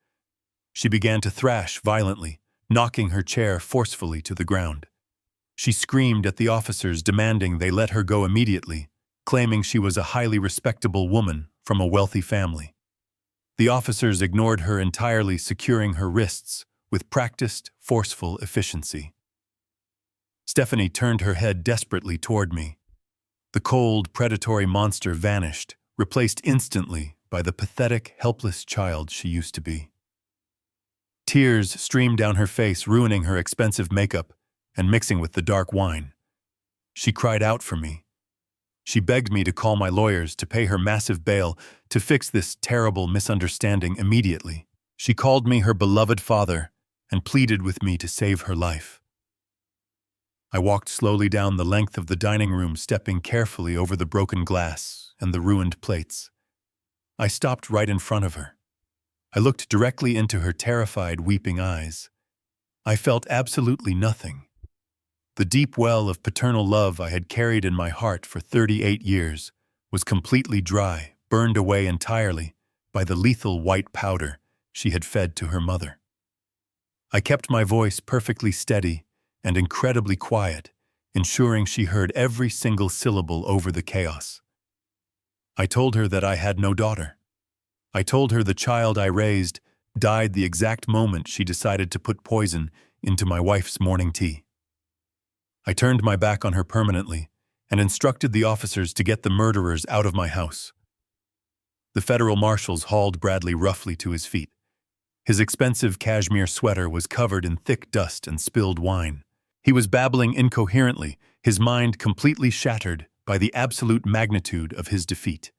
She began to thrash violently, knocking her chair forcefully to the ground. She screamed at the officers, demanding they let her go immediately, claiming she was a highly respectable woman from a wealthy family. The officers ignored her entirely, securing her wrists with practiced, forceful efficiency. Stephanie turned her head desperately toward me. The cold, predatory monster vanished, replaced instantly by the pathetic, helpless child she used to be. Tears streamed down her face, ruining her expensive makeup and mixing with the dark wine. She cried out for me. She begged me to call my lawyers to pay her massive bail to fix this terrible misunderstanding immediately. She called me her beloved father and pleaded with me to save her life. I walked slowly down the length of the dining room, stepping carefully over the broken glass and the ruined plates. I stopped right in front of her. I looked directly into her terrified, weeping eyes. I felt absolutely nothing. The deep well of paternal love I had carried in my heart for 38 years was completely dry, burned away entirely by the lethal white powder she had fed to her mother. I kept my voice perfectly steady and incredibly quiet, ensuring she heard every single syllable over the chaos. I told her that I had no daughter. I told her the child I raised died the exact moment she decided to put poison into my wife's morning tea. I turned my back on her permanently and instructed the officers to get the murderers out of my house. The federal marshals hauled Bradley roughly to his feet. His expensive cashmere sweater was covered in thick dust and spilled wine. He was babbling incoherently, his mind completely shattered by the absolute magnitude of his defeat.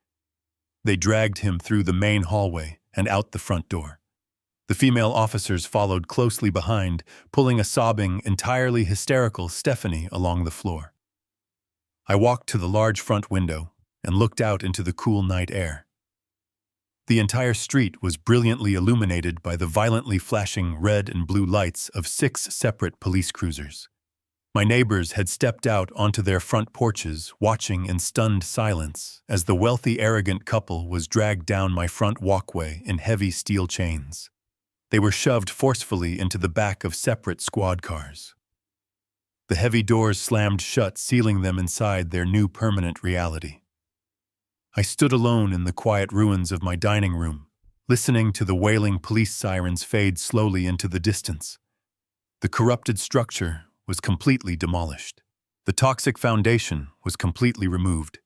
They dragged him through the main hallway and out the front door. The female officers followed closely behind, pulling a sobbing, entirely hysterical Stephanie along the floor. I walked to the large front window and looked out into the cool night air. The entire street was brilliantly illuminated by the violently flashing red and blue lights of 6 separate police cruisers. My neighbors had stepped out onto their front porches, watching in stunned silence as the wealthy, arrogant couple was dragged down my front walkway in heavy steel chains. They were shoved forcefully into the back of separate squad cars. The heavy doors slammed shut, sealing them inside their new permanent reality. I stood alone in the quiet ruins of my dining room, listening to the wailing police sirens fade slowly into the distance. The corrupted structure was completely demolished. The toxic foundation was completely removed.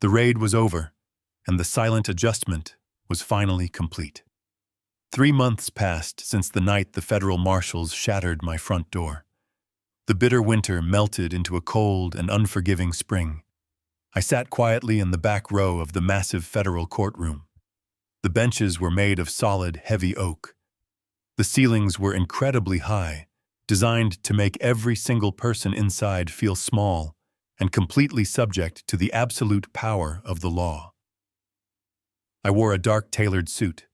The raid was over, and the silent adjustment was finally complete. 3 months passed since the night the federal marshals shattered my front door. The bitter winter melted into a cold and unforgiving spring. I sat quietly in the back row of the massive federal courtroom. The benches were made of solid, heavy oak. The ceilings were incredibly high, designed to make every single person inside feel small and completely subject to the absolute power of the law. I wore a dark tailored suit.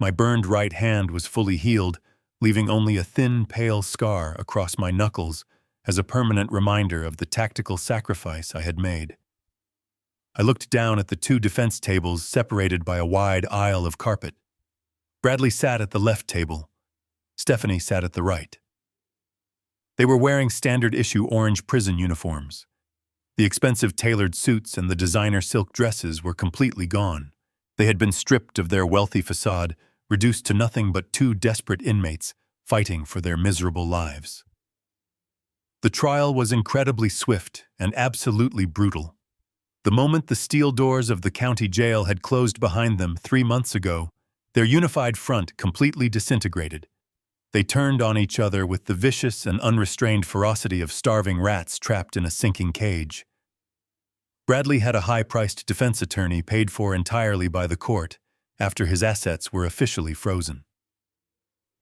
My burned right hand was fully healed, leaving only a thin, pale scar across my knuckles as a permanent reminder of the tactical sacrifice I had made. I looked down at the 2 defense tables separated by a wide aisle of carpet. Bradley sat at the left table. Stephanie sat at the right. They were wearing standard-issue orange prison uniforms. The expensive tailored suits and the designer silk dresses were completely gone. They had been stripped of their wealthy facade, reduced to nothing but 2 desperate inmates fighting for their miserable lives. The trial was incredibly swift and absolutely brutal. The moment the steel doors of the county jail had closed behind them 3 months ago, their unified front completely disintegrated. They turned on each other with the vicious and unrestrained ferocity of starving rats trapped in a sinking cage. Bradley had a high-priced defense attorney paid for entirely by the court after his assets were officially frozen.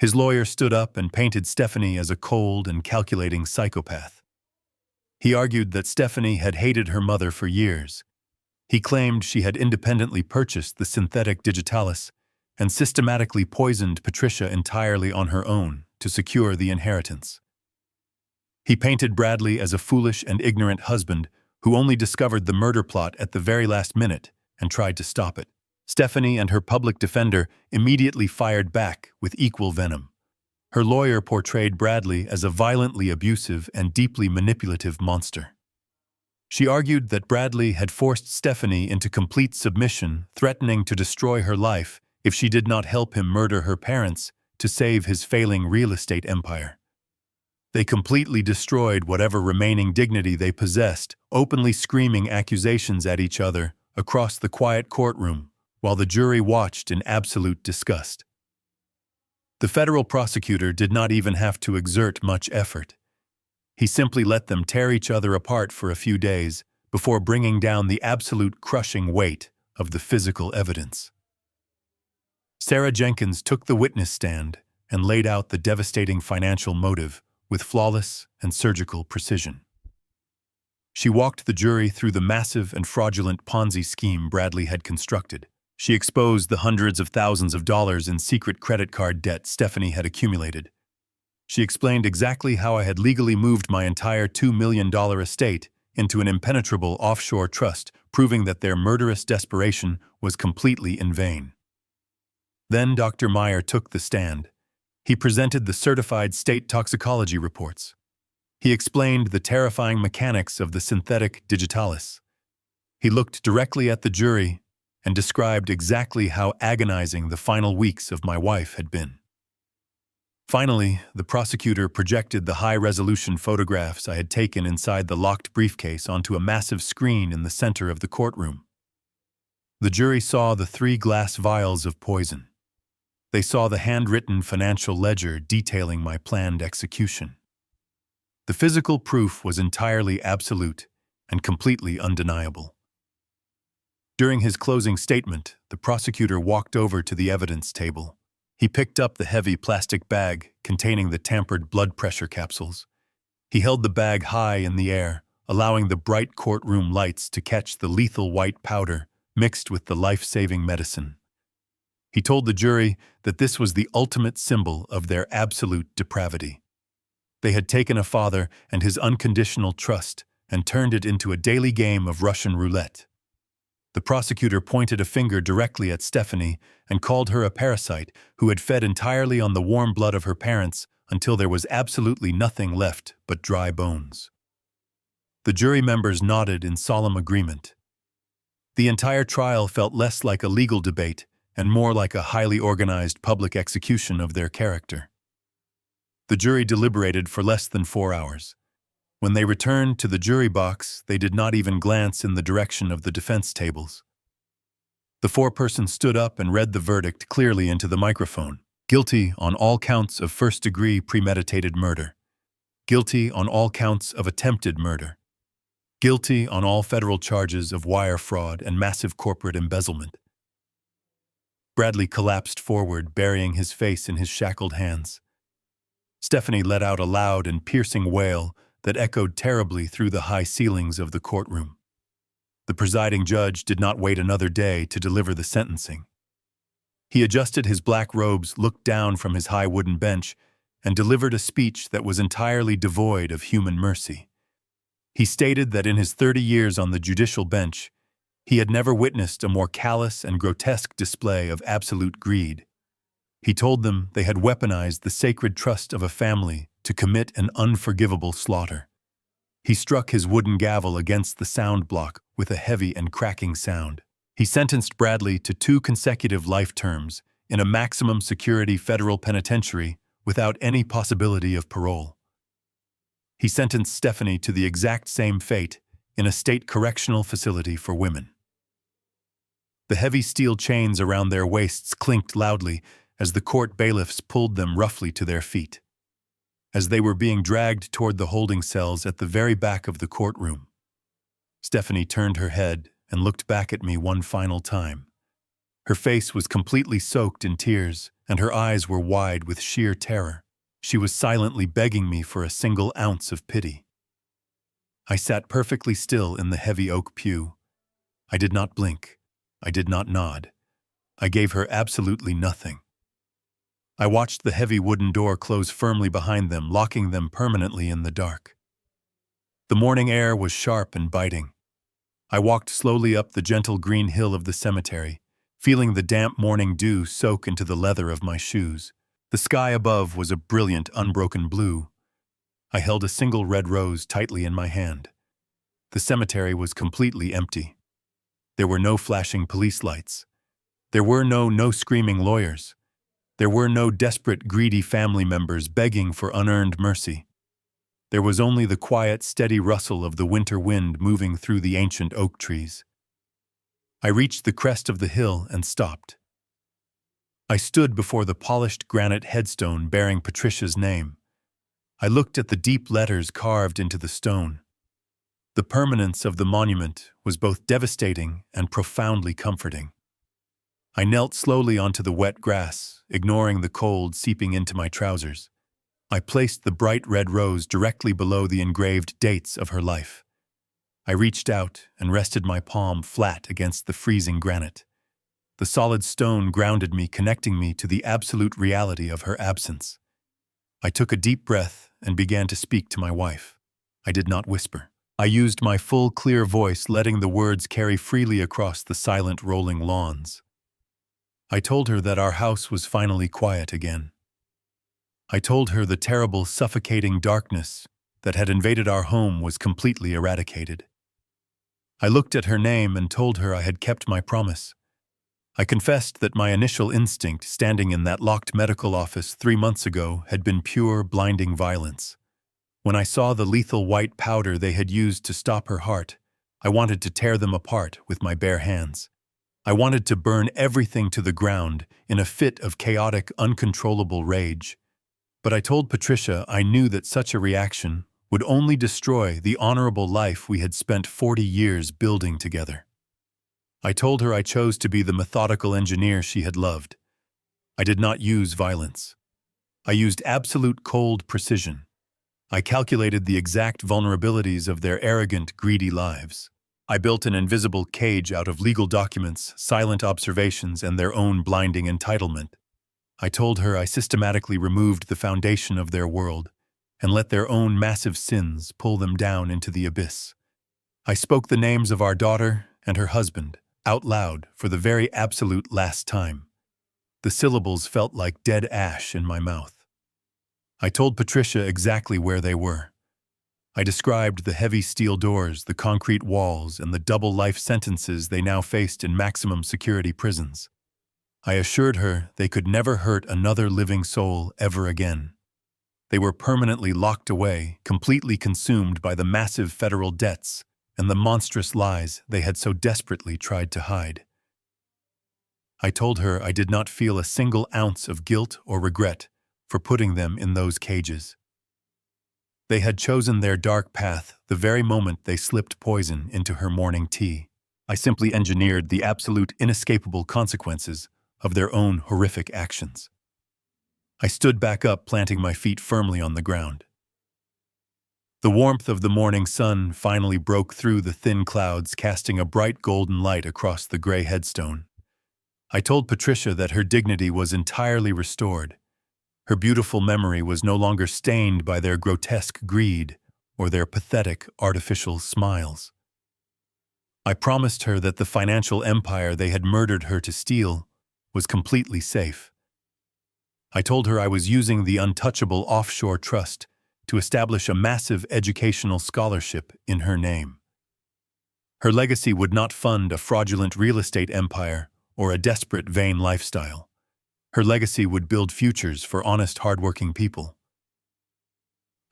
His lawyer stood up and painted Stephanie as a cold and calculating psychopath. He argued that Stephanie had hated her mother for years. He claimed she had independently purchased the synthetic digitalis and systematically poisoned Patricia entirely on her own to secure the inheritance. He painted Bradley as a foolish and ignorant husband who only discovered the murder plot at the very last minute and tried to stop it. Stephanie and her public defender immediately fired back with equal venom. Her lawyer portrayed Bradley as a violently abusive and deeply manipulative monster. She argued that Bradley had forced Stephanie into complete submission, threatening to destroy her life if she did not help him murder her parents to save his failing real estate empire. They completely destroyed whatever remaining dignity they possessed, openly screaming accusations at each other across the quiet courtroom, while the jury watched in absolute disgust. The federal prosecutor did not even have to exert much effort. He simply let them tear each other apart for a few days before bringing down the absolute crushing weight of the physical evidence. Sarah Jenkins took the witness stand and laid out the devastating financial motive with flawless and surgical precision. She walked the jury through the massive and fraudulent Ponzi scheme Bradley had constructed. She exposed the hundreds of thousands of dollars in secret credit card debt Stephanie had accumulated. She explained exactly how I had legally moved my entire $2 million estate into an impenetrable offshore trust, proving that their murderous desperation was completely in vain. Then Dr. Meyer took the stand. He presented the certified state toxicology reports. He explained the terrifying mechanics of the synthetic digitalis. He looked directly at the jury and described exactly how agonizing the final weeks of my wife had been. Finally, the prosecutor projected the high-resolution photographs I had taken inside the locked briefcase onto a massive screen in the center of the courtroom. The jury saw the 3 glass vials of poison. They saw the handwritten financial ledger detailing my planned execution. The physical proof was entirely absolute and completely undeniable. During his closing statement, the prosecutor walked over to the evidence table. He picked up the heavy plastic bag containing the tampered blood pressure capsules. He held the bag high in the air, allowing the bright courtroom lights to catch the lethal white powder mixed with the life-saving medicine. He told the jury that this was the ultimate symbol of their absolute depravity. They had taken a father and his unconditional trust and turned it into a daily game of Russian roulette. The prosecutor pointed a finger directly at Stephanie and called her a parasite who had fed entirely on the warm blood of her parents until there was absolutely nothing left but dry bones. The jury members nodded in solemn agreement. The entire trial felt less like a legal debate and more like a highly organized public execution of their character. The jury deliberated for less than 4 hours. When they returned to the jury box, they did not even glance in the direction of the defense tables. The foreperson stood up and read the verdict clearly into the microphone. Guilty on all counts of first-degree premeditated murder. Guilty on all counts of attempted murder. Guilty on all federal charges of wire fraud and massive corporate embezzlement. Bradley collapsed forward, burying his face in his shackled hands. Stephanie let out a loud and piercing wail that echoed terribly through the high ceilings of the courtroom. The presiding judge did not wait another day to deliver the sentencing. He adjusted his black robes, looked down from his high wooden bench, and delivered a speech that was entirely devoid of human mercy. He stated that in his 30 years on the judicial bench, he had never witnessed a more callous and grotesque display of absolute greed. He told them they had weaponized the sacred trust of a family to commit an unforgivable slaughter. He struck his wooden gavel against the sound block with a heavy and cracking sound. He sentenced Bradley to 2 consecutive life terms in a maximum security federal penitentiary without any possibility of parole. He sentenced Stephanie to the exact same fate in a state correctional facility for women. The heavy steel chains around their waists clinked loudly as the court bailiffs pulled them roughly to their feet. As they were being dragged toward the holding cells at the very back of the courtroom, Stephanie turned her head and looked back at me one final time. Her face was completely soaked in tears, and her eyes were wide with sheer terror. She was silently begging me for a single ounce of pity. I sat perfectly still in the heavy oak pew. I did not blink. I did not nod. I gave her absolutely nothing. I watched the heavy wooden door close firmly behind them, locking them permanently in the dark. The morning air was sharp and biting. I walked slowly up the gentle green hill of the cemetery, feeling the damp morning dew soak into the leather of my shoes. The sky above was a brilliant, unbroken blue. I held a single red rose tightly in my hand. The cemetery was completely empty. There were no flashing police lights. There were no screaming lawyers. There were no desperate, greedy family members begging for unearned mercy. There was only the quiet, steady rustle of the winter wind moving through the ancient oak trees. I reached the crest of the hill and stopped. I stood before the polished granite headstone bearing Patricia's name. I looked at the deep letters carved into the stone. The permanence of the monument was both devastating and profoundly comforting. I knelt slowly onto the wet grass, ignoring the cold seeping into my trousers. I placed the bright red rose directly below the engraved dates of her life. I reached out and rested my palm flat against the freezing granite. The solid stone grounded me, connecting me to the absolute reality of her absence. I took a deep breath and began to speak to my wife. I did not whisper. I used my full, clear voice, letting the words carry freely across the silent, rolling lawns. I told her that our house was finally quiet again. I told her the terrible, suffocating darkness that had invaded our home was completely eradicated. I looked at her name and told her I had kept my promise. I confessed that my initial instinct standing in that locked medical office 3 months ago had been pure, blinding violence. When I saw the lethal white powder they had used to stop her heart, I wanted to tear them apart with my bare hands. I wanted to burn everything to the ground in a fit of chaotic, uncontrollable rage. But I told Patricia I knew that such a reaction would only destroy the honorable life we had spent 40 years building together. I told her I chose to be the methodical engineer she had loved. I did not use violence. I used absolute cold precision. I calculated the exact vulnerabilities of their arrogant, greedy lives. I built an invisible cage out of legal documents, silent observations, and their own blinding entitlement. I told her I systematically removed the foundation of their world and let their own massive sins pull them down into the abyss. I spoke the names of our daughter and her husband out loud for the very absolute last time. The syllables felt like dead ash in my mouth. I told Patricia exactly where they were. I described the heavy steel doors, the concrete walls, and the double life sentences they now faced in maximum security prisons. I assured her they could never hurt another living soul ever again. They were permanently locked away, completely consumed by the massive federal debts and the monstrous lies they had so desperately tried to hide. I told her I did not feel a single ounce of guilt or regret for putting them in those cages. They had chosen their dark path the very moment they slipped poison into her morning tea. I simply engineered the absolute inescapable consequences of their own horrific actions. I stood back up, planting my feet firmly on the ground. The warmth of the morning sun finally broke through the thin clouds, casting a bright golden light across the gray headstone. I told Patricia that her dignity was entirely restored. Her beautiful memory was no longer stained by their grotesque greed or their pathetic, artificial smiles. I promised her that the financial empire they had murdered her to steal was completely safe. I told her I was using the untouchable offshore trust to establish a massive educational scholarship in her name. Her legacy would not fund a fraudulent real estate empire or a desperate, vain lifestyle. Her legacy would build futures for honest, hardworking people.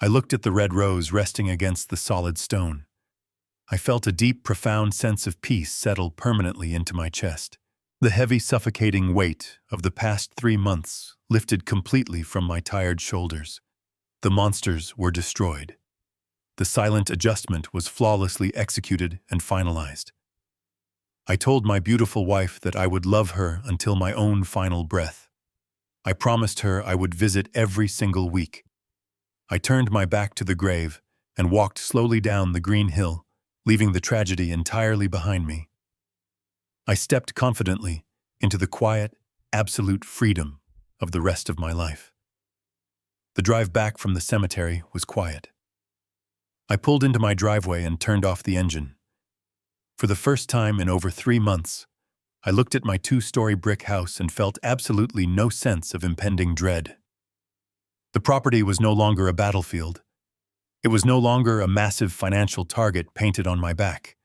I looked at the red rose resting against the solid stone. I felt a deep, profound sense of peace settle permanently into my chest. The heavy, suffocating weight of the past 3 months lifted completely from my tired shoulders. The monsters were destroyed. The silent adjustment was flawlessly executed and finalized. I told my beautiful wife that I would love her until my own final breath. I promised her I would visit every single week. I turned my back to the grave and walked slowly down the green hill, leaving the tragedy entirely behind me. I stepped confidently into the quiet, absolute freedom of the rest of my life. The drive back from the cemetery was quiet. I pulled into my driveway and turned off the engine. For the first time in over 3 months, I looked at my 2-story brick house and felt absolutely no sense of impending dread. The property was no longer a battlefield. It was no longer a massive financial target painted on my back.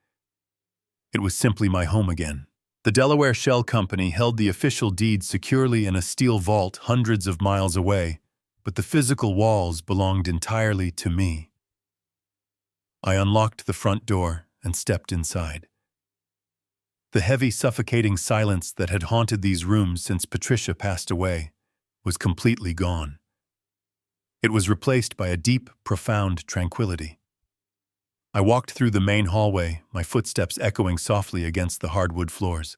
It was simply my home again. The Delaware Shell Company held the official deeds securely in a steel vault hundreds of miles away, but the physical walls belonged entirely to me. I unlocked the front door and stepped inside. The heavy, suffocating silence that had haunted these rooms since Patricia passed away was completely gone. It was replaced by a deep, profound tranquility. I walked through the main hallway, my footsteps echoing softly against the hardwood floors.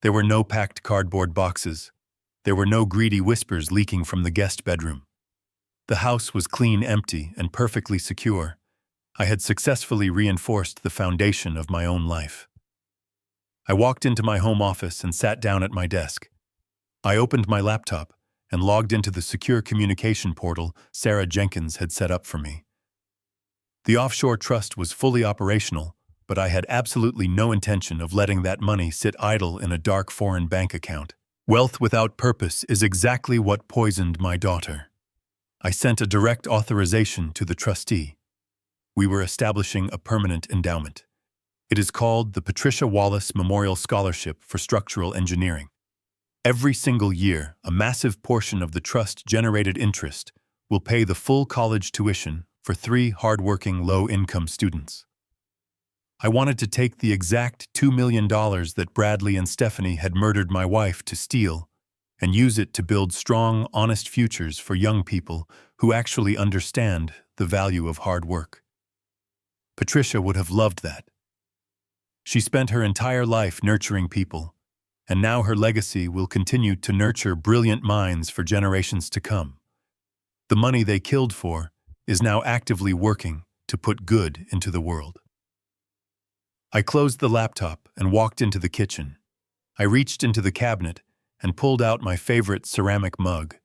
There were no packed cardboard boxes. There were no greedy whispers leaking from the guest bedroom. The house was clean, empty, and perfectly secure. I had successfully reinforced the foundation of my own life. I walked into my home office and sat down at my desk. I opened my laptop and logged into the secure communication portal Sarah Jenkins had set up for me. The offshore trust was fully operational, but I had absolutely no intention of letting that money sit idle in a dark foreign bank account. Wealth without purpose is exactly what poisoned my daughter. I sent a direct authorization to the trustee. We were establishing a permanent endowment. It is called the Patricia Wallace Memorial Scholarship for Structural Engineering. Every single year, a massive portion of the trust-generated interest will pay the full college tuition for 3 hardworking, low-income students. I wanted to take the exact $2 million that Bradley and Stephanie had murdered my wife to steal and use it to build strong, honest futures for young people who actually understand the value of hard work. Patricia would have loved that. She spent her entire life nurturing people, and now her legacy will continue to nurture brilliant minds for generations to come. The money they killed for is now actively working to put good into the world. I closed the laptop and walked into the kitchen. I reached into the cabinet and pulled out my favorite ceramic mug.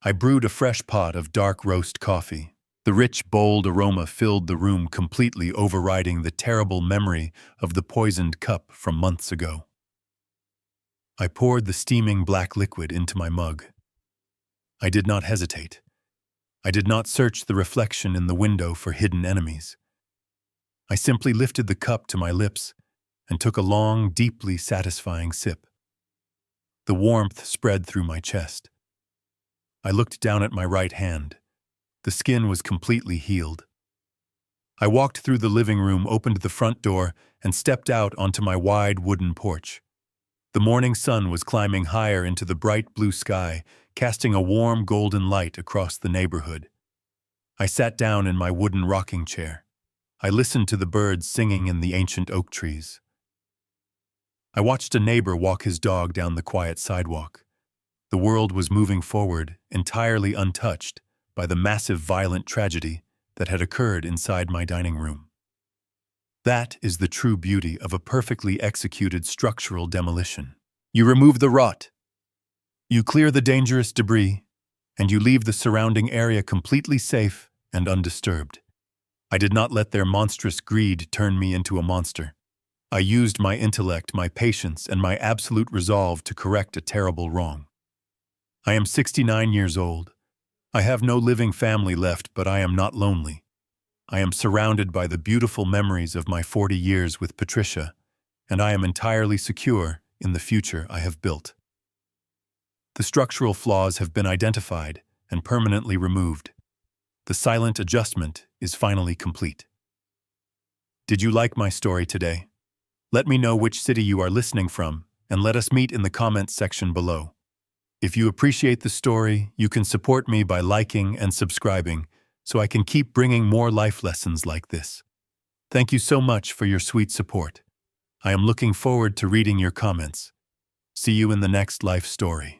I brewed a fresh pot of dark roast coffee. The rich, bold aroma filled the room, completely overriding the terrible memory of the poisoned cup from months ago. I poured the steaming black liquid into my mug. I did not hesitate. I did not search the reflection in the window for hidden enemies. I simply lifted the cup to my lips and took a long, deeply satisfying sip. The warmth spread through my chest. I looked down at my right hand. The skin was completely healed. I walked through the living room, opened the front door, and stepped out onto my wide wooden porch. The morning sun was climbing higher into the bright blue sky, casting a warm golden light across the neighborhood. I sat down in my wooden rocking chair. I listened to the birds singing in the ancient oak trees. I watched a neighbor walk his dog down the quiet sidewalk. The world was moving forward, entirely untouched by the massive violent tragedy that had occurred inside my dining room. That is the true beauty of a perfectly executed structural demolition. You remove the rot, you clear the dangerous debris, and you leave the surrounding area completely safe and undisturbed. I did not let their monstrous greed turn me into a monster. I used my intellect, my patience, and my absolute resolve to correct a terrible wrong. I am 69 years old. I have no living family left, but I am not lonely. I am surrounded by the beautiful memories of my 40 years with Patricia, and I am entirely secure in the future I have built. The structural flaws have been identified and permanently removed. The silent adjustment is finally complete. Did you like my story today? Let me know which city you are listening from, and let us meet in the comments section below. If you appreciate the story, you can support me by liking and subscribing so I can keep bringing more life lessons like this. Thank you so much for your sweet support. I am looking forward to reading your comments. See you in the next life story.